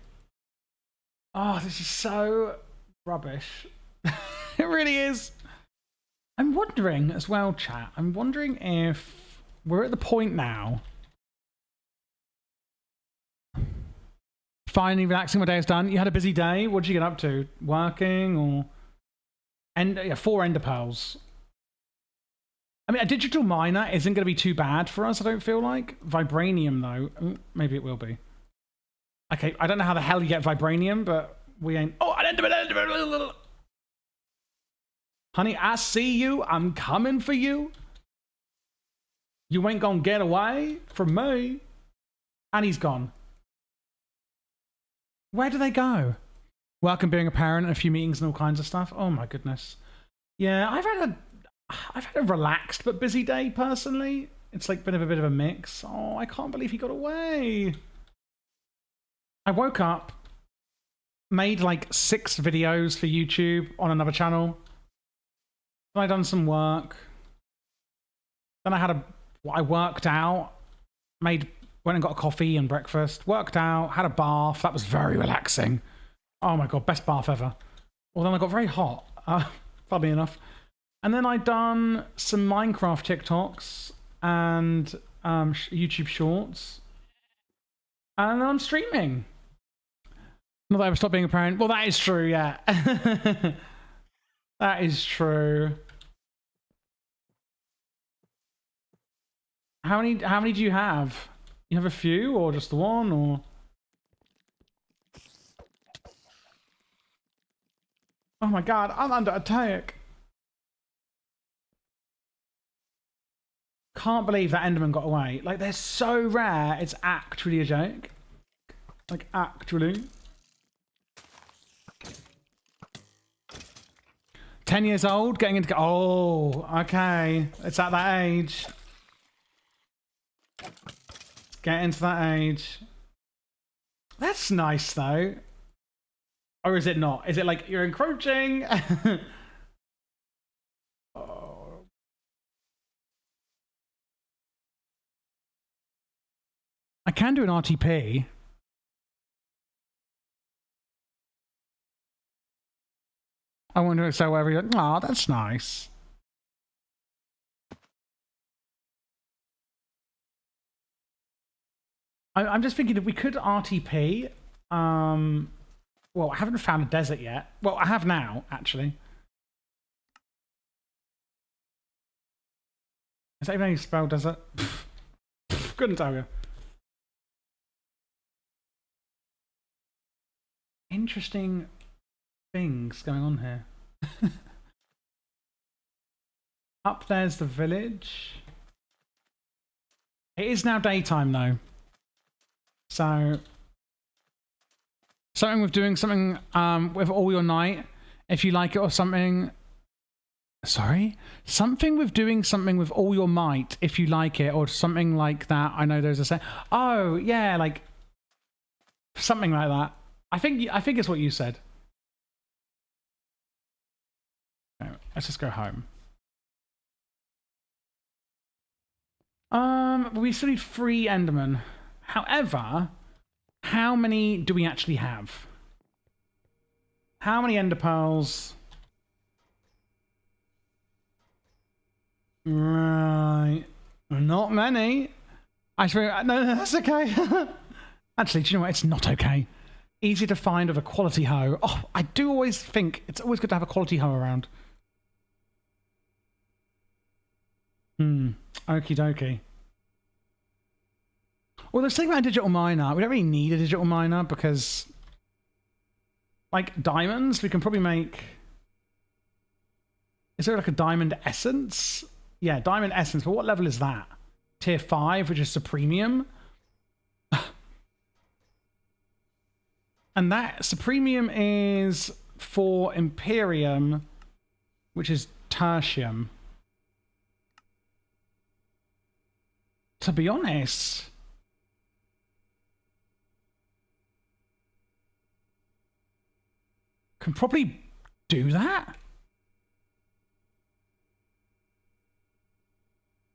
Oh, this is so rubbish. It really is. I'm wondering as well, chat. I'm wondering if we're at the point now. Finally relaxing, my day is done. You had a busy day. What did you get up to? Working or... yeah, 4 ender pearls. I mean, a digital miner isn't going to be too bad for us, I don't feel like. Vibranium, though. Ooh, maybe it will be. Okay, I don't know how the hell you get vibranium, but we ain't... Oh, an enderman! Honey, I see you. I'm coming for you. You ain't gonna get away from me. And he's gone. Where do they go? Welcome being a parent and a few meetings and all kinds of stuff. Oh my goodness. Yeah, I've had a relaxed but busy day personally. It's like been a bit of a mix. Oh, I can't believe he got away. I woke up, made like 6 videos for YouTube on another channel. Then I done some work. Then I worked out, went and got a coffee and breakfast, worked out, had a bath. That was very relaxing. Oh my God, best bath ever. Well, then I got very hot, funny enough. And then I done some Minecraft TikToks and YouTube Shorts. And then I'm streaming. Not that I ever stopped being a parent. Well, that is true, yeah. That is true. How many do you have? You have a few, or just the one, or? Oh my God, I'm under attack. Can't believe that Enderman got away. Like, they're so rare, it's actually a joke. Like, actually. 10 years old, getting into... Oh, okay. It's at that age. Get into that age. That's nice, though. Or is it not? Is it like you're encroaching? Oh. I can do an RTP. I wonder if so wherever you're... Oh, that's nice. I'm just thinking if we could RTP. Well, I haven't found a desert yet. Well, I have now, actually. Is that even how you spell desert? Couldn't tell you. Interesting things going on here. Up there's the village. It is now daytime, though. So... something with doing something with all your night, if you like it, or something... Sorry? Something with doing something with all your might, if you like it, or something like that. I know there's a... Oh, yeah, like... Something like that. I think it's what you said. Okay, let's just go home. We still need 3 Endermen. However, how many do we actually have? How many Ender Pearls? Right. Not many. Actually, no, that's okay. Actually, do you know what? It's not okay. Easy to find with a quality hoe. Oh, I do always think it's always good to have a quality hoe around. Okie dokie. Well, let's think about a digital miner. We don't really need a digital miner because, like, diamonds, we can probably make... Is there like a diamond essence? Yeah, diamond essence. But what level is that? Tier 5, which is Supremium. And that Supremium is for Imperium, which is Tertium. To be honest... Can probably do that.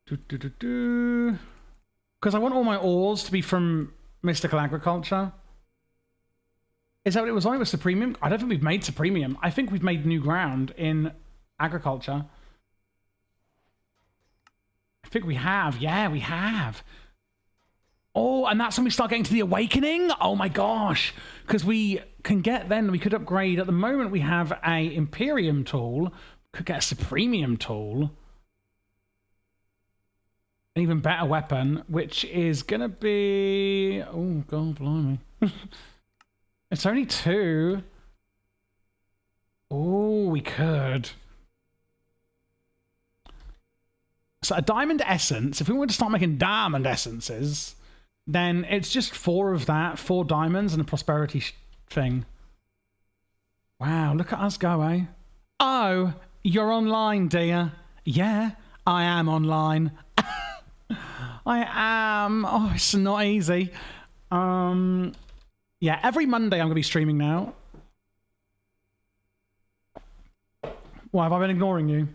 Because I want all my ores to be from Mystical Agriculture. Is that what it was like with Supremium? I don't think we've made Supremium. I think we've made new ground in Agriculture. I think we have. Yeah, we have. Oh, and that's when we start getting to the Awakening? Oh my gosh. Because we can get then, we could upgrade. At the moment, we have a Imperium tool. Could get a Supremium tool. An even better weapon, which is going to be... Oh, God, blimey. It's only 2. Oh, we could. So a diamond essence, if we were to start making diamond essences... Then it's just 4 of that, 4 diamonds and a prosperity thing. Wow, look at us go, eh? Oh, you're online, dear. Yeah, I am online. I am. Oh, it's not easy. Yeah, every Monday I'm going to be streaming now. Why, have I been ignoring you?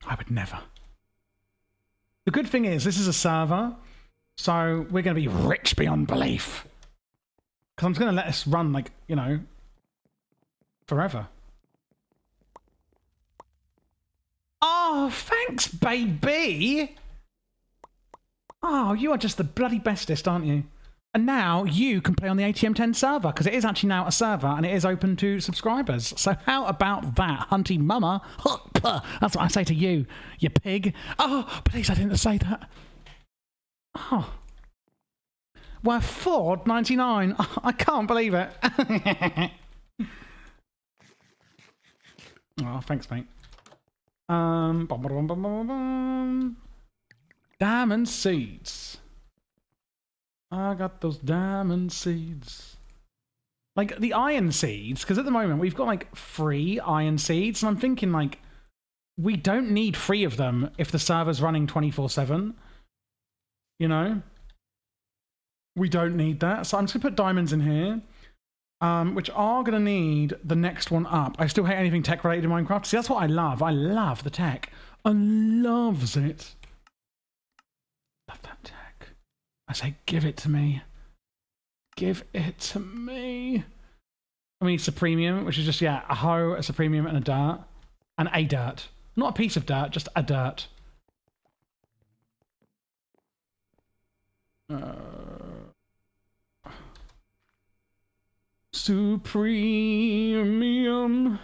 I would never. The good thing is, this is a server, so we're going to be rich beyond belief. Because I'm just going to let us run, like, you know, forever. Oh, thanks, baby! Oh, you are just the bloody bestest, aren't you? And now you can play on the ATM10 server, because it is actually now a server, and it is open to subscribers. So how about that, hunty mama? That's what I say to you, you pig. Oh, please, I didn't say that. Oh. We're $4.99. Oh, I can't believe it. Oh, thanks, mate. Diamond seeds. I got those diamond seeds. Like, the iron seeds, because at the moment we've got, like, 3 iron seeds, and I'm thinking, like, we don't need 3 of them if the server's running 24/7. You know? We don't need that. So I'm just going to put diamonds in here, which are going to need the next one up. I still hate anything tech-related in Minecraft. See, that's what I love. I love the tech. I loves it. Love that tech. I say, give it to me. Give it to me. I mean, Supremium, which is just, yeah, a hoe, a Supremium, and a dirt. And a dirt. Not a piece of dirt, just a dirt. Supremium.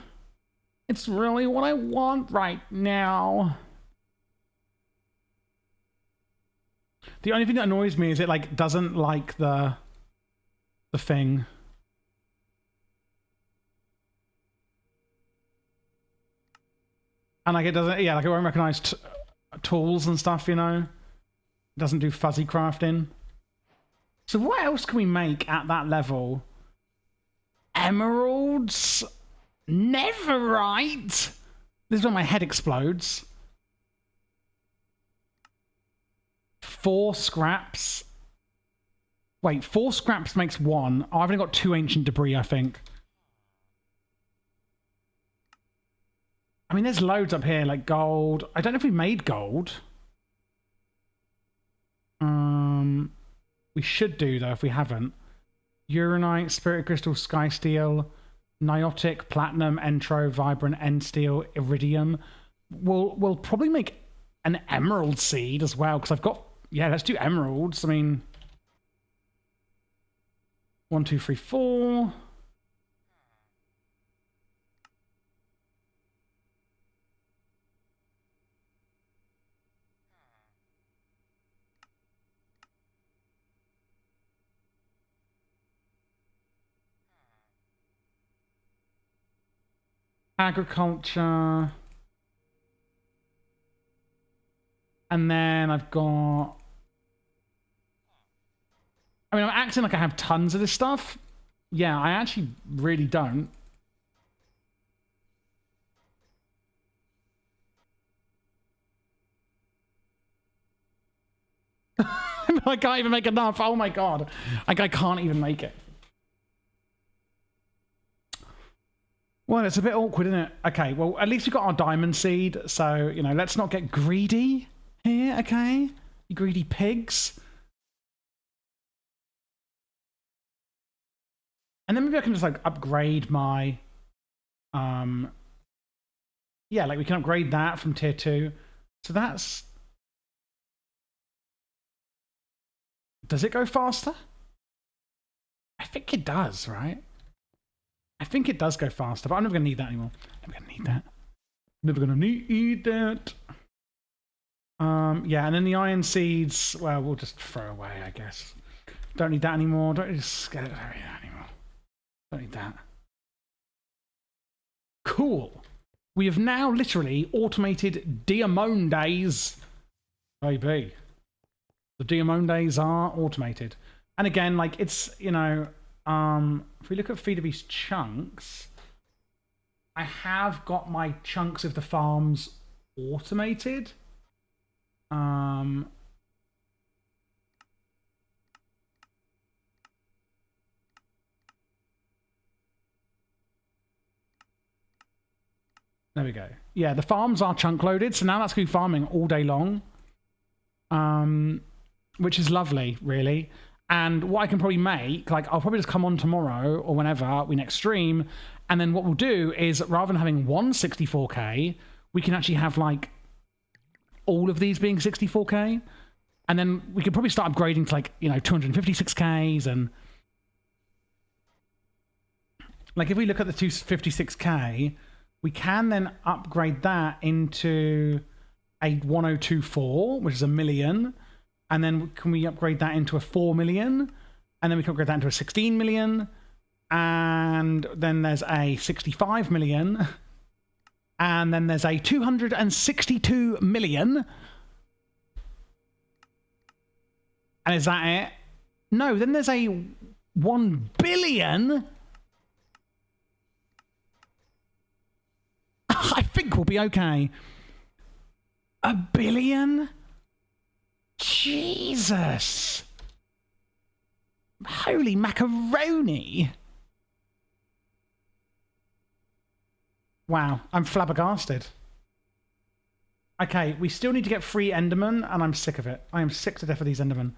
It's really what I want right now. The only thing that annoys me is it, like, doesn't like the thing. And, like, it doesn't, yeah, like, it won't recognize tools and stuff, you know? It doesn't do fuzzy crafting. So what else can we make at that level? Emeralds? Netherite? This is when my head explodes. 4 scraps. Wait, 4 scraps makes 1. Oh, I've only got 2 ancient debris, I think. I mean, there's loads up here, like gold. I don't know if we made gold. We should do, though, if we haven't. Uranite, Spirit Crystal, Sky Steel, Niotic, Platinum, Entro, Vibrant, End Steel, Iridium. We'll probably make an Emerald Seed as well, because I've got... Yeah, let's do Emeralds. I mean... 1, 2, 3, 4... Agriculture. And then I've got... I mean, I'm acting like I have tons of this stuff. Yeah, I actually really don't. I can't even make enough. Oh my god. Like, I can't even make it. Well, it's a bit awkward, isn't it? Okay, well, at least we got our diamond seed. So, you know, let's not get greedy here, okay? You greedy pigs. And then maybe I can just, like, upgrade my... Yeah, like, we can upgrade that from tier 2. So that's... Does it go faster? I think it does, right? I think it does go faster, but I'm never going to need that anymore. Never going to need that. Never going to need that. Yeah, and then the iron seeds, well, we'll just throw away, I guess. Don't need that anymore. Don't need that anymore. Don't need that. Cool. We have now literally automated Diamondes. Baby. The Diamondes are automated. And again, like, it's, you know, if we look at Feeder Beast chunks, I have got my chunks of the farms automated. There we go. Yeah, the farms are chunk loaded, so now that's going to be farming all day long. Which is lovely, really. And what I can probably make, like, I'll probably just come on tomorrow or whenever we next stream, and then what we'll do is, rather than having one 64K, we can actually have, like, all of these being 64K. And then we could probably start upgrading to, like, you know, 256Ks and... Like, if we look at the 256K, we can then upgrade that into a 1024, which is 1 million. And then can we upgrade that into a 4 million? And then we can upgrade that into a 16 million. And then there's a 65 million. And then there's a 262 million. And is that it? No, then there's a 1 billion. I think we'll be okay. 1 billion? Jesus. Holy macaroni. Wow, I'm flabbergasted. Okay, we still need to get 3 Endermen, and I'm sick of it. I am sick to death of these Endermen.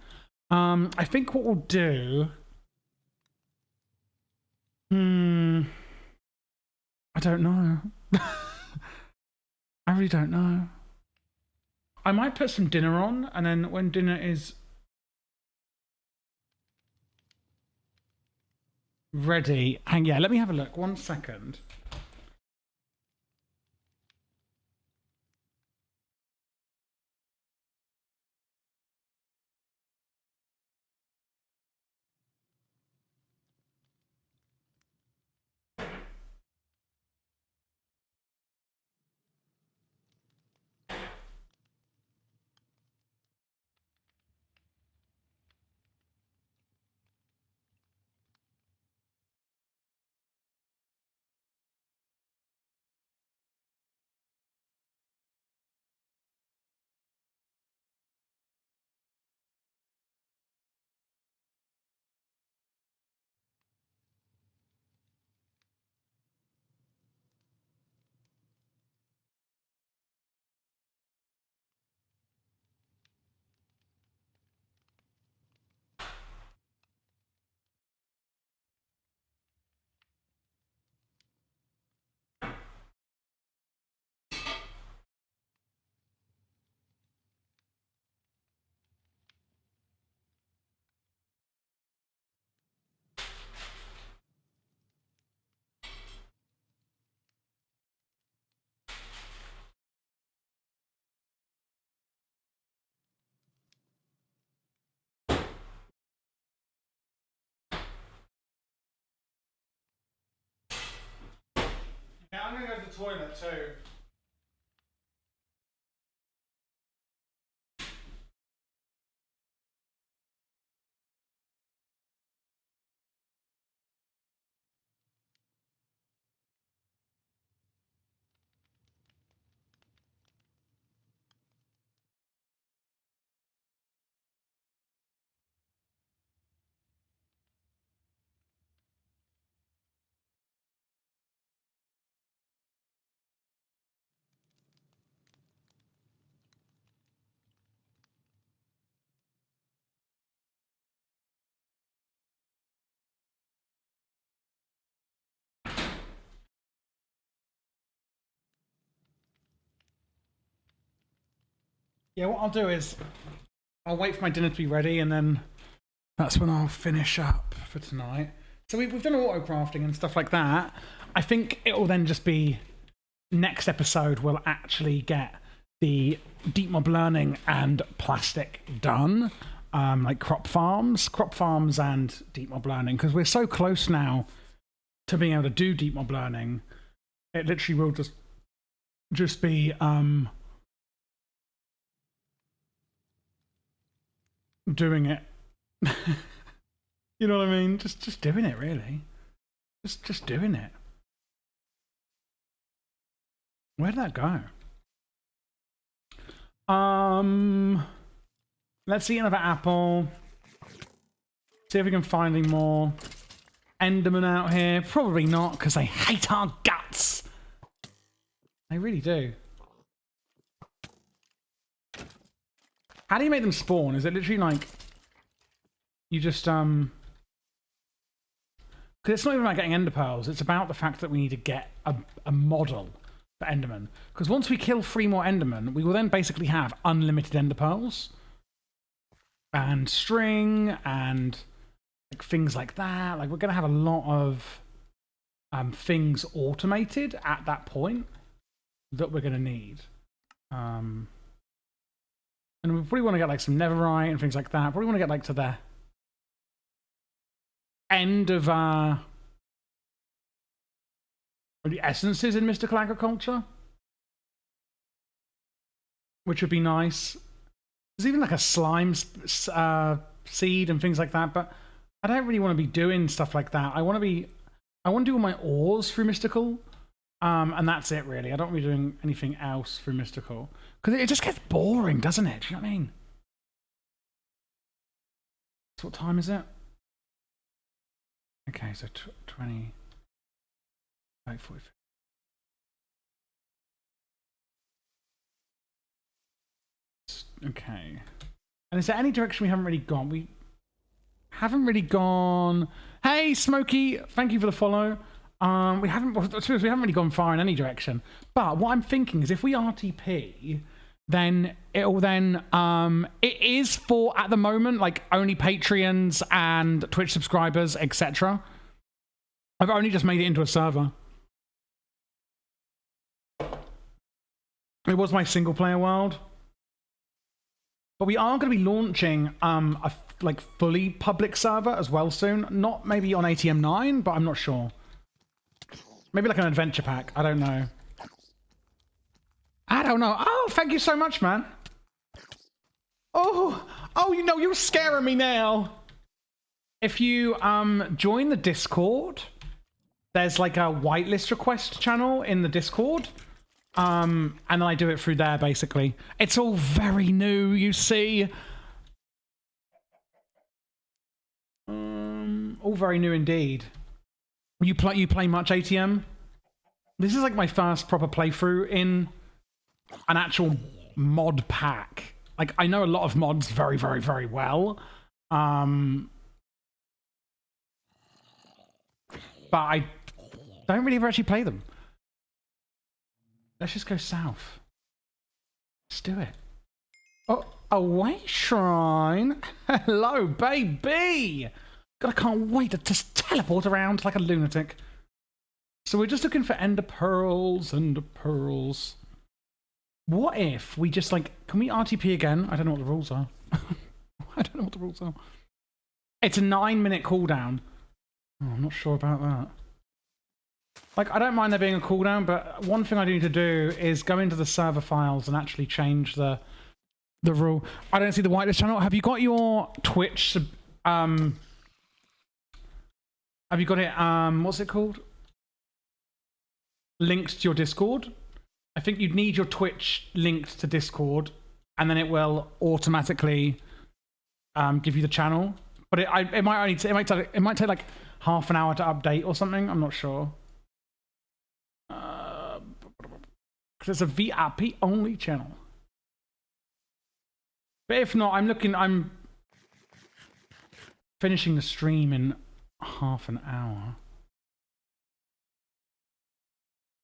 I think what we'll do... I don't know. I really don't know. I might put some dinner on, and then when dinner is ready... Yeah, let me have a look. 1 second. toilet too. Yeah, what I'll do is I'll wait for my dinner to be ready, and then that's when I'll finish up for tonight. So we've done auto crafting and stuff like that. I think it will then just be next episode we'll actually get the deep mob learning and plastic done, like crop farms and deep mob learning, because we're so close now to being able to do deep mob learning. It literally will just be doing it. You know what I mean? Just doing it, really. Just doing it. Where did that go? Let's eat another apple. See if we can find any more Endermen out here. Probably not, because they hate our guts. They really do. How do you make them spawn? Is it literally like you just because it's not even about getting ender pearls, it's about the fact that we need to get a model for Enderman. Because once we kill 3 more Endermen, we will then basically have unlimited ender pearls and string and like things like that. Like, we're going to have a lot of things automated at that point that we're going to need. And we probably want to get like some netherite and things like that. Probably want to get like to the end of the essences in mystical agriculture, which would be nice. There's even like a slime seed and things like that, but I don't really want to be doing stuff like that. I want to do all my ores through mystical, and that's it really. I don't want to be doing anything else through mystical, because it just gets boring, doesn't it? Do you know what I mean? So what time is it? Okay, so 20, 40. Okay. And is there any direction we haven't really gone? We haven't really gone. Hey, Smokey, thank you for the follow. We haven't really gone far in any direction. But what I'm thinking is if we RTP, then it is for, at the moment, like only Patreons and Twitch subscribers, etc. I've only just made it into a server. It was my single player world. But we are going to be launching a like fully public server as well soon. Not maybe on ATM10, but I'm not sure. Maybe like an adventure pack. I don't know. Oh, thank you so much, man. Oh, you know, you're scaring me now. If you join the Discord, there's like a whitelist request channel in the Discord. And then I do it through there, basically. It's all very new, you see. All very new indeed. You play much ATM? This is like my first proper playthrough in an actual mod pack. Like, I know a lot of mods very, very, very well. But I don't really ever actually play them. Let's just go south. Let's do it. Oh, away shrine. Hello, baby. God, I can't wait to just teleport around like a lunatic. So we're just looking for ender pearls. What if we just like, can we RTP again? I don't know what the rules are. I don't know what the rules are. It's a 9-minute cooldown. Oh, I'm not sure about that. Like, I don't mind there being a cooldown, but one thing I do need to do is go into the server files and actually change the rule. I don't see the whitelist channel. Have you got your Twitch? Have you got it? What's it called? Linked to your Discord. I think you'd need your Twitch linked to Discord, and then it will automatically give you the channel. But it might take like half an hour to update or something. I'm not sure. Because it's a VIP only channel. But if not, I'm finishing the stream in half an hour.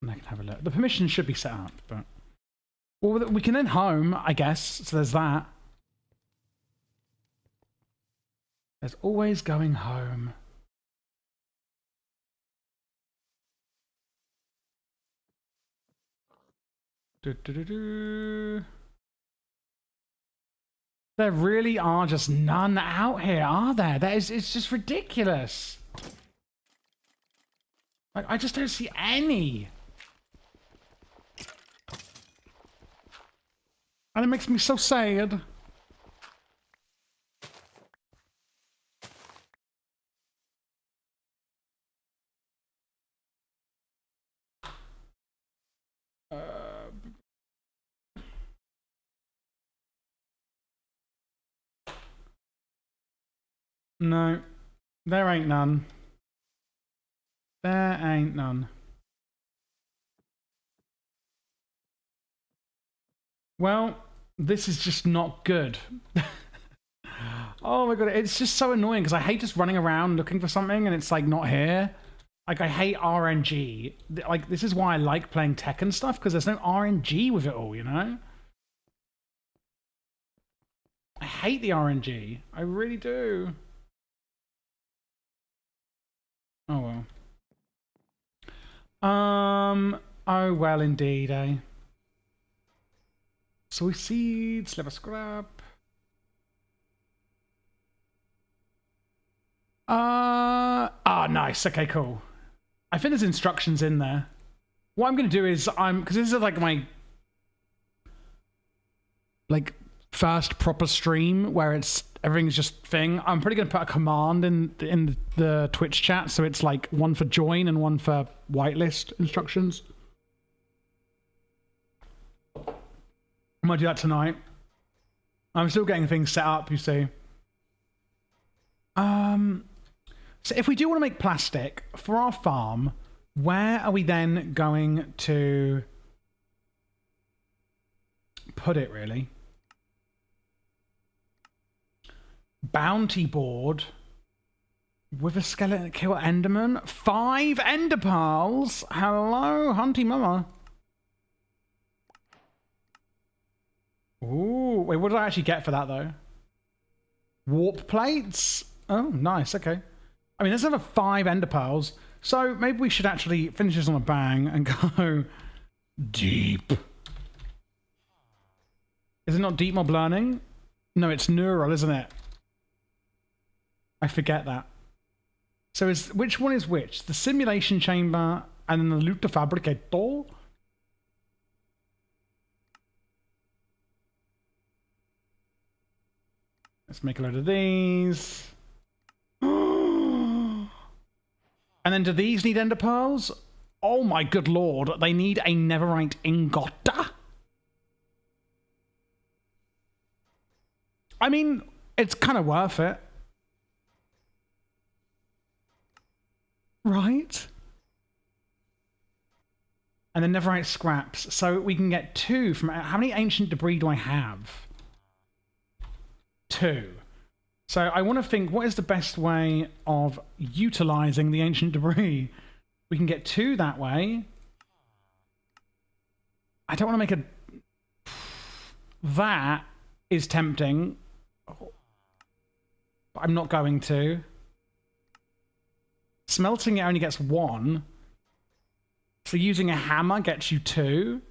And I can have a look. The permissions should be set up, but... Well, we can then home, I guess, so there's that. There's always going home. There really are just none out here, are there? It's just ridiculous. Like, I just don't see any. And it makes me so sad. No, there ain't none. There ain't none. Well, this is just not good. Oh my god, it's just so annoying because I hate just running around looking for something and it's like not here. Like I hate RNG. Like this is why I like playing tech and stuff, because there's no RNG with it all, you know? I hate the RNG. I really do. Oh well. Oh well indeed, eh? Soy seeds, liver scrap. Nice. Okay, cool. I think there's instructions in there. What I'm going to do is because this is like my first proper stream where it's everything's just thing. I'm probably going to put a command in the Twitch chat, so it's like one for join and one for whitelist instructions. I might do that tonight. I'm still getting things set up, you see. So if we do want to make plastic for our farm, where are we then going to put it, really? Bounty board with a skeleton kill Enderman. 5 Ender Pearls. Hello, Hunty Mama. Ooh, wait, what did I actually get for that though? Warp plates. Oh, nice. Okay. I mean, there's another 5 Ender Pearls, so maybe we should actually finish this on a bang and go deep. Is it not deep mob learning? No, it's neural, isn't it? I forget that. So which one is which? The simulation chamber and then the loot fabricator? Let's make a load of these. And then do these need ender pearls? Oh my good lord, they need a netherite ingot. I mean, it's kind of worth it. Right? And then netherite scraps. So we can get 2 from... How many ancient debris do I have? 2. So I want to think, what is the best way of utilizing the ancient debris? We can get 2 that way. I don't want to make a... That is tempting. But I'm not going to. Smelting it only gets 1. So using a hammer gets you 2.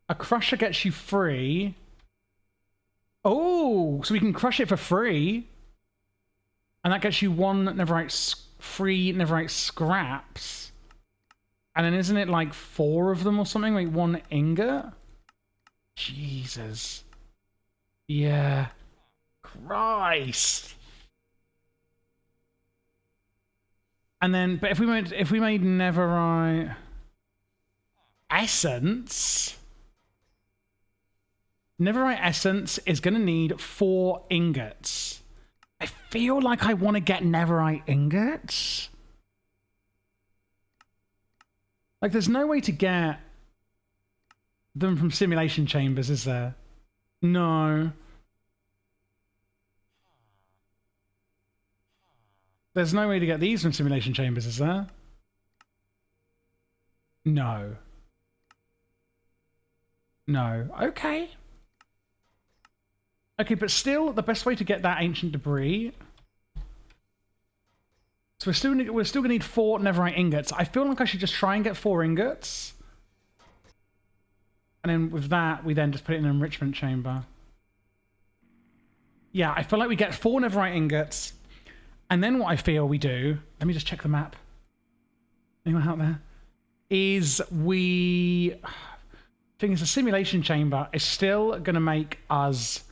A crusher gets you 3. Oh, so we can crush it for free. And that gets you one free netherite scraps. And then isn't it like 4 of them or something? Like 1 ingot? Jesus. Yeah. Christ. And then, but if we made netherite essence, netherite essence is going to need 4 ingots. I feel like I want to get netherite ingots. Like, there's no way to get them from simulation chambers, is there? No. There's no way to get these from simulation chambers, is there? No. No. Okay. Okay, but still, the best way to get that ancient debris... So we're still going to need 4 netherite ingots. I feel like I should just try and get 4 ingots. And then with that, we then just put it in an enrichment chamber. Yeah, I feel like we get 4 netherite ingots. And then what I feel we do... Let me just check the map. Anyone out there? Is we... Thing is, the simulation chamber is still going to make us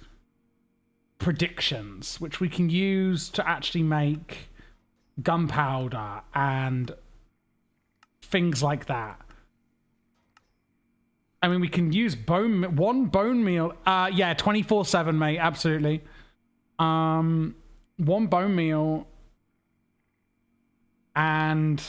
predictions, which we can use to actually make gunpowder and things like that. I mean, we can use one bone meal. Yeah, 24/7, mate. Absolutely. 1 bone meal and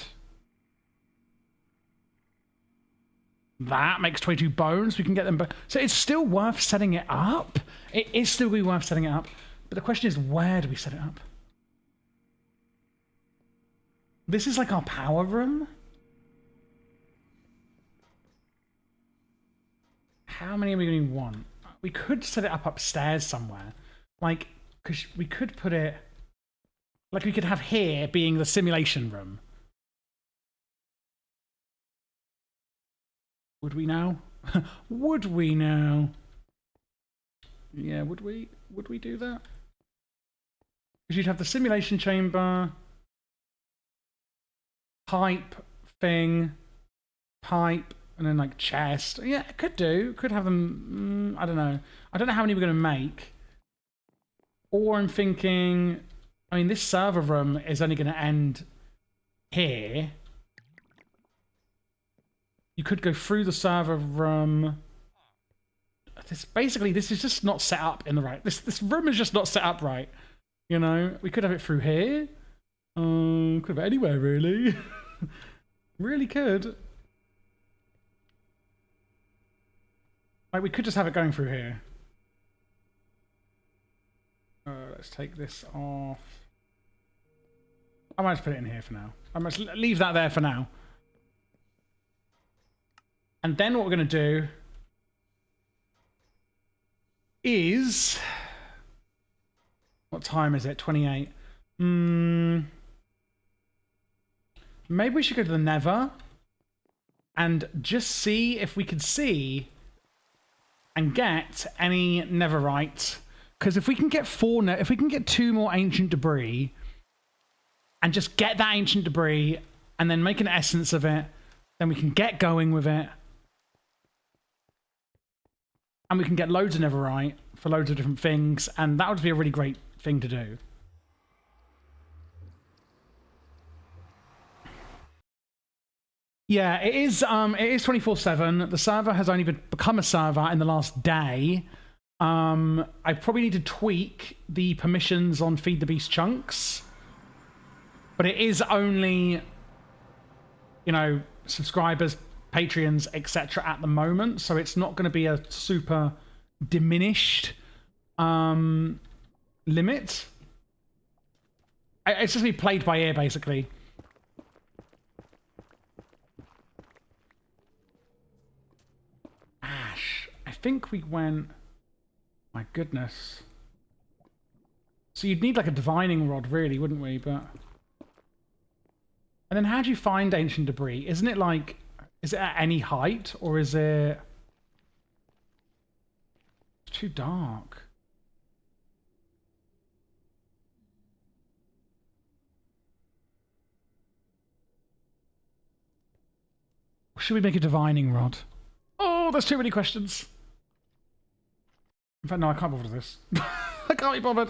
that makes 22 bones. We can get them. So it's still worth setting it up. It is still worth setting it up. But the question is, where do we set it up? This is like our power room. How many are we going to want? We could set it up upstairs somewhere. Like, because we could put it... Like, we could have here being the simulation room. Would we now? Would we now? Yeah, would we? Would we do that? Because you'd have the simulation chamber... Pipe thing, pipe, and then like chest. Yeah, could have them. I don't know. I don't know how many we're going to make. Or I'm thinking, I mean, this server room is only going to end here. You could go through the server room. This is just not set up in the right. This room is just not set up right. You know, we could have it through here. Could have it anywhere, really. Really could. Like, we could just have it going through here. Let's take this off. I might just put it in here for now. I might leave that there for now. And then what we're going to do is... What time is it? 28. Maybe we should go to the Nether and just see if we could see and get any netherite. Because if we can get if we can get 2 more ancient debris and just get that ancient debris and then make an essence of it, then we can get going with it. And we can get loads of netherite for loads of different things, and that would be a really great thing to do. Yeah, it is 24/7. The server has only become a server in the last day. I probably need to tweak the permissions on Feed the Beast chunks. But it is only, you know, subscribers, Patreons, etc. at the moment, so it's not going to be a super diminished limit. It's just be played by ear, basically. Ash. I think we went... My goodness. So you'd need like a divining rod, really, wouldn't we? But... And then how do you find ancient debris? Isn't it like... Is it at any height, or is it... It's too dark. should we make a divining rod? Oh, there's too many questions. In fact, no, I can't bother with this. I can't be bothered.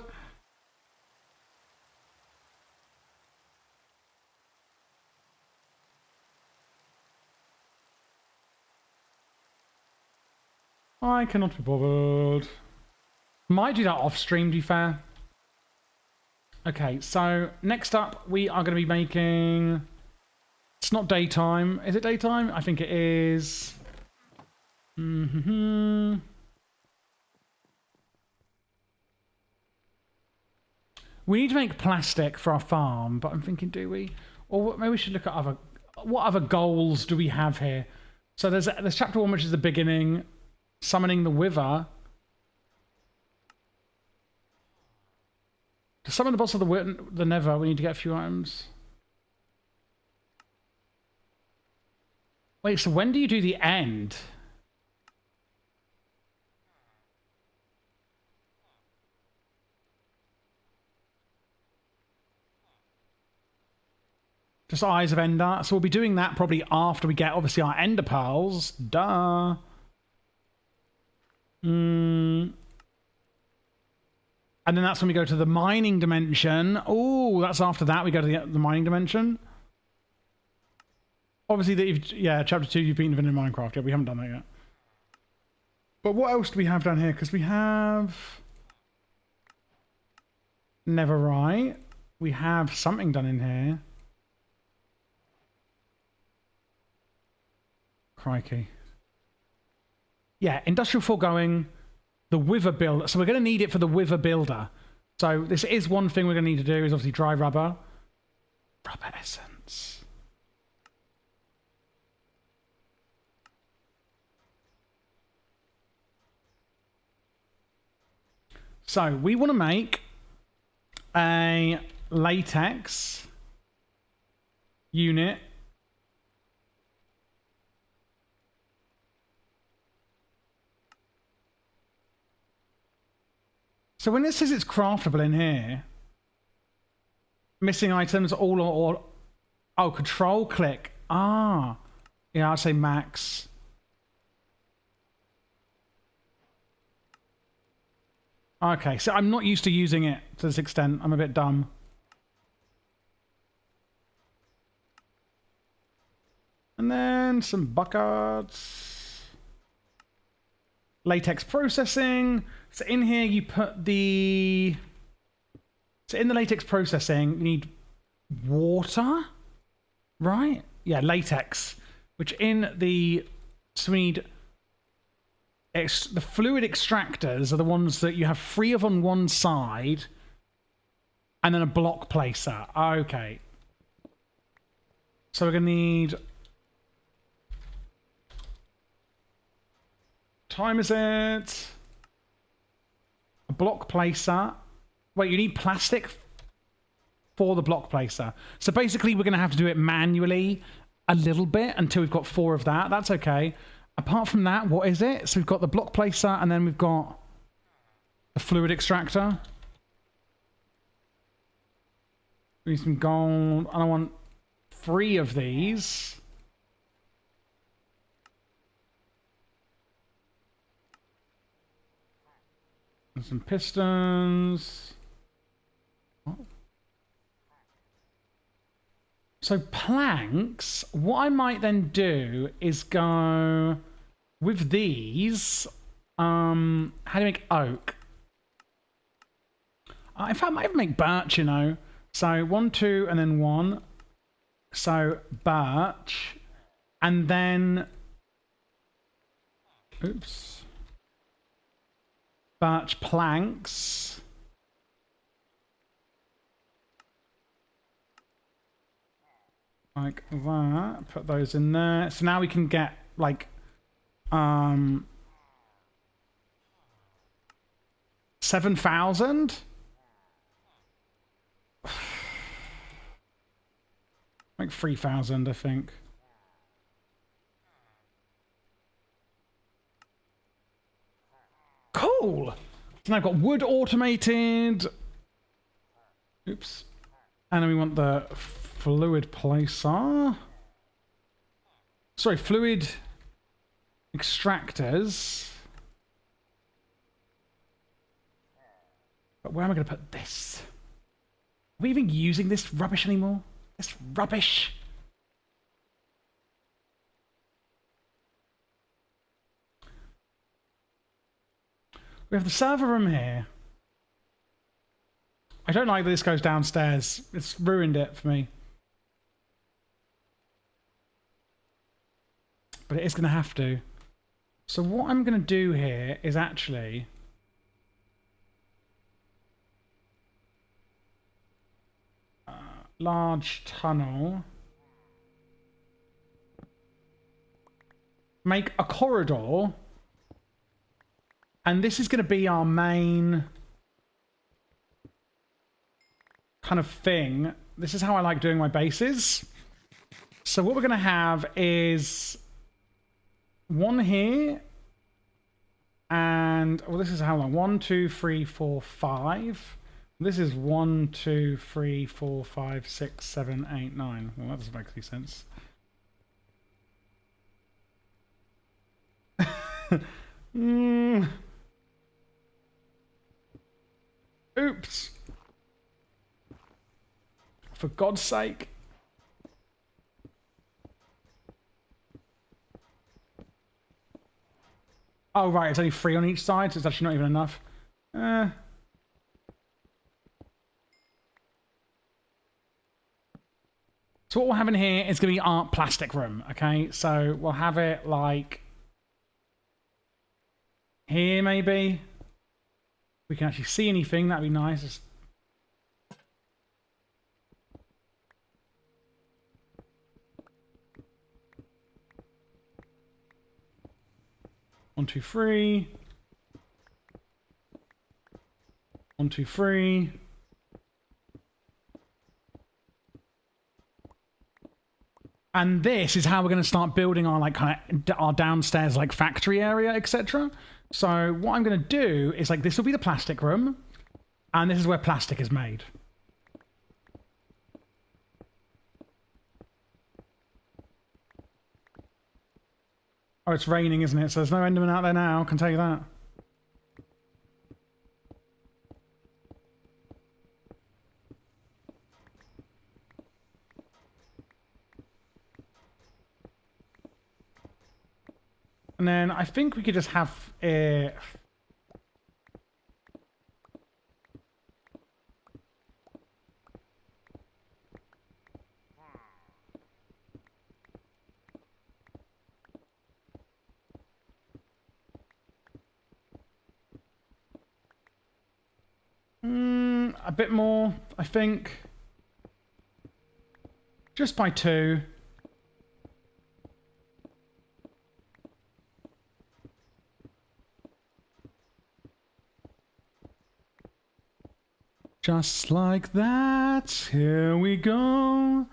I cannot be bothered. Might do that off stream, to be fair. Okay, so next up we are going to be making... It's not daytime. Is it daytime? I think it is. Mm-hmm. We need to make plastic for our farm, but I'm thinking, do we? Or maybe we should look at other... What other goals do we have here? So there's chapter 1, which is the beginning. Summoning the Wither. To summon the boss of the Nether, we need to get a few items. Wait, so when do you do the end? Just Eyes of Ender. So we'll be doing that probably after we get, obviously, our Ender Pearls. Duh. And then that's when we go to the mining dimension. Oh, that's after that we go to the mining dimension. Obviously, chapter 2, you've beaten Vanilla Minecraft. Yeah, we haven't done that yet. But what else do we have down here? Because we have... Neverite. We have something done in here. Crikey. Yeah, industrial foregoing, the Wither builder. So we're going to need it for the Wither builder. So this is one thing we're going to need to do, is obviously dry rubber. Rubber essence. So we want to make a latex unit. So when it says it's craftable in here, missing items, all or oh, control click. Ah, yeah, I'd say max. Okay, so I'm not used to using it to this extent. I'm a bit dumb. And then some buckets. Latex processing. So in here you put the... So in the latex processing, you need water, right? Yeah, latex. Which in the... So we need... The fluid extractors are the ones that you have 3 of on one side, and then a block placer. Okay. So we're going to need... Time is it? A block placer. Wait, you need plastic for the block placer. So basically we're going to have to do it manually a little bit until we've got 4 of that. That's okay. Apart from that, what is it? So we've got the block placer, and then we've got the fluid extractor. We need some gold. And I want 3 of these. And some pistons. What? So planks, what I might then do is go with these. How do you make oak? In fact, I might even make birch, you know. So 1, 2, and then 1. So birch. And then... Oops. Birch planks. Like that. Put those in there. So now we can get, like... 7,000? Like 3,000, I think. Cool! So now I've got wood automated. Oops. And then we want the fluid placer. Sorry, fluid extractors. But where am I going to put this? Are we even using this rubbish anymore? This rubbish. We have the server room here. I don't like that this goes downstairs. It's ruined it for me. But it is going to have to. So what I'm going to do here is actually... large tunnel. Make a corridor. And this is going to be our main kind of thing. This is how I like doing my bases. So what we're going to have is one here. And, well, this is how long? 1, 2, 3, 4, 5. This is 1, 2, 3, 4, 5, 6, 7, 8, 9. Well, that doesn't make any sense. Oops. For God's sake. Oh, right. It's only 3 on each side, so it's actually not even enough. So what we'll have in here is going to be our plastic room, okay? So we'll have it like here, maybe. We can actually see anything. That'd be nice. One, two, three. 1, 2, 3. And this is how we're going to start building our like kind of our downstairs like factory area, etc. So what I'm going to do is like this will be the plastic room, and this is where plastic is made. Oh, it's raining, isn't it? So there's no Enderman out there now, I can tell you that. And then I think we could just have it... a bit more, I think. Just by 2. Just like that, here we go.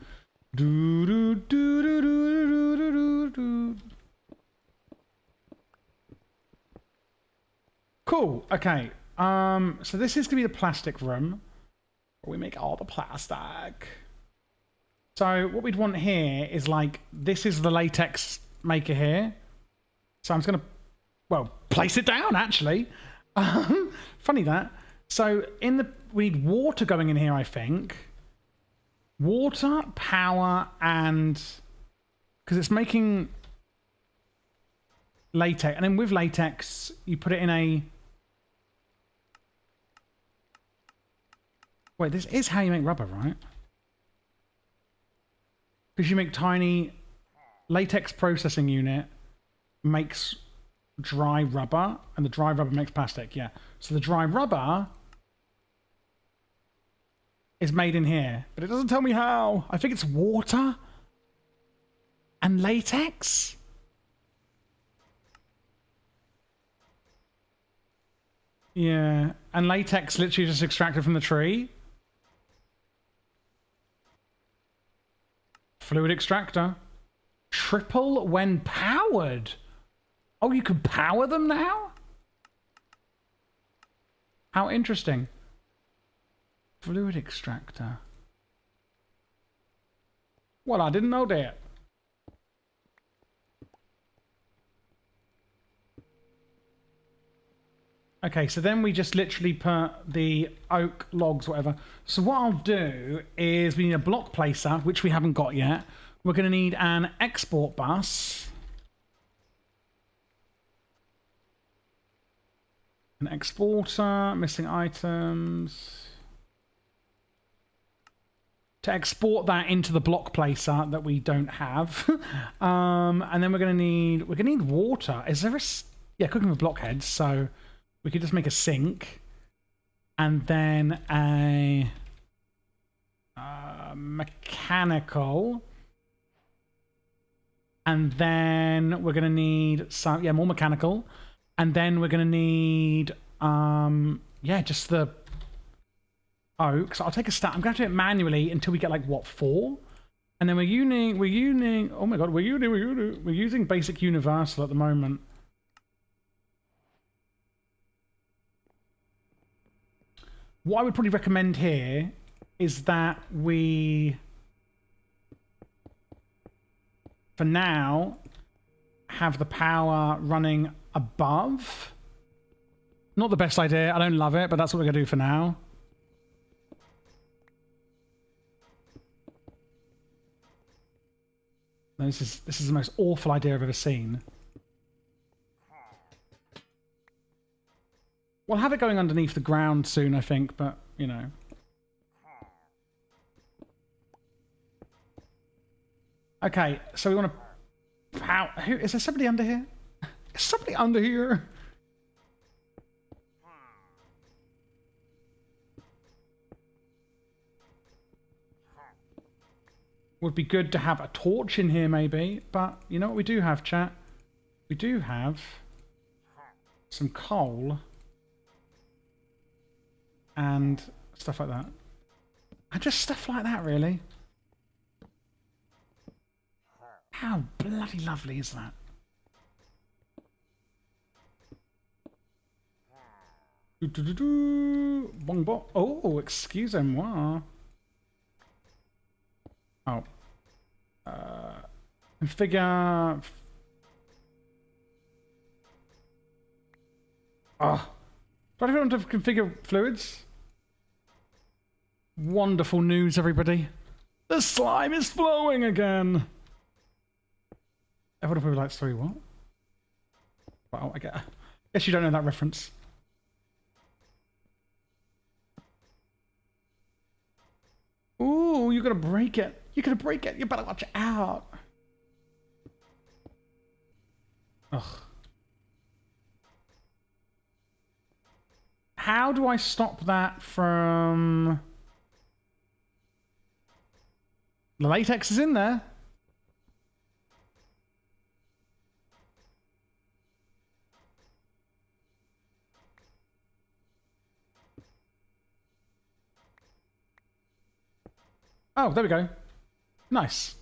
Do do do do do do do do. Cool. Okay. So this is gonna be the plastic room. Where we make all the plastic. So what we'd want here is like this is the latex maker here. So I'm just gonna, well, place it down actually. Funny that. So in the we need water going in here, I think. Water, power, and because it's making latex, and then with latex, you put it in a. Wait, this is how you make rubber, right? Because you make tiny latex processing unit makes dry rubber, and the dry rubber makes plastic. Yeah. So the dry rubber is made in here, but it doesn't tell me how. I think it's water and latex. Yeah, and latex literally just extracted from the tree. Fluid extractor. Triple when powered. Oh, you can power them now? How interesting. Fluid extractor. Well, I didn't know that. Okay, so then we just literally put the oak logs, whatever. So what I'll do is we need a block placer, which we haven't got yet. We're going to need an export bus. An exporter, missing items. To export that into the block placer that we don't have. And then we're going to need water. Is there a... Yeah, cooking with blockheads, so... We could just make a sink and then a mechanical. And then we're going to need some, more mechanical. And then we're going to need, just the oak. So I'll take a stat. I'm going to do it manually until we get like, what, 4? And then we're using basic universal at the moment. What I would probably recommend here is that we, for now, have the power running above. Not the best idea. I don't love it, but that's what we're going to do for now. This is the most awful idea I've ever seen. We'll have it going underneath the ground soon, I think, but, you know. Okay, so we want to... Is there somebody under here? Is somebody under here? Would be good to have a torch in here, maybe. But, you know what we do have, chat? We do have some coal. And stuff like that. And just stuff like that, really. How bloody lovely is that? Bong bong. Oh, excusez-moi. Oh. Configure. Oh. Do I want to configure fluids? Wonderful news, everybody. The slime is flowing again. Everyone probably like, sorry, what? Wow, I guess you don't know that reference. Ooh, you're gonna break it. You're gonna break it. You better watch out. Ugh. How do I stop that from... The latex is in there. Oh, there we go. Nice.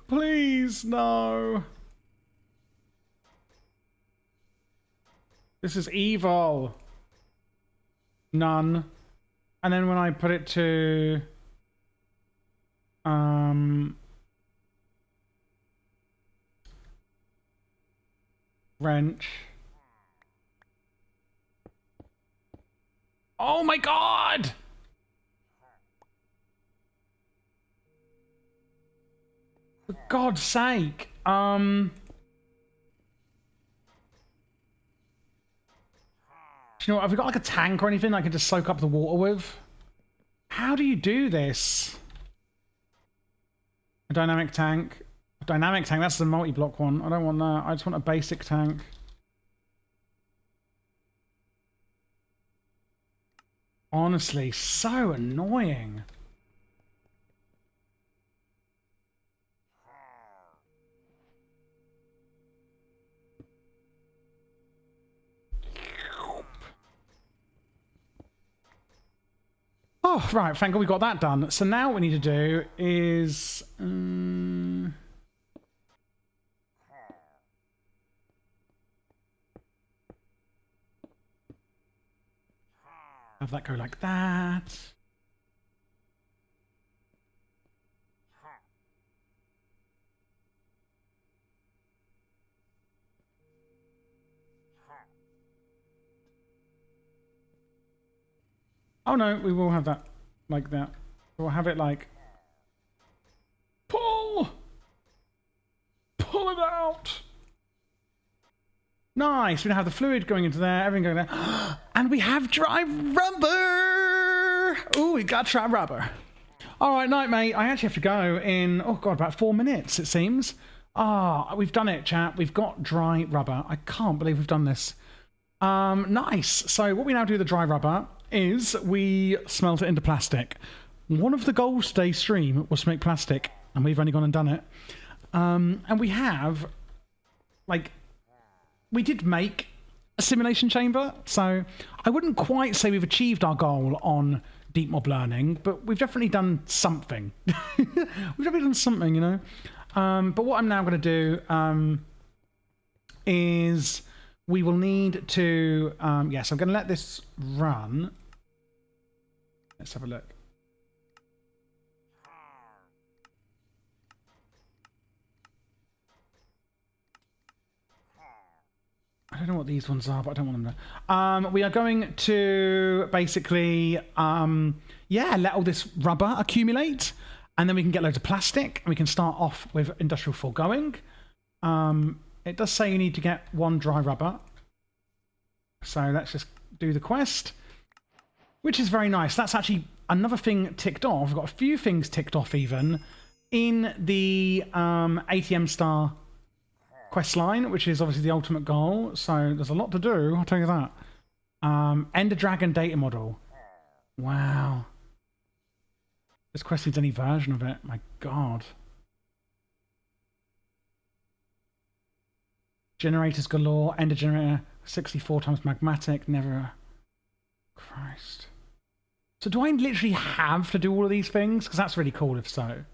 Please, no. This is evil. None. And then when I put it to... wrench. Oh my god! For God's sake. You know what, have we got like a tank or anything I can just soak up the water with? How do you do this? A dynamic tank. A dynamic tank, that's the multi-block one. I don't want that. I just want a basic tank. Honestly, so annoying. Oh, right, thank God we got that done. So now what we need to do is... have that go like that. Oh no, we will have that like that. We'll have it like pull it out. Nice. We have the fluid going into there, everything going there, and we have dry rubber. Oh, we got dry rubber. All right, night, mate. I actually have to go in, oh God, about 4 minutes, it seems. Ah, we've done it, chat. We've got dry rubber. I can't believe we've done this. Nice. So what we now do with the dry rubber is we smelt it into plastic. One of the goals today's stream was to make plastic, and we've only gone and done it. And we have, like, we did make a simulation chamber, so I wouldn't quite say we've achieved our goal on deep mob learning, but we've definitely done something. We've definitely done something, you know. But what I'm now going to do is we will need to, yes, I'm going to let this run. Let's have a look. I don't know what these ones are, but I don't want them to. We are going to basically, yeah, let all this rubber accumulate, and then we can get loads of plastic, and we can start off with industrial foregoing. It does say you need to get 1 dry rubber. So let's just do the quest, which is very nice. That's actually another thing ticked off. We've got a few things ticked off even in the ATM star quest line, which is obviously the ultimate goal. So there's a lot to do, I'll tell you that. Ender Dragon data model. Wow. This quest needs any version of it. My God. Generators galore. Ender generator 64 times magmatic. Never. Christ. So do I literally have to do all of these things? Because that's really cool if so.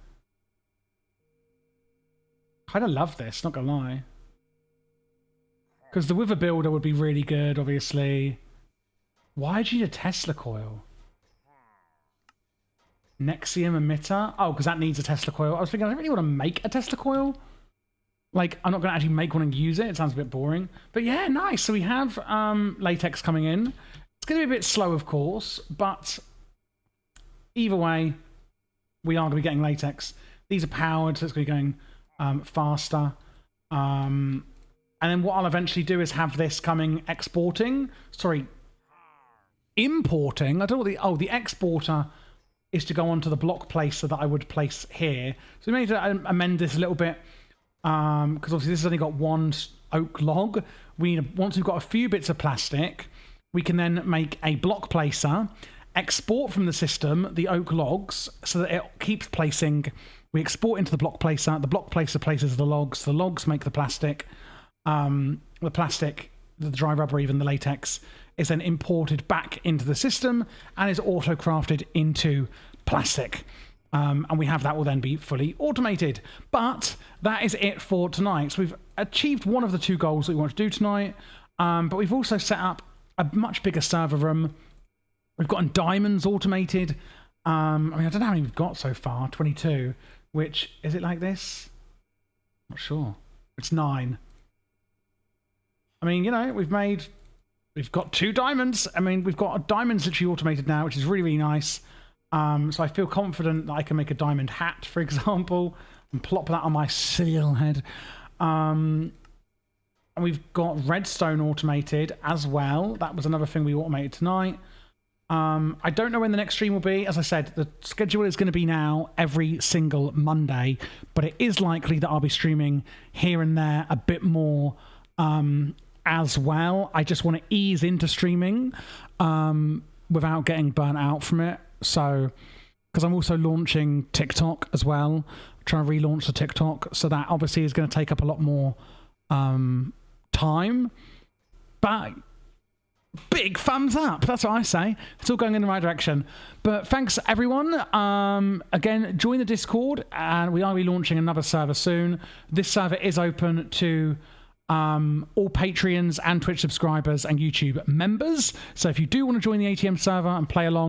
Kind of love this, not gonna lie. Because the Wither Builder would be really good, obviously. Why do you need a Tesla coil? Nexium emitter? Oh, because that needs a Tesla coil. I was thinking, I don't really want to make a Tesla coil. Like, I'm not going to actually make one and use it. It sounds a bit boring. But yeah, nice. So we have latex coming in. It's going to be a bit slow, of course. But either way, we are going to be getting latex. These are powered, so it's going to be going faster. And then what I'll eventually do is have this coming exporting. Sorry, importing. I don't know what the... Oh, the exporter is to go onto the block placer that I would place here. So we need to amend this a little bit. Because obviously this has only got 1 oak log. We need, once we've got a few bits of plastic, we can then make a block placer, export from the system the oak logs so that it keeps placing. We export into the block placer places the logs make the plastic. The plastic, the dry rubber, even the latex, is then imported back into the system and is auto-crafted into plastic. And we have that will then be fully automated. But that is it for tonight. So we've achieved one of the 2 goals that we want to do tonight. But we've also set up a much bigger server room. We've gotten diamonds automated. I mean, I don't know how many we've got so far. 22. Which, is it like this? Not sure. It's 9. I mean, you know, we've got 2 diamonds. I mean, we've got diamonds literally automated now, which is really, really nice. So I feel confident that I can make a diamond hat, for example, and plop that on my seal head. And we've got redstone automated as well. That was another thing we automated tonight. I don't know when the next stream will be. As I said, the schedule is going to be now every single Monday, but it is likely that I'll be streaming here and there a bit more as well. I just want to ease into streaming without getting burnt out from it. So, because I'm also launching TikTok as well, trying to relaunch the TikTok, so that obviously is going to take up a lot more time. But big thumbs up, that's what I say. It's all going in the right direction. But thanks everyone. Again, join the Discord, and we are relaunching another server soon. This server is open to all Patreons and Twitch subscribers and YouTube members. So if you do want to join the ATM server and play along,